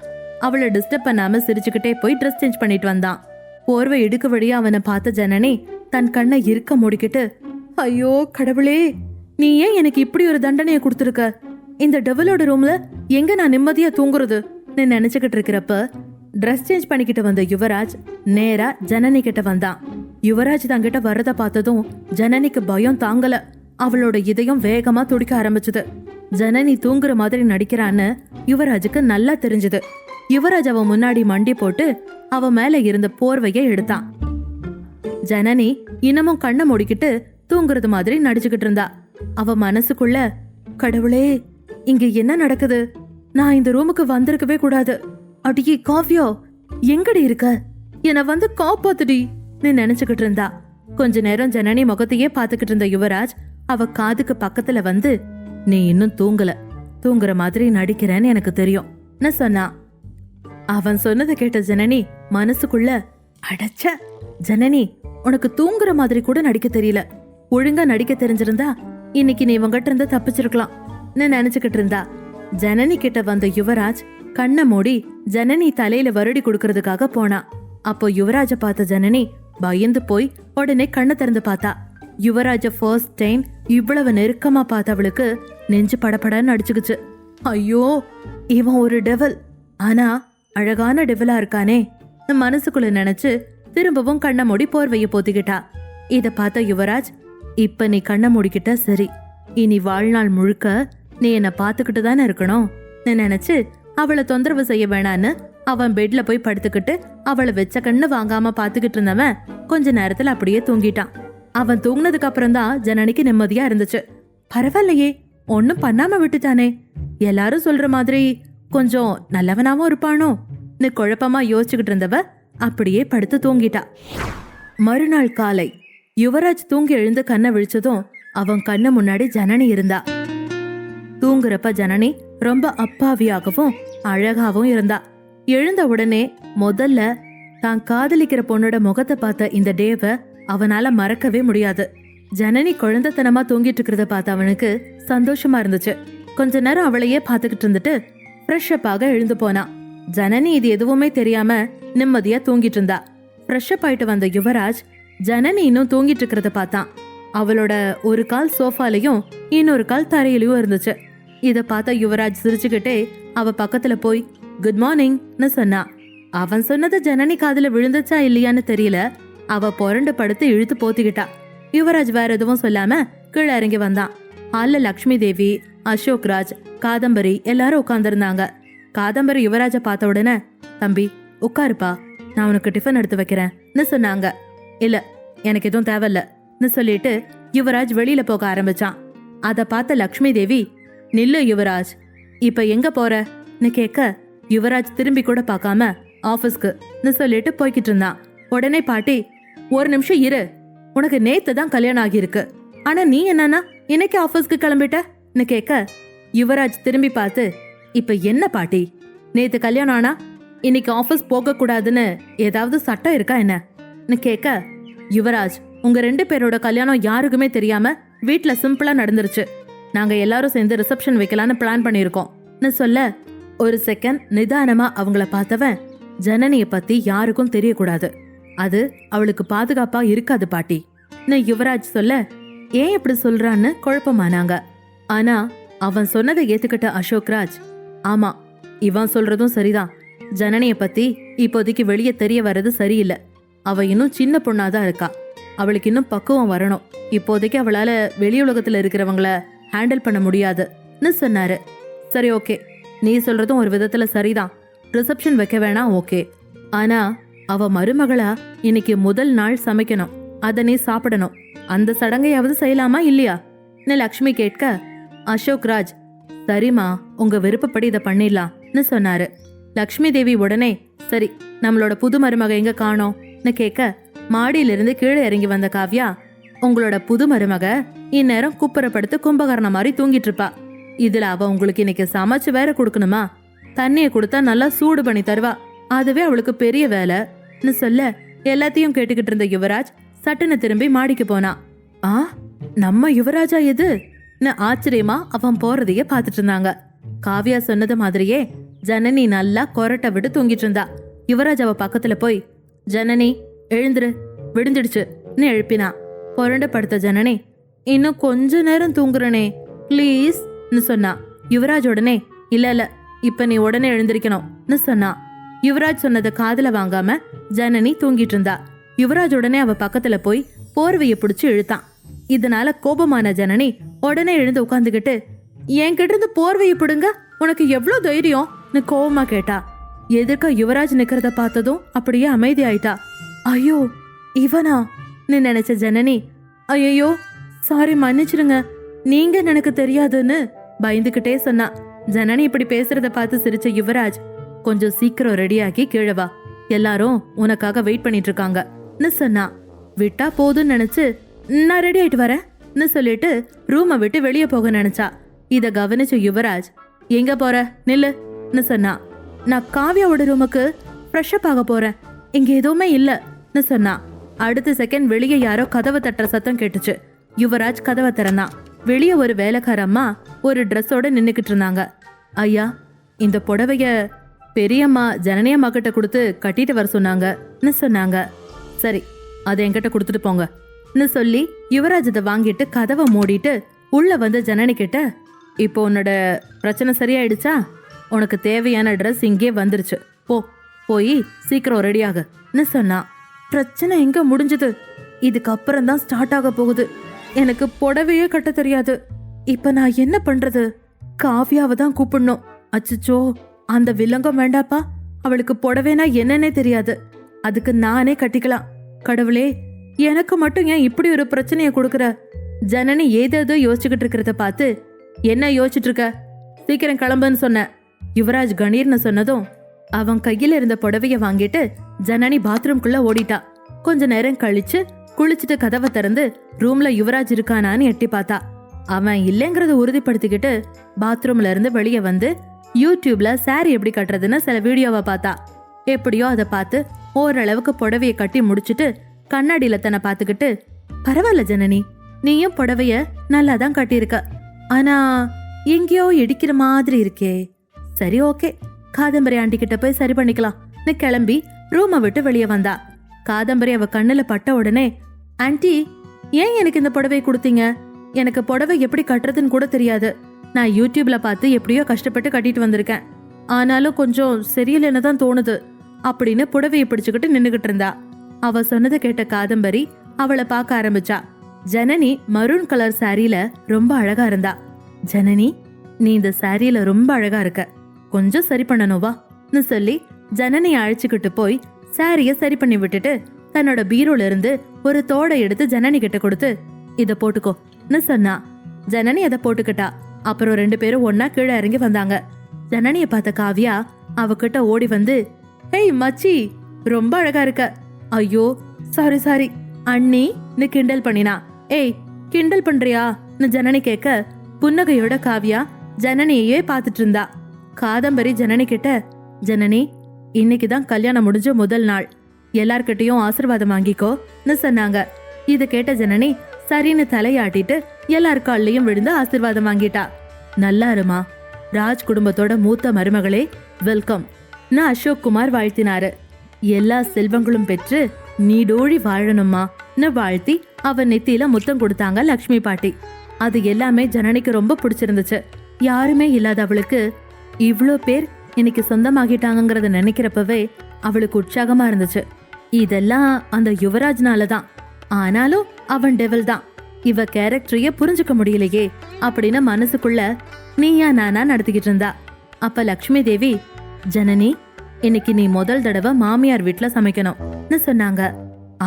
அவளை டிஸ்டர்ப் பண்ணாம சிரிச்சுக்கிட்டே போய் ட்ரெஸ் சேஞ்ச் பண்ணிட்டு வந்தான். போர்வை இடுக்கு வழியா அவனை பார்த்த ஜனனி தன் கண்ணை இருக்க மூடிக்கிட்டு, ஐயோ கடவுளே, நீ ஏன் எனக்கு இப்படி ஒரு தண்டனையை கொடுத்துருக்க? இந்த டெவலோட ரூம்ல எங்க நான் நிம்மதியா தூங்குறது நினைச்சுக்கிட்டு இருக்கிறப்ப ட்ரெஸ் சேஞ்ச் பண்ணிக்கிட்டு வந்த யுவராஜ் நேரா ஜனனி கிட்ட வந்தான். யுவராஜ் தங்கிட்ட வர்றத பார்த்ததும் ஜனனிக்கு பயம் தாங்கல. அவளோட இதயம் வேகமா துடிக்க ஆரம்பிச்சது. ஜனனி தூங்குற மாதிரி நடிக்கிறான்னு யுவராஜுக்கு நல்லா தெரிஞ்சது. யுவராஜ் அவ முன்னாடி மண்டி போட்டு அவ மேல இருந்த போர்வையை எடுத்தான். ஜனனி இன்னமும் கண்ணை மூடிக்கிட்டு தூங்குறது மாதிரி நடிச்சுக்கிட்டு இருந்தா. அவ மனசுக்குள்ள, கடவுளே, இங்க என்ன நடக்குது? நான் இந்த ரூமுக்கு வந்திருக்கவே கூடாது. அடியே காவ்யா, எங்கடி இருக்க? என்ன வந்து காப்பாத்துடி நினைச்சுக்கிட்டு இருந்தா. கொஞ்ச நேரம் ஜனனி முகத்தையே பாத்துக்கிட்டு இருந்த யுவராஜ் அவ காதுக்கு பக்கத்துல வந்து, நீ இன்னும் தூங்கல, தூங்குற மாதிரி நடிக்கிறேன்னு எனக்கு தெரியும் சொன்னா. அவன் சொன்னதை கேட்ட ஜனனி மனசுக்குள்ள, அடச்ச, ஜனனி, உனக்கு தூங்குற மாதிரி கூட நடிக்க தெரியல. ஒழுங்கா நடிக்க தெரிஞ்சிருந்தா இன்னைக்கு நீ இவங்கிட்ட இருந்து தப்பிச்சிருக்கலாம் நினைச்சுக்கிட்டு இருந்தா. ஜனனி கிட்ட வந்த யுவராஜ் கண்ணை மூடி ஜனனி தலையில வருடி கொடுக்கறதுக்காக போனா. அப்போ யுவராஜ பார்த்த ஜனனி பயந்து போய் உடனே கண்ணை திறந்து பார்த்தா. யுவராஜ ஃபர்ஸ்ட் டைம் இவ்வளவு நெருக்கமா பார்த்த அவளுக்கு நெஞ்சு படபடன்னு அடிச்சுக்குச்சு. ஐயோ, இவன் ஒரு டெவல், ஆனா அழகான டெவலா இருக்கானே மனசுக்குள்ள நினைச்சு திரும்பவும் கண்ணை மூடி போர்வைய போத்திக்கிட்டா. இத பார்த்த யுவராஜ், இப்ப நீ கண்ணை மூடிக்கிட்ட சரி, இனி வாழ்நாள் முழுக்க நீ என்ன பாத்துக்கிட்டு தானே இருக்கணும் நினைச்சு அவளை தொந்தரவு செய்ய வேணான்னு அவன் பெட்ல போய் படுத்துக்கிட்டு அவளை வெச்ச கண்ணு வாங்காம பாத்துக்கிட்டு இருந்தவன் கொஞ்ச நேரத்துல அப்படியே தூங்கிட்டான். அவன் தூங்கினதுக்கு அப்புறம் தான் ஜனனிக்கு நிம்மதியா இருந்துச்சு. பரவாயில்லையே, ஒன்னும் பண்ணாம விட்டுட்டானே, எல்லாரும் சொல்ற மாதிரி கொஞ்சம் நல்லவனாவும் இருப்பானோ குழப்பமா யோசிச்சுக்கிட்டு இருந்தவ அப்படியே படுத்து தூங்கிட்டா. மறுநாள் காலை யுவராஜ் தூங்கி எழுந்து கண்ணை விழிச்சதும் அவன் கண்ணு முன்னாடி ஜனனி இருந்தா. தூங்குறப்ப ஜனனி ரொம்ப அப்பாவியாகவும் அழகாவும் இருந்தா. எழுந்த உடனே முதல்ல தான் காதலிக்கிற பொண்ணோட முகத்தை பார்த்த இந்த டேவை அவனால மறக்கவே முடியாது. ஜனனி குழந்தைத்தனமா தூங்கிட்டு இருக்கிறத பார்த்த அவனுக்கு சந்தோஷமா இருந்துச்சு. கொஞ்ச நேரம் அவளையே பார்த்துக்கிட்டு இருந்துட்டு ஃப்ரெஷ்அப் ஆக எழுந்து போனா. ஜனனி இது எதுவுமே தெரியாம நிம்மதியா தூங்கிட்டு இருந்தா. ஃப்ரெஷ்அப் ஆயிட்டு வந்த யுவராஜ் ஜனனி இன்னும் தூங்கிட்டு இருக்கிறத பார்த்தான். அவளோட ஒரு கால் சோஃபாலையும் இன்னொரு கால் தரையிலயும் இருந்துச்சு. இத பார்த்த யுவராஜ் சிரிச்சுக்கிட்டே அவ பக்கத்துல போய் குட் மார்னிங்னு சொன்னா. அவன் சொன்னது ஜனனி காதுல விழுந்துச்சா இல்லையான்னு தெரியல. அவ புரண்டு படுத்து இழுத்து போத்திக்கிட்டா. யுவராஜ் வேற எதுவும் சொல்லாம கீழே இறங்கி வந்தான். ஹால்ல லக்ஷ்மி தேவி, அசோக் ராஜ், காதம்பரி எல்லாரும் உட்கார்ந்துருந்தாங்க. காதம்பரி யுவராஜ பார்த்த உடனே, தம்பி உட்காருப்பா, நான் உனக்கு டிஃபன் எடுத்து வைக்கிறேன்னு சொன்னாங்க. இல்ல, எனக்கு எதுவும் தேவையில்லன்னு சொல்லிட்டு யுவராஜ் வெளியில போக ஆரம்பிச்சான். அத பார்த்த லக்ஷ்மி தேவி, நில்லு யுவராஜ், இப்ப எங்க போறன்னு கேட்க, யுவராஜ் திரும்பி கூட பார்க்காம ஆபீஸ்க்கு சொல்லிட்டு போய்கிட்டு இருந்தான். உடனே பாட்டி, ஒரு நிமிஷம் இரு, உனக்கு நேத்து தான் கல்யாணம் ஆகியிருக்கு, ஆனா நீ என்னன்னா இன்னைக்கு ஆபீஸ்க்கு கிளம்பிட்டன்னு கேட்க, யுவராஜ் திரும்பி பார்த்து, இப்ப என்ன பாட்டி, நேத்து கல்யாணம் ஆனா இன்னைக்கு ஆபீஸ் போக கூடாதுன்னு ஏதாவது சட்டம் இருக்கா என்னன்னு கேட்க, யுவராஜ், உங்க 2 பேரோட கல்யாணம் யாருக்குமே தெரியாம வீட்ல சிம்பிளா நடந்துருச்சு. நாங்க எல்லாரும் சேர்ந்து ரிசப்ஷன் வைக்கலான்னு பிளான் பண்ணிருக்கோம்னு சொல்ல, ஒரு செகண்ட் நிதானமா அவங்கள பார்த்தவன், ஜனனிய பத்தி யாருக்கும் தெரியக்கூடாது, அது அவளுக்கு பாதுகாப்பா இருக்காது பாட்டி யுவராஜ் சொல்ல, ஏன் இப்படி சொல்றான்னு குழப்பமானாங்க. ஆனா அவன் சொன்னதை ஏத்துக்கிட்ட அசோக்ராஜ், ஆமா இவன் சொல்றதும் சரிதான், ஜனனிய பத்தி இப்போதைக்கு வெளியே தெரிய வர்றது சரியில்லை, அவ இன்னும் சின்ன பொண்ணாதான் இருக்கா, அவளுக்கு இன்னும் பக்குவம் வரணும், இப்போதைக்கு அவளால வெளி உலகத்துல இருக்கிறவங்கள ஹேண்டில் பண்ண முடியாதுன்னு சொன்னாரு. சரி ஓகே, நீ சொல்றதும் ஒரு விதத்துல சரிதான், ரிசப்ஷன் வைக்க வேணாம் ஓகே, ஆனா அவ மருமகளா இன்னைக்கு முதல் நாள் சமைக்கணும், அத நீ சாப்பிடணும், அந்த சடங்கையாவது செய்யலாமா இல்லையா லக்ஷ்மி கேட்க, அசோக்ராஜ், சரிம்மா உங்க விருப்பப்படி இதை பண்ணிடலாம்னு சொன்னாரு. லக்ஷ்மி தேவி உடனே, சரி நம்மளோட புது மருமக எங்க காணோம்னு கேட்க, மாடியிலிருந்து கீழே இறங்கி வந்த காவ்யா, உங்களோட புது மருமக இந்நேரம் குப்புறப்படுத்து கும்பகரணம் மாதிரி தூங்கிட்டு இருப்பா, இதுல அவ உங்களுக்கு இன்னைக்கு சமைச்சு வேற கொடுக்கணுமா, தண்ணிய கொடுத்தா நல்லா சூடு பண்ணி தருவா, அதுவே அவளுக்கு பெரிய வேலைன்னு சொல்ல, எல்லாத்தையும் கேட்டுக்கிட்டு இருந்த யுவராஜ் சட்டுன்னு திரும்பி மாடிக்கு போனான். ஆ, நம்ம யுவராஜா எதுன்னு ஆச்சரியமா அவன் போறதையே பாத்துட்டு இருந்தாங்க. காவ்யா சொன்னது மாதிரியே ஜனனி நல்லா கொரட்டை விட்டு தூங்கிட்டு இருந்தா. யுவராஜ் அவ பக்கத்துல போய், ஜனனி எழுந்துரு, விடுஞ்சிடுச்சுன்னு எழுப்பினா. புரண்டு படுத்த ஜனனி, இன்னும் கொஞ்ச நேரம் தூங்குறனே ப்ளீஸ்ன்னு சொன்னா. யுவராஜ் உடனே, இல்ல இப்ப நீ உடனே எழுந்திருக்கணும்னு சொன்னா. யுவராஜ் சொன்னதை காதுல வாங்காம ஜனனி தூங்கிட்டு இருந்தா. யுவராஜ் உடனே அவ பக்கத்துல போய் போர்வைய பிடிச்சு இழுத்தான். இதனால கோபமான ஜனனி உடனே எழுந்து உட்காந்துக்கிட்டு, என்கிட்ட இருந்து போர்வைய பிடுங்க, உனக்கு எவ்வளவு தைரியம்னு கோபமா கேட்டா. எதிர்க்க யுவராஜ் நிக்கிறத பார்த்ததும் அப்படியே அமைதி ஆயிட்டா. ஐயோ இவனா நினைச்ச ஜனனி, ஐயோ சாரி மன்னிச்சிருங்க, நீங்க எனக்கு தெரியாதுன்னு பயந்துகிட்டே சொன்னா. ஜனனி இப்படி பேசுறத பார்த்து சிரிச்ச யுவராஜ், கொஞ்சம் சீக்கிரம் ரெடியாக்கி கீழே வா, எல்லாரும் உனக்காக வெயிட் பண்ணிட்டு இருக்காங்கன்னு சொன்னா. விட்டா போதும்னு நினைச்சு, நான் ரெடி ஆயிட்டு வரேன்னு சொல்லிட்டு ரூமை விட்டு வெளியே போக நினைச்சா. இத கவனிச்ச யுவராஜ், எங்க போற நில்லுன்னு சொன்னா. நான் காவ்யாவோட ரூமுக்கு ஃப்ரெஷ் அப் ஆக போறேன், இங்க எதுவுமே இல்லன்னு சொன்னா. அடுத்த செகண்ட் வெளியே யாரோ கதவை தட்டுற சத்தம் கேட்டுச்சு. யுவராஜ் கதவை திறந்தான். வெளியே ஒரு வேலைக்கார அம்மா ஒரு ட்ரெஸ்ஸோட நின்னுக்கிட்டு இருந்தாங்க. ஐயா, இந்த புடவைய பெரியம்மா ஜனனி அம்மா கிட்ட கொடுத்து கட்டிட்டு வர சொன்னாங்கன்னு சொன்னாங்க. சரி, அதை என்கிட்ட கொடுத்துட்டு போங்கன்னு சொல்லி யுவராஜ் அதை வாங்கிட்டு கதவை மூடிட்டு உள்ள வந்து ஜனனி கிட்ட, இப்போ உன்னோட பிரச்சனை சரியாயிடுச்சா, உனக்கு தேவையான ட்ரெஸ் இங்கே வந்துருச்சு, போய் சீக்கிரம் ரெடியாகன்னு சொன்னா. பிரச்சனை எங்க முடிஞ்சது, இதுக்கப்புறம் தான் ஸ்டார்ட் ஆக போகுது, எனக்கு புடவையே கட்ட தெரியாது, இப்ப நான் என்ன பண்றது, காவ்யாவை தான் கூப்பிடணும். அச்சச்சோ, அந்த வில்லங்கம் வேண்டாப்பா, அவளுக்கு புடவைனா என்னன்னே தெரியாது, அதுக்கு நானே கட்டிக்கலாம். கடவுளே, எனக்கு மட்டும் ஏன் இப்படி ஒரு பிரச்சனையை கொடுக்குற. ஜனனி ஏதேதோ யோசிச்சுக்கிட்டு இருக்கிறத பார்த்து, என்ன யோசிச்சுட்டு இருக்க, சீக்கிரம் கிளம்புன்னு சொன்ன. யுவராஜ் கணீர்னு சொன்னதும் அவன் கையில இருந்த புடவைய வாங்கிட்டு ஜனனி பாத்ரூம்குள்ள ஓடிட்டா. கொஞ்ச நேரம் கழிச்சு குளிச்சுட்டு கதவை திறந்து ரூம்ல யுவராஜ் இருக்கானான்னு எட்டி பார்த்தா. அவன் இல்லைங்கிறத உறுதிப்படுத்திக்கிட்டு பாத்ரூம்ல இருந்து வெளியே வந்து யூடியூப்ல சாரி எப்படி கட்டுறதுன்னு சில வீடியோவை பார்த்தா. எப்படியோ அதை பார்த்து ஓரளவுக்கு புடவைய கட்டி முடிச்சுட்டு கண்ணாடியில தன்னை பார்த்துக்கிட்டு, பரவாயில்ல ஜனனி, நீயும் புடவைய நல்லா தான் கட்டியிருக்க, ஆனா எங்கேயோ இடிக்கிற மாதிரி இருக்கே. சரி ஓகே, காதம்பரி ஆண்டி கிட்ட போய் சரி பண்ணிக்கலாம்னு கிளம்பி ரூமை விட்டு வெளியே வந்தா. காதம்பரி அவ கண்ணுல பட்ட உடனே, ஆன்டி ஏன் எனக்கு இந்த புடவை கொடுத்தீங்க, எனக்கு புடவை எப்படி கட்டுறதுன்னு கூட தெரியாது, நான் யூடியூப்ல பார்த்து எப்படியோ கஷ்டப்பட்டு கட்டிட்டு வந்திருக்கேன், ஆனாலும் கொஞ்சம் சரியில்லைன்னு தான் தோணுது அப்படின்னு புடவையை பிடிச்சுக்கிட்டு நின்னுகிட்டு இருந்தா. அவ சொன்னதை கேட்ட காதம்பரி அவளை பார்க்க ஆரம்பிச்சா. ஜனனி மரூன் கலர் சாரியில ரொம்ப அழகா இருந்தா. ஜனனி, நீ இந்த சாரியில ரொம்ப அழகா இருக்க, கொஞ்சம் சரி பண்ணணுவான்னு சொல்லி ஜனனியை அழைச்சுக்கிட்டு போய் சாரிய சரி பண்ணி விட்டுட்டு தன்னோட பீரோல இருந்து ஒரு தோடை எடுத்து ஜனனி கிட்ட கொடுத்து, இத போட்டுக்கோன்னு சொன்னா. ஜனனி அதை போட்டுக்கிட்டா. அப்புறம் 2 பேரும் ஒன்னா கீழே இறங்கி வந்தாங்க. ஜனனிய பார்த்த காவ்யா அவகிட்ட ஓடி வந்து, "ஏய் மச்சி, ரொம்ப அழகா இருக்க." "ஐயோ சாரி அண்ணி" கிண்டல் பண்ணினா. "ஏய் கிண்டல் பண்றியா?" ஜனனி கேட்க, புன்னகையோட காவியா ஜனனியே பார்த்துட்டு இருந்தா. காதம்பரி ஜனனி கிட்ட, "ஜனனி, இன்னைக்குதான் கல்யாணம் முடிஞ்ச முதல் நாள், எல்லார்கிட்டயும் ஆசீர்வாதம் வாங்கிக்கோன்னு சொன்னாங்க." இத கேட்ட ஜனனி சரின்னு தலையாட்டிட்டு எல்லார் கால்லயும் விழுந்து ஆசீர்வாதம் வாங்கிட்டா. "நல்லா இருமா, ராஜ் குடும்பத்தோட மூத்த மருமகளே, வெல்கம்" அசோக் குமார் வாழ்த்தினாரு. "எல்லா செல்வங்களும் பெற்று நீடோழி வாழணும்மா" வாழ்த்தி அவன் நெத்தியில முத்தம் கொடுத்தாங்க லக்ஷ்மி பாட்டி. அது எல்லாமே ஜனனிக்கு ரொம்ப பிடிச்சிருந்துச்சு. யாருமே இல்லாத அவளுக்கு இவ்ளோ பேர் இன்னைக்கு சொந்தமாகிட்டாங்கிறத நினைக்கிறப்பவே அவளுக்கு உற்சாகமா இருந்துச்சு. இதெல்லாம் அந்த யுவராஜ்னால தான். ஆனாலும் அவன் டெவில் தான், இவ கேரக்டரையே புரிஞ்சுக்க முடியலையே அப்படின்னு மனசுக்குள்ள நீயா நானா நடத்திக்கிட்டு இருந்தா. அப்ப லக்ஷ்மி தேவி, "ஜனனி, இன்னைக்கு நீ முதல் தடவை மாமியார் வீட்டுல சமைக்கணும்னு சொன்னாங்க."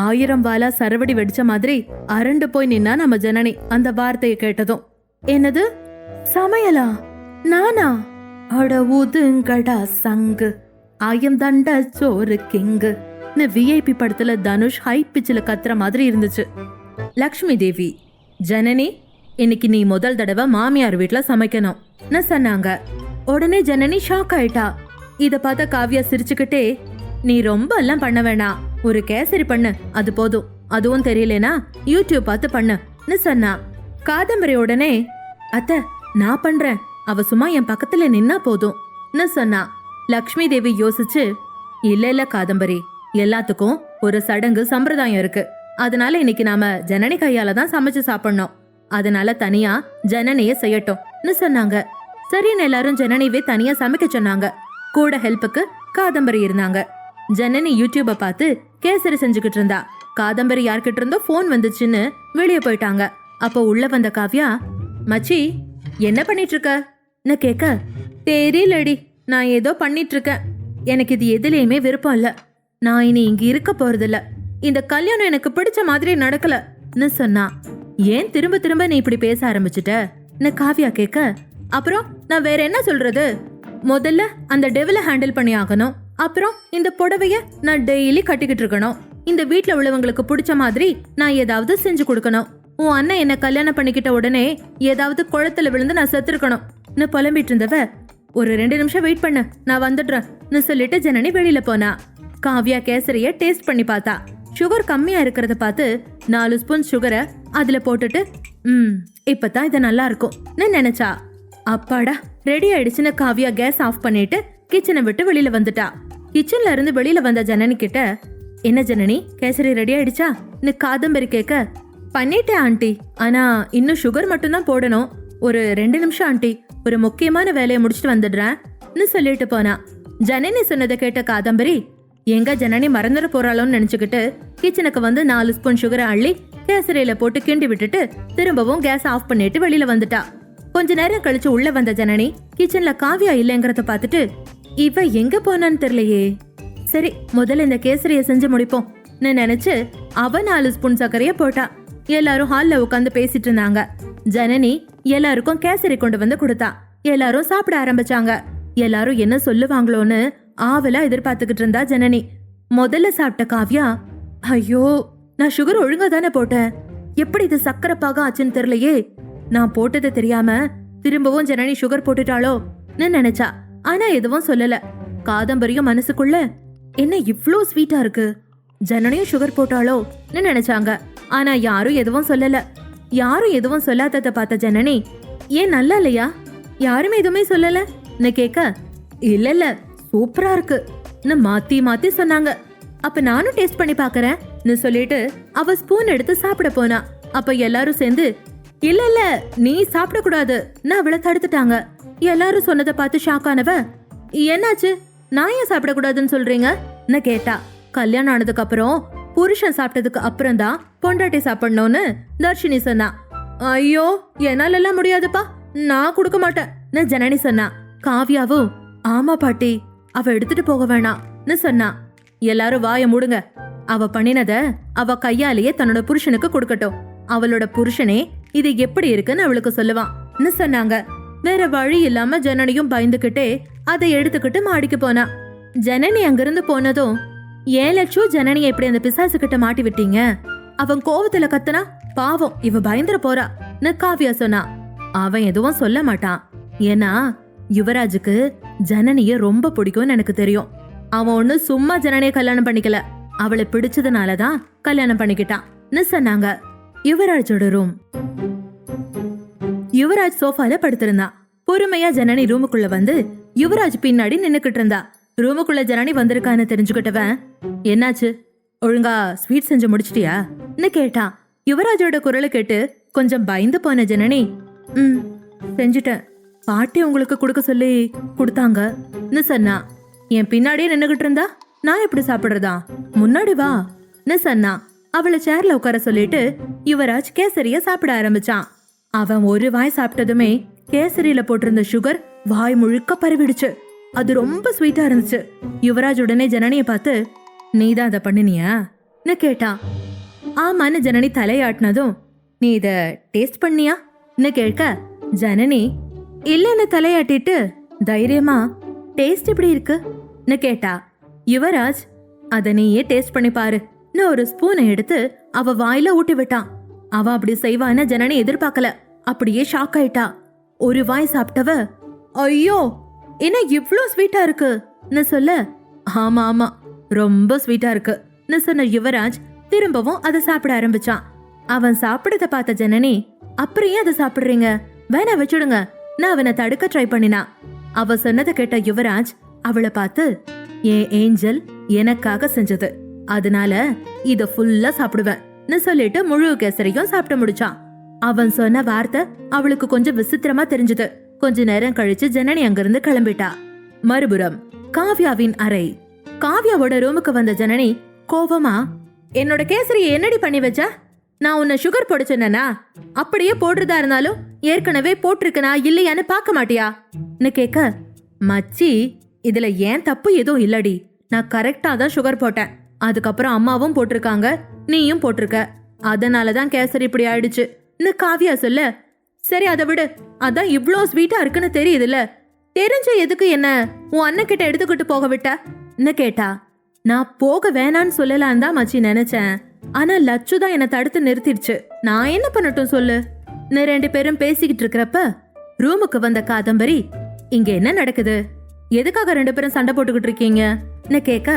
1000 வாலா சரவடி வெடிச்ச மாதிரி அரண்டு போய் நின்னா நம்ம ஜனனி அந்த வார்த்தையை கேட்டதும். "என்னது சமையலா? நானா? அட ஊதுங்கடா சங்கு, ஆயம் தண்ட சோறு கிங்கு" விஐபி படத்துல தனுஷ் ஹை பிச்சில கத்துற மாதிரி இருந்துச்சு. லக்ஷ்மி தேவி, "ஜனனி, இன்னைக்கு நீ முதல் தடவை மாமியார் வீட்டுல சமைக்கணும்னு சொன்னாங்க." உடனே ஜனனி ஷாக் ஆயிட்டா. இத பார்த்த காவ்யா சிரிச்சுக்கிட்டே, "நீ ரொம்ப எல்லாம் பண்ண வேணாம், ஒரு கேசரி பண்ணு, அது போதும். அதுவும் தெரியலனா யூடியூப் பார்த்து பண்ணுன்னு சொன்னா. காதம்பரி உடனே, "அத்தை, நான் பண்றேன், அவ சும்மா என் பக்கத்துல நின்னா போதும்னு சொன்னா. லக்ஷ்மி தேவி யோசிச்சு, "இல்ல காதம்பரி, எல்லாத்துக்கும் ஒரு சடங்கு சம்பிரதாயம் இருக்கு. அதனால இன்னைக்கு நாம ஜனனி கையால தான் சமைச்சு சாப்பிடணும். அதனால தனியா ஜனனியே செய்யட்டும்னு சொன்னாங்க. சரின்னு எல்லாரும் ஜனனிவே தனியா சமைக்க சொன்னாங்க. கூட ஹெல்ப்புக்கு காதம்பரி இருந்தாங்க. ஜனனி யூடியூப பார்த்து கேசரி செஞ்சுக்கிட்டு இருந்தா. காதம்பரி யார்கிட்ட இருந்தோ போன் வந்துச்சுன்னு வெளியே போயிட்டாங்க. அப்போ உள்ள வந்த காவ்யா, "மச்சி, என்ன பண்ணிட்டு இருக்க?" கேட்க, "தெரியலடி, நான் ஏதோ பண்ணிட்டு இருக்கேன். எனக்கு இது எதுலயுமே விருப்பம் இல்ல. நான் இனி இங்க இருக்க போறதில்ல. இந்த கல்யாணம் எனக்கு பிடிச்ச மாதிரி நடக்கலன்னு சொன்னா. "ஏன் திரும்ப திரும்ப நீ இப்படி பேச ஆரம்பிச்சுட்ட?" காவ்யா கேட்க, "அப்புறம் நான் வேற என்ன சொல்றது? முதல்ல அந்த டெவில ஹேண்டில் பண்ணி ஆகணும். அப்புறம் இந்த புடவைய நான் டெய்லி கட்டிக்கிட்டு இருக்கணும். இந்த வீட்ல உள்ளவங்களுக்கு பிடிச்ச மாதிரி நான் ஏதாவது செஞ்சு கொடுக்கணும். உன் அண்ணன் என்ன கல்யாணம் பண்ணிக்கிட்ட உடனே ஏதாவது குளத்துல விழுந்து நான் செத்துருக்கணும்" புலம்பிட்டு இருந்தவ, "ஒரு 2 நிமிஷம் வெயிட் பண்ணு, நான் வந்துடுறேன்னு சொல்லிட்டு ஜனனி வெளியில போனா. காவ்யா கேசரிய டேஸ்ட் பண்ணி பார்த்தா. சுகர் கம்மியா இருக்கிறத பார்த்து 4 ஸ்பூன் சுகரை அதுல போட்டுட்டு, இப்பதான் இது நல்லா இருக்கும்னு நினைச்சா. அப்பாடா, ரெடி ஆயிடுச்சுன்னு காவ்யா கேஸ் ஆஃப் பண்ணிட்டு கிச்சனை விட்டு வெளியில வந்துட்டா. கிச்சன்ல இருந்து வெளியில வந்த ஜனனி கிட்ட, "என்ன ஜனனி, கேசரி ரெடி ஆயிடுச்சா?" காதம்பரி கேட்க, "பண்ணிட்டேன் ஆண்டி, ஆனா இன்னும் சுகர் மட்டும்தான் போடணும். ஒரு 2 நிமிஷம் ஆண்டி, ஒரு முக்கியமான வேலையை முடிச்சுட்டு வந்துடுறேன்னு சொல்லிட்டு போனா. ஜனனி சொன்னதை கேட்ட காதம்பரி, எங்க ஜனனி மறந்துட போறாளோன்னு நினைச்சுக்கிட்டு கிச்சனுக்கு வந்து 4 ஸ்பூன் சுகரை அள்ளி கேசரியில போட்டு கிண்டி விட்டுட்டு திரும்பவும் கேஸ் ஆஃப் பண்ணிட்டு வெளியில வந்துட்டா. கொஞ்ச நேரம் கழிச்சு உள்ள வந்த ஜனனி கிச்சன்ல காவ்யா இல்லைங்கிறத பார்த்துட்டு, "இவ எங்க போனான்னு தெரியலையே. சரி, முதல்ல இந்த கேசரிய செஞ்சு முடிப்போம்" நினைச்சு அவ 4 ஸ்பூன் சர்க்கரைய போட்டா. எல்லாரும் ஹால்ல உட்காந்து பேசிட்டு இருந்தாங்க. ஜனனி எல்லாருக்கும் கேசரி கொண்டு வந்து கொடுத்தா. எல்லாரும் சாப்பிட ஆரம்பிச்சாங்க. எல்லாரும் என்ன சொல்லுவாங்களோன்னு ஆவலா எதிர்பார்த்துக்கிட்டு இருந்தா ஜனனி. முதல்ல சாப்பிட்ட காவ்யா, "ஐயோ, நான் சுகர் ஒழுங்கா தானே போட்டேன், எப்படி இது சக்கரை பாகம் ஆச்சுன்னு தெரியலையே. நான் போட்டது தெரியாம திரும்பவும் ஜனனி சுகர் போட்டுட்டாளோ நினைச்சா. ஆனா எதுவும் சொல்லல. காதம்பரியும் மனசுக்குள்ள, என்ன இவ்ளோ ஸ்வீட்டா இருக்கு, ஜனனியும் சுகர் போட்டாளோ நினைச்சாங்க. ஆனா யாரும் எதுவும் சொல்லல. யாரும் எதுவும் சொல்லாதத பார்த்த ஜனனி, "ஏன் நல்லா இல்லையா? யாருமே எதுவுமே சொல்லல?" கேட்க, "இல்ல, சூப்பரா இருக்குன்னு மாத்தி மாத்தி சொன்னாங்க. அப்ப நானும் டேஸ்ட் பண்ணி பாக்குறேன்னு சொல்லிட்டு அவ ஸ்பூன் எடுத்து சாப்பிட போனா. அப்ப எல்லாரும் சேர்ந்து, "இல்ல, நீ சாப்பிட கூடாதுன்னு அவளை தடுத்துட்டாங்க." எல்லாரும் சொன்னதை பார்த்து ஷாக் ஆனவ, "என்னாச்சு, நான் ஏன் சாப்பிட கூடாதுன்னு சொல்றீங்கன்னு கேட்டா. கல்யாணம் ஆனதுக்கு அப்புறம் புருஷன் சாப்பிட்டதுக்கு அப்புறம் தான் பொண்டாட்டி சாப்பிடணும்னு தர்ஷினி சொன்னா. "ஐயோ, என்னால எல்லாம் முடியாதுப்பா, நான் கொடுக்க மாட்டேன்னு ஜனனி சொன்னா. காவ்யாவும், "ஆமா பாட்டி, அவ எடுத்துட்டு போக வேணாம்னு சொன்னா. எல்லாரும் வாய மூடுங்க. அவ பண்ணினத அவ கையாலேயே தன்னோட புருஷனுக்கு கொடுக்கட்டும். அவளோட புருஷனே இது எப்படி இருக்குன்னு அவளுக்கு சொல்லுவான்னு சொன்னாங்க. வேற வழி இல்லாம ஜனனியும் பயந்துகிட்டே அதை எடுத்துக்கிட்டு மாடிக்கு போனா. ஜனனி அங்கிருந்து போனதும், ஏன் லட்சு ஜனனி எப்படி அந்த பிசாசு கிட்ட மாட்டி விட்டீங்க? அவன் கோவத்துல கத்துனா, பாவம் இவ பயந்துர போறான்னு காவியா சொன்னா. அவன் எதுவும் சொல்ல மாட்டான். ஏன்னா யுவராஜுக்கு ஜனனிய ரொம்ப பிடிக்கும்னு எனக்கு தெரியும். அவன் ஒண்ணு சும்மா ஜனனிய கல்யாணம் பண்ணிக்கல, அவளை பிடிச்சதுனாலதான் கல்யாணம் பண்ணிக்கிட்டான்னு சொன்னாங்க. யுவராஜோட ரூம். யுவராஜ் சோஃபால படுத்திருந்தான். பொறுமையா ஜனனி ரூமுக்குள்ள வந்து யுவராஜ் பின்னாடி நின்னுக்கிட்டு இருந்தா. ரூமுக்குள்ள ஜனனி வந்திருக்கான்னு தெரிஞ்சுக்கிட்டவன், என்னாச்சு, ஒழுங்கா ஸ்வீட் செஞ்சு முடிச்சிட்டியான்னு கேட்டான். யுவராஜோட குரலை கேட்டு கொஞ்சம் பயந்து போன ஜனனி, செஞ்சுட்டேன், பாட்டி உங்களுக்கு கொடுக்க சொல்லி கொடுத்தாங்கன்னு சொன்னா. என் பின்னாடியே நின்னுகிட்டு இருந்தா நான் எப்படி சாப்பிடுறதா, முன்னாடி வான்னு சொன்னா. அவளை சேர்ல உட்கார சொல்லிட்டு யுவராஜ் கேசரிய சாப்பிட ஆரம்பிச்சான். அவன் ஒரு வாய் சாப்பிட்டதுமே கேசரியில போட்டிருந்த சுகர் வாய் முழுக்க பரவிடுச்சு. அது ரொம்ப ஸ்வீட்டா இருந்துச்சு. யுவராஜ் உடனே ஜனனிய பார்த்து, நீதான் அதை பண்ணினியான்னு கேட்டான். ஆமான்னு ஜனனி தலையாட்டினதும், நீ இத டேஸ்ட் பண்ணியான்னு கேட்க, ஜனனி இல்லன்னு தலையாட்டிட்டு தைரியமா, டேஸ்ட் எப்படி இருக்குன்னு கேட்டா. யுவராஜ், அத நீயே டேஸ்ட் பண்ணி பாருன்னு ஒரு ஸ்பூனை எடுத்து அவ வாயில ஊட்டி விட்டான். அவ அப்படி செய்வான்னு ஜனனி எதிர்பார்க்கல. அப்படியே ஷாக் ஆயிட்டா. ஒரு வாய் சாப்பிட்டவ, ஐயோ என்ன இவ்ளோ ஸ்வீட்டா இருக்குன்னு சொல்ல, ஆமா ஆமா ரொம்ப ஸ்வீட்டா இருக்குன்னு சொன்ன யுவராஜ் திரும்பவும் அதை சாப்பிட ஆரம்பிச்சான். அவன் சாப்பிடத பார்த்த ஜனனி, அப்புறம் ஏன் அதை சாப்பிடுறீங்க, வேணா வச்சுடுங்க, நான் அவனை தடுக்க ட்ரை பண்ணினா. அவ சொன்னதை கேட்ட யுவராஜ் அவளை பார்த்து, என் ஏஞ்சல் எனக்காக செஞ்சது, அதனால இத ஃபுல்லா சாப்பிடுவேன்னு சொல்லிட்டு முழு கேசரியும் சாப்பிட்டு முடிச்சான். அவன் சொன்ன வார்த்தை அவளுக்கு கொஞ்சம் விசித்திரமா தெரிஞ்சது. கொஞ்ச நேரம் கழிச்சு ஜனனி அங்கிருந்து கிளம்பிட்டா. மறுபுறம் காவ்யாவின் அறை. காவ்யாவோட ரூமுக்கு வந்த ஜனனி கோவமா, என்னோட கேசரி என்னடி பண்ணி வச்ச, நான் உன்னை சுகர் போட சொன்னா, அப்படியே போடுறதா இருந்தாலும் ஏற்கனவே போட்டிருக்கனா இல்லையான்னு பார்க்க மாட்டியான்னு கேட்க, மச்சி இதுல ஏன் தப்பு எதுவும் இல்லடி, நான் கரெக்டா தான் சுகர் போட்டேன், அதுக்கப்புறம் அம்மாவும் போட்டிருக்காங்க, நீயும் போட்டிருக்க, அதனாலதான் கேசரி இப்படி ஆயிடுச்சுன்னு காவ்யா சொல்ல, சரி அதை விடு, அதான் இவ்ளோ ஸ்வீட்டா இருக்குன்னு தெரியுதுல்ல, தெரிஞ்ச எதுக்கு என்ன உன் அண்ணன் கிட்ட எடுத்துக்கிட்டு போக விட்டன்னு கேட்டா. நான் போக வேணான்னு சொல்லலான் தான் மச்சி நினைச்சேன், ஆனா லட்சு தான் என்ன தடுத்து நிறுத்திடுச்சு, நான் என்ன பண்ணட்டும் சொல்லு. ரெண்டு பேரும் பேசிக்கிட்டு இருக்கிறப்ப ரூமுக்கு வந்த காதம்பரி, இங்க என்ன நடக்குது, எதுக்காக ரெண்டு பேரும் சண்டை போட்டுக்கிட்டு இருக்கீங்கன்னு கேட்க,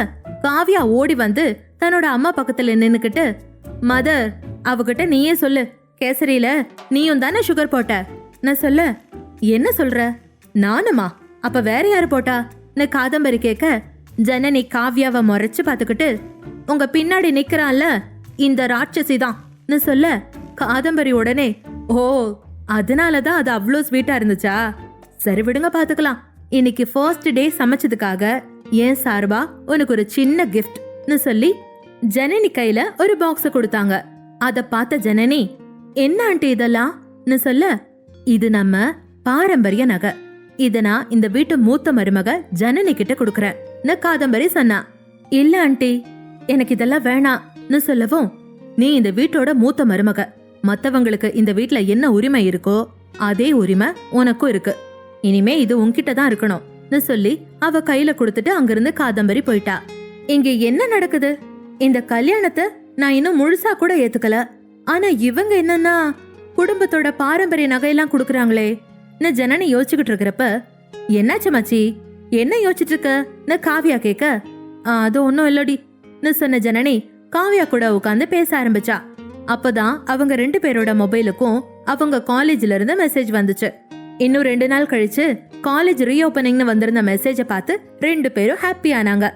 காவ்யா ஓடி வந்து தன்னோட அம்மா பக்கத்துல நின்னுக்கிட்டு, மதர் அவகிட்ட நீயே சொல்லு, கேசரியில நீயும் தானே சுகர் போட்ட நான் சொல்ல, என்ன சொல்ற, நானுமா, அப்ப வேற யாரு போட்டான்னு காதம்பரி கேட்க, ஜனனி காவ்யாவை முறைச்சு பாத்துக்கிட்டு, உங்க பின்னாடி நிக்கிறான்ல இந்த ராட்சசி தான் சொல்ல, காதம்பரி உடனே, ஓ அதனாலதான் அது அவ்வளோ ஸ்வீட்டா இருந்துச்சா, சரி விடுங்க பாத்துக்கலாம், இன்னைக்கு ஃபர்ஸ்ட் டே சமைச்சதுக்காக ஏன் சார்பா உனக்கு ஒரு சின்ன கிஃப்ட்னு சொல்லி ஜனனி கையில ஒரு பாக்ஸ கொடுத்தாங்க. அத பார்த்த ஜனனி, என்ன ஆண்டி இதெல்லாம் சொல்ல, இது நம்ம பாரம்பரிய நகை, இத நான் இந்த வீட்டு மூத்த மருமக ஜனனி கிட்ட கொடுக்கறேன்னு காதம்பரி சொன்னா. இல்ல ஆண்டி எனக்கு இதெல்லாம் வேணாம்னு சொல்லவும், நீ இந்த வீட்டோட மூத்த மருமக, மத்தவங்களுக்கு இந்த வீட்ல என்ன உரிமை இருக்கோ அதே உரிமை உனக்கும் இருக்கு, இனிமே இது உன்கிட்ட தான் இருக்கணும்னு சொல்லி அவ கையில கொடுத்துட்டு அங்கிருந்து காதம்பரி போயிட்டா. இங்க என்ன நடக்குது, இந்த கல்யாணத்தை நான் இன்னும் முழுசா கூட ஏத்துக்கல, ஆனா இவங்க என்னன்னா குடும்பத்தோட பாரம்பரிய நகையெல்லாம் கொடுக்கறாங்களே ஜனனி யோசிச்சுக்கிட்டு இருக்கிறப்ப, என்னாச்சு மச்சி என்ன யோசிச்சுட்டு இருக்க காவ்யா கேட்க, அது ஒன்னும் இல்லடின்னு சொன்ன ஜனனி காவ்யா கூட உட்காந்து பேச ஆரம்பிச்சா. அப்பதான் அவங்க ரெண்டு பேரோட மொபைலுக்கும் அவங்க காலேஜ்ல இருந்து மெசேஜ் வந்துச்சு. இன்னும் 2 நாள் கழிச்சு காலேஜ் ரீஓபனிங்னு வந்திருந்த மெசேஜ பார்த்து ரெண்டு பேரும் ஹாப்பி ஆனாங்க.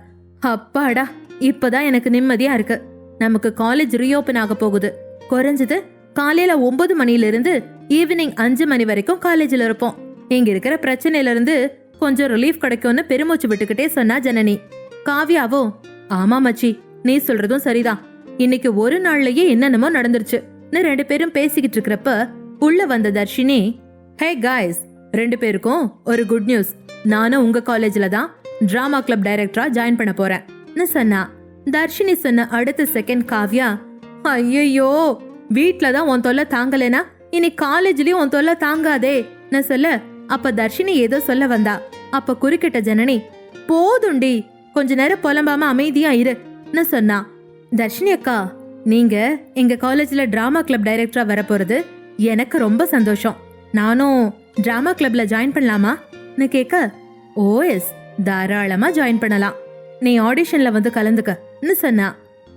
அப்பாடா இப்பதான் எனக்கு நிம்மதியா இருக்கு, நமக்கு காலேஜ் ரீஓபன் ஆக போகுது, குறைஞ்சது காலையில 9 மணில இருந்து ஈவினிங் 5 மணி வரைக்கும் காலேஜ்ல இருப்போம், இங்க இருக்கிற பிரச்சனையில இருந்து கொஞ்சம் ரிலீஃப் கிடைக்கும்னு பெருமூச்சு விட்டுக்கிட்டே சொன்னா ஜனனி. காவ்யாவோ, ஆமா மச்சி நீ சொல்றதும் சரிதான், இன்னைக்கு ஒரு நாள்லயே என்னென்னமோ நடந்துருச்சுன்னு ரெண்டு பேரும் பேசிக்கிட்டு இருக்கிறப்ப உள்ள வந்த தர்ஷினி, ஹே காய்ஸ், ரெண்டு பேருக்கும் ஒரு குட் நியூஸ், நானும் உங்க காலேஜ்ல தான் டிராமா கிளப் டைரக்டரா ஜாயின் பண்ண போறேன்னு சொன்னா. தர்ஷினி சொன்ன அடுத்த செகண்ட் காவ்யா, ஐயோ வீட்ல தான் உன் தொல்லை தாங்கலைனா இனி காலேஜ்லயும் உன் தொல்லை தாங்காதே நான் சொல்ல. அப்ப தர்ஷினி ஏதோ சொல்ல வந்தா. அப்ப குறுக்கிட்ட ஜனனி, போதுண்டி, கொஞ்ச நேரம் புலம்பாம அமைதியா இருன்னு சொன்னா. தர்ஷினி அக்கா, நீங்க எங்க காலேஜ்ல டிராமா கிளப் டைரக்டரா வரப்போறது எனக்கு ரொம்ப சந்தோஷம். நானும் டிராமா கிளப்ல ஜாயின் பண்ணலாமான்னு கேட்க, ஓஎஸ், தாராளமா ஜாயின் பண்ணலாம். நீ ஆடிஷன்ல வந்து கலந்துக்கன்னு சொன்னா.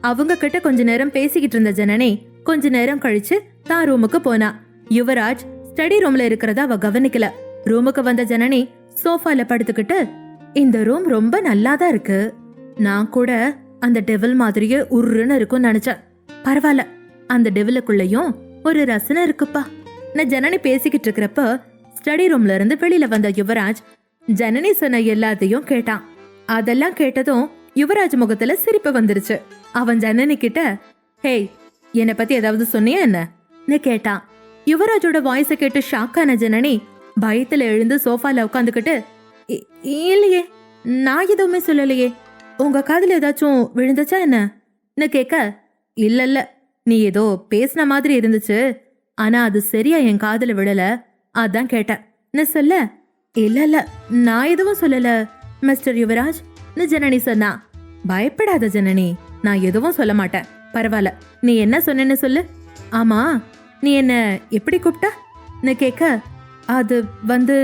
அவங்க கிட்ட கொஞ்ச நேரம் பேசிக்கிட்டு இருந்த ஜனனி கொஞ்ச நேரம் கழிச்சு தான் ரூமுக்கு போனா. யுவராஜ் ஸ்டடி ரூம்ல இருக்கிறத அவ கவனிக்கல. ரூமுக்கு வந்த ஜனனி சோஃபால படுத்துக்கிட்டு, இந்த ரூம் ரொம்ப நல்லாதான் இருக்கு. நான் கூட அந்த டெவில் மாதிரியே உருன்னு இருக்கும்னு நினைச்சேன். பரவாயில்ல, அந்த டெவிலுக்குள்ளயும் ஒரு ரசனை இருக்குப்பா. நான் ஜனனி பேசிக்கிட்டு இருக்கிறப்ப ஸ்டடி ரூம்ல இருந்து வெளியில வந்த யுவராஜ் ஜனனி சொன்ன எல்லாத்தையும் கேட்டான். அதெல்லாம் கேட்டதும் யுவராஜ் முகத்துல சிரிப்பு வந்துருச்சு. அவன் ஜனனி கிட்ட, ஹேய், என்னை பத்தி ஏதாவது சொன்னியா என்ன கேட்டான். யுவராஜோட வாய்ஸை கேட்டு ஷாக்கான ஜனனி பயத்துல எழுந்து சோஃபால உட்காந்துக்கிட்டு, இல்லையே, நான் எதுவுமே சொல்லலையே, உங்க காதுல ஏதாச்சும் விழுந்துச்சா என்ன கேட்க, இல்ல, நீ ஏதோ பேசின மாதிரி இருந்துச்சு, ஆனா அது சரியா என் காதுல விழல, அதான் கேட்டேன் சொல்ல. இல்ல, நான் எதுவும் சொல்லல மிஸ்டர் யுவராஜ் ஜனனி சொன்னா. பயப்படாத ஜனனி, நான் எதுவும் சொல்ல மாட்டேன். பரவாயில்ல, நீ என்ன சொன்னேன்னு சொல்லு. ஆமா, நீ என்ன எப்படி கூப்பிட்ட கேட்க, அது வந்து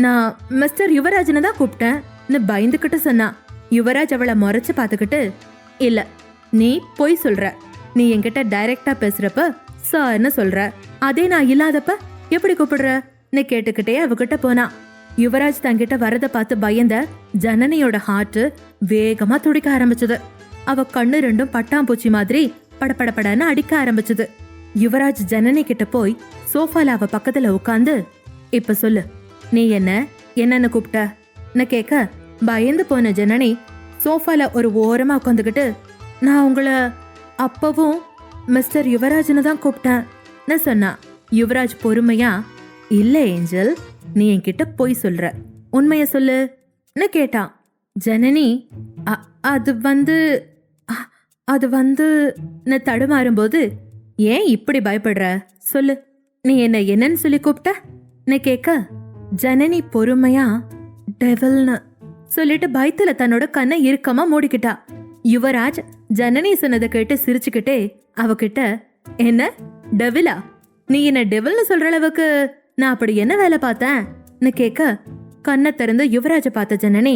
நான் மிஸ்டர் யுவராஜ்னு தான் கூப்பிட்டேன்னு பயந்துக்கிட்டு சொன்னா. யுவராஜ் அவளை முறைச்சு பார்த்துக்கிட்டு, இல்ல, நீ பொய் சொல்ற. நீ என்கிட்ட டைரக்டா பேசுறப்ப சார்னு சொல்ற, அதே நான் இல்லாதப்ப எப்படி கூப்பிடுறன்னு கேட்டுக்கிட்டே அவகிட்ட போனா. யுவராஜ் தங்கிட்ட வரத பார்த்து பயந்த ஜனனியோட ஹார்ட் வேகமா துடிக்க ஆரம்பிச்சது. அவ கண்ணு ரெண்டும் பட்டாம்பூச்சி மாதிரி படபடபடன்னு அடிக்க ஆரம்பிச்சது. யுவராஜ் ஜனனி கிட்ட போய் சோஃபால அவ பக்கத்துல உட்காந்து, இப்ப சொல்லு, நீ என்னன்னு கூப்பிட்ட கேட்க, பயந்து போன ஜனனி சோஃபால ஒரு ஓரமா உட்காந்துக்கிட்டு, நான் உங்களை அப்பவும் மிஸ்டர் யுவராஜ்னு தான் கூப்பிட்டேன்னு சொன்னா. யுவராஜ் பொறுமையா, இல்ல ஏஞ்சல், நீ என்கிட்ட போய் சொல்ற, உண்மைய சொல்லுன்னு கேட்டான். ஜனனி அது வந்து தடுமாறும்போது, ஏன் இப்படி பயப்படுற, சொல்லு, நீ என்னன்னு சொல்லி கூப்பிட்ட கேட்க, ஜனனி பொறுமையா டெவில்னு சொல்லிட்டு பயத்துல தன்னோட கண்ணை இறுக்கமா மூடிக்கிட்டா. யுவராஜ் ஜனனி சொன்னதை கேட்டு சிரிச்சுக்கிட்டே அவகிட்ட, என்ன டெவிலா, நீ என்ன டெவில்னு சொல்ற அளவுக்கு நான் அப்படி என்ன வேலை பார்த்தேன்னு கேட்க, கண்ணை திறந்து யுவராஜ பார்த்த ஜனனி,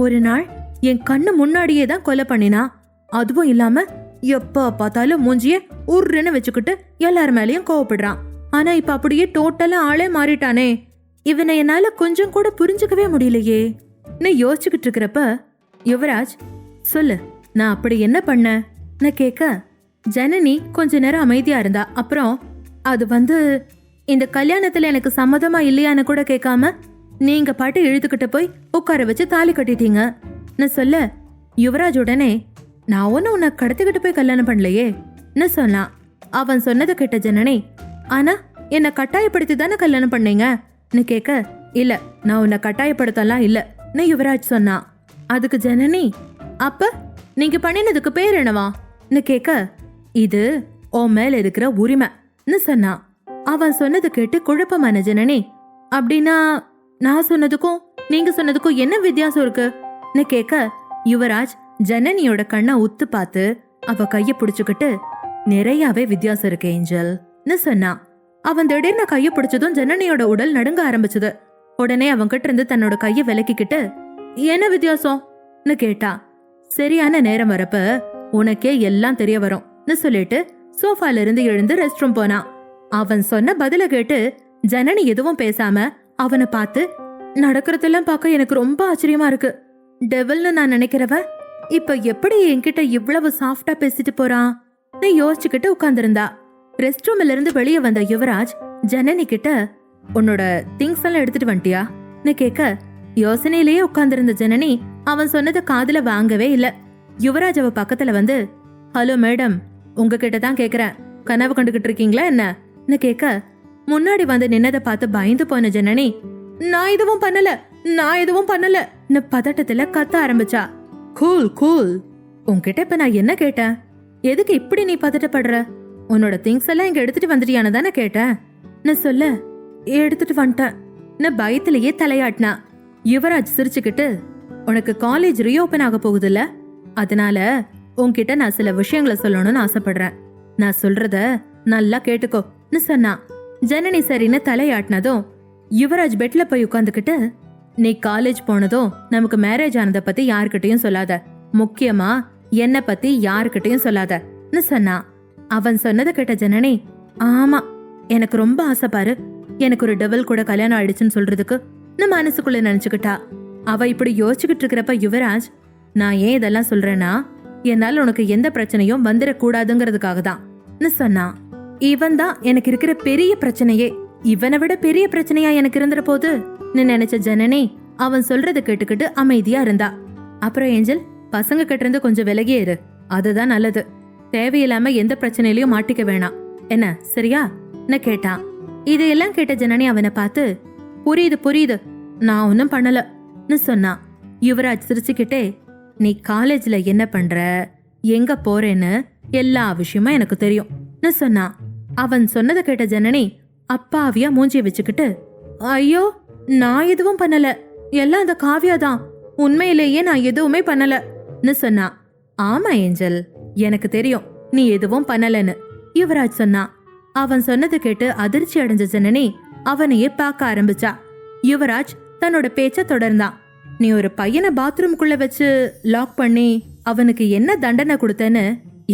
ஒரு நாள் என் கண்ணு முன்னாடியே தான் கொலை பண்ணினா. அதுவும் இல்லாம எப்ப பார்த்தாலும் மூஞ்சிய உருன்னு வச்சுக்கிட்டு எல்லார் மேலயும் கோவப்படுறான். ஆனா இப்ப அப்படியே டோட்டலா ஆளே மாறிட்டானே. இவனை என்னால கொஞ்சம் கூட புரிஞ்சுக்கவே முடியலையே. நீ யோசிச்சுக்கிட்டு இருக்கிறப்ப யுவராஜ், சொல்லு, நான் அப்படி என்ன பண்ண கேட்க, ஜனனி கொஞ்ச நேரம் அமைதியா இருந்தா. அப்புறம், அது வந்து இந்த கல்யாணத்துல எனக்கு சம்மதமா இல்லையான்னு கூட கேட்காம நீங்க பாட்டு இழுத்துக்கிட்ட போய் உட்கார வச்சு தாலி கட்டிட்டீங்க சொல்ல. யுவராஜ் உடனே, நான் ஒன்னும் உன்னை கடத்திக்கிட்டு போய் கல்யாணம் பண்ணலையே சொன்னான். அவன் சொன்னதை கேட்ட ஜனனி, ஆனா என்ன கட்டாயப்படுத்தி தானே கல்யாணம் பண்ணீங்கன்னு கேட்க, இல்ல, நான் உன்னை கட்டாயப்படுத்தலாம் இல்லன்னு யுவராஜ் சொன்னான். அதுக்கு ஜனனி, அப்ப நீங்க பண்ணினதுக்கு பேர் என்னவான்னு கேட்க, இது ஓ மேல இருக்கிற உரிமைன்னு சொன்னான். அவன் சொன்னது கேட்டு குழப்பமான ஜனனி, அப்படின்னா நான் சொன்னதுக்கும் நீங்க சொன்னதுக்கும் என்ன வித்தியாசம் இருக்குன்னு கேட்க, யுவராஜ் ஜனனியோட கண்ணை உத்து பார்த்து அவ கைய பிடிச்சுக்கிட்டு, நிறையவே வித்தியாசம் இருக்கு ஏஞ்சல்னு சொன்னான். அவன் திடீர்னு கைய பிடிச்சதும் ஜனனியோட உடல் நடுங்க ஆரம்பிச்சது. உடனே அவன் கிட்ட இருந்து தன்னோட கைய விலக்கிக்கிட்டு, என்ன வித்தியாசம்னு கேட்டா. சரியான நேரம் வரப்ப உனக்கே எல்லாம் தெரிய வரும்னு சொல்லிட்டு சோஃபால இருந்து எழுந்து ரெஸ்ட் ரூம் போனான். அவன் சொன்ன பதில கேட்டு ஜனனி எதுவும் பேசாம அவனை பார்த்து, நடக்கிறதெல்லாம் பார்க்க எனக்கு ரொம்ப ஆச்சரியமா இருக்கு. டெவில்னு நான் நினைக்கிறவ இப்ப எப்படி என்கிட்ட இவ்வளவு சாஃப்டா பேசிட்டு போறான் யோசிச்சுக்கிட்டு உட்கார்ந்திருந்தா. ரெஸ்ட் ரூம்ல இருந்து வெளியே வந்த யுவராஜ் ஜனனி கிட்ட, உன்னோட திங்ஸ் எல்லாம் எடுத்துட்டு வந்துட்டியான்னு கேட்க, யோசனையிலேயே உட்கார்ந்திருந்த ஜனனி அவன் சொன்னதை காதுல வாங்கவே இல்ல. யுவராஜ் அவ பக்கத்துல வந்து, ஹலோ மேடம், உங்ககிட்ட தான் கேக்குறேன், கனவு கண்டுகிட்டு இருக்கீங்களா என்னன்னு கேட்க, முன்னாடி வந்து நின்னதை பார்த்து பயந்து போன ஜனனி, நான் எதுவும் பண்ணல பதட்டத்துல கத்த ஆரம்பிச்சா. கூல் கூல், உன்கிட்ட இப்ப நான் என்ன கேட்டேன், எதுக்கு இப்படி நீ பதட்டப்படுற, உன்னோட திங்ஸ் எல்லாம் இங்க எடுத்துட்டு வந்துட்டியானு தானே கேட்டேன் சொல்ல. எடுத்துட்டு வந்துட்டேன் பயத்திலேயே தலையாட்டினா. யுவராஜ் சிரிச்சுக்கிட்டு, உனக்கு காலேஜ் ரீஓபன் ஆக போகுதுல்ல, அதனால உன்கிட்ட நான் சில விஷயங்களை சொல்லணும்னு ஆசைப்படுறேன். நான் சொல்றத நல்லா கேட்டுக்கோன்னு சொன்னா. ஜனனி சரின்னு தலையாட்டினதும் யுவராஜ் பெட்ல போய் உட்காந்துக்கிட்டு, நீ காலேஜ் போனதும் நமக்கு மேரேஜ் ஆனதை பத்தி யாருக்கிட்டையும் சொல்லாத, முக்கியமா என்ன பத்தி யாருக்கிட்டையும் சொல்லாதன்னு சொன்னா. அவன் சொன்னதை கேட்ட ஜனனி, ஆமா எனக்கு ரொம்ப ஆசை பாரு, எனக்கு ஒரு டெவல் கூட கல்யாணம் ஆயிடுச்சுன்னு சொல்றதுக்கு நம்ம மனசுக்குள்ள நினைச்சுக்கிட்டா. அவ இப்படி யோசிச்சுக்கிட்டு இருக்கிறப்ப யுவராஜ், நான் ஏன் இதெல்லாம் சொல்றேன்னா, என்னால உனக்கு எந்த பிரச்சனையும் வந்துடக்கூடாதுங்கிறதுக்காக தான் சொன்னா. இவன் தான் எனக்கு இருக்கிற பெரிய பிரச்சனையே, இவனை விட பெரிய பிரச்சனையா எனக்கு இருந்துற போது நினைச்ச ஜனனி அவன் சொல்றதை கேட்டுக்கிட்டு அமைதியா இருந்தா. அப்புறம் ஏஞ்சல், பசங்க கிட்ட இருந்து கொஞ்சம் விலகியே இரு, அதுதான் நல்லது. தேவையில்லாம எந்த பிரச்சனையிலயும் மாட்டிக்க வேணாம், என்ன சரியா கேட்டான். இதையெல்லாம் கேட்ட ஜனனி அவனை பார்த்து, புரியுது புரியுது, நான் ஒன்னும் பண்ணலன்னு சொன்னா. யுவராஜ் சிரிச்சுக்கிட்டே, நீ காலேஜ்ல என்ன பண்ற, எங்க போறேன்னு எல்லா விஷயமும் எனக்கு தெரியும்னு சொன்னா. அவன் சொன்னதை கேட்ட ஜனனி அப்பாவியா மூஞ்சிய வச்சுக்கிட்டு, ஐயோ நான் எதுவும் பண்ணல, எல்லாம் அந்த காவியா தான், உண்மையிலேயே நான் எதுவுமே பண்ணலன்னு சொன்னா. ஆமா ஏஞ்சல், எனக்கு தெரியும் நீ எதுவும் பண்ணலன்னு யுவராஜ் சொன்னா. அவன் சொன்னதை கேட்டு அதிர்ச்சி அடைஞ்ச ஜனனி அவனையே பார்க்க ஆரம்பிச்சா. யுவராஜ் தன்னோட பேச்ச தொடர்ந்தான். நீ ஒரு பையனை பாத்ரூம்குள்ள வச்சு லாக் பண்ணி அவனுக்கு என்ன தண்டனை கொடுத்தேன்னு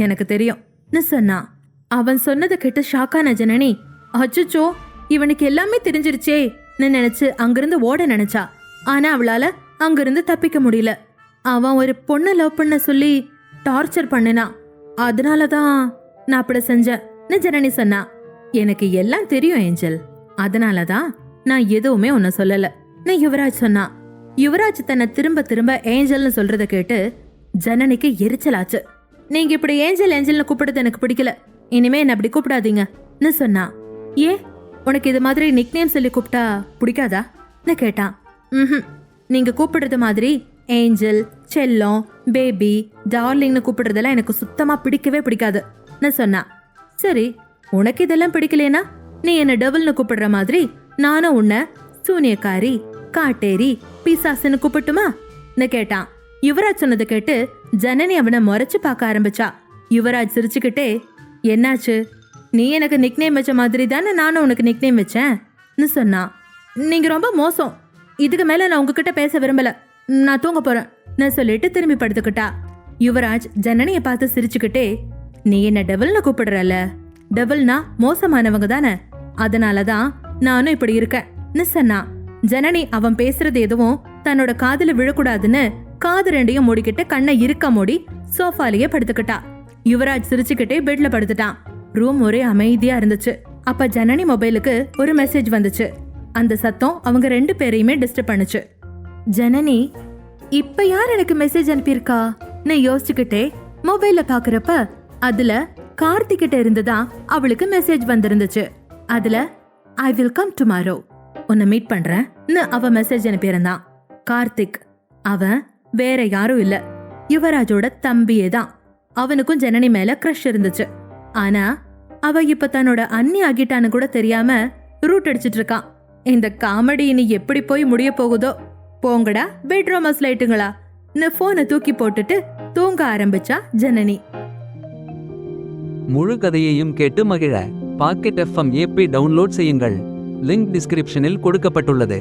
எனக்கு தெரியும்னு சொன்னான். அவன் சொன்னதை கேட்டு ஷாக்கான ஜனனி, அச்சுச்சோ இவனுக்கு எல்லாமே தெரிஞ்சிருச்சே நினைச்சு அங்கிருந்து ஓட நினைச்சா. ஆனா அவளால அங்கிருந்து தப்பிக்க முடியல. அவன் ஒரு பொண்ணை லவ் பண்ண சொல்லி டார்ச்சர் பண்ணினான், அதனாலதான் நான் அப்படி செஞ்சேன்னு ஜனனி சொன்னா. எனக்கு எல்லாம் தெரியும் ஏஞ்சல், அதனாலதான் நான் எதுவுமே உன்ன சொல்லல யுவராஜ் சொன்னா. யுவராஜ் தன்னை திரும்ப திரும்ப ஏஞ்சல்னு சொல்றத கேட்டு ஜனனிக்கு எரிச்சலாச்சு. நீங்க இப்படி ஏஞ்சல் ஏஞ்சல்னு கூப்பிடுறது எனக்கு பிடிக்கல, இனிமே என்ன அப்படி கூப்பிடாதீங்கன்னு சொன்னா. ஏ உனக்கு இது மாதிரி நிக்நேம் சொல்லி கூப்பிட்டா பிடிக்காதான்னு கேட்டான். நீங்க கூப்பிடுறது மாதிரி ஏஞ்சல், செல்லம், பேபி, டார்லிங்னு கூப்பிடுறதெல்லாம் எனக்கு சுத்தமா பிடிக்கவே பிடிக்காதுன்னு சொன்னா. சரி உனக்கு இதெல்லாம் பிடிக்கலனா நீ என்ன டெவல்னு கூப்பிடுற மாதிரி நானும் உன்னை சூனியக்காரி, காட்டேரி, பிசாசுன்னு கூப்பிட்டுமா கேட்டான். யுவராஜ் சொன்னதை கேட்டு ஜனனி அவனை முறைச்சு பார்க்க ஆரம்பிச்சா. யுவராஜ் சிரிச்சுக்கிட்டே, என்னாச்சு, நீ எனக்கு நிக்நேம் வச்ச மாதிரி தானே நானும் உனக்கு நிக்நேம் வச்சேன்னு சொன்னான். நீங்க ரொம்ப மோசம், இதுக்கு மேல நான் உங்ககிட்ட பேச விரும்பல, நான் தூங்க போறேன்னு சொல்லிட்டு திரும்பி படுத்துக்கிட்டா. யுவராஜ் ஜனனிய பார்த்து சிரிச்சுக்கிட்டே, நீ என்ன டெவல்னு கூப்பிடுறல, டெவல்னா மோசமானவங்க தானே, அதனாலதான் நானும் இப்படி இருக்கேன்னு சொன்னா. ஜனனி அவன் பேசுறது எதுவும் தன்னோட காதுல விழக்கூடாதுன்னு காது ரெண்டையும் மூடிக்கிட்டு கண்ணை இருக்க மூடி சோஃபாலேயே படுத்துக்கிட்டா. யுவராஜ் சிரிச்சுக்கிட்டே பெட்ல படுத்துட்டான். ரூம் ஒரே அமைதியா இருந்துச்சு. அப்ப ஜனனி மொபைலுக்கு ஒரு மெசேஜ் வந்துச்சு. அந்த சத்தம் அவங்க 2 பேரையுமே டிஸ்டர்ப் பண்ணுச்சு. ஜனனி, இப்ப யார் எனக்கு மெசேஜ் அனுப்பியிருக்கான்னு யோசிச்சுக்கிட்டே மொபைல பாக்குறப்ப அதுல கார்த்திகிட்ட இருந்துதான் அவளுக்கு மெசேஜ் வந்திருந்துச்சு. அதுல ஐ வில் கம் டுமாரோ, உன்னை மீட் பண்றேன்னு அவ மெசேஜ் அனுப்பியிருந்தான். கார்த்திக் அவன் வேற யாரும் இல்ல, யுவராஜோட தம்பியே தான். அவனுக்கும் ஜனனி மேல க்ரஷ் இருந்துச்சு. ஆனா அவ இப்ப தன்னோட அண்ணி ஆகிட்டான்னு கூட தெரியாம ரூட் அடிச்சிட்டு இருக்கான். இந்த காமெடி இனி எப்படி போய் முடிய போகுதோ. போங்கடா பெட்ரூம் லைட்டுங்களா போனை தூக்கி போட்டுட்டு தூங்க ஆரம்பிச்சா ஜனனி. முழு கதையையும் கேட்டு மகிழ பாக்கெட் FM APP டவுன்லோட் செய்யுங்கள். லிங்க் டிஸ்கிரிப்ஷனில் கொடுக்கப்பட்டுள்ளது.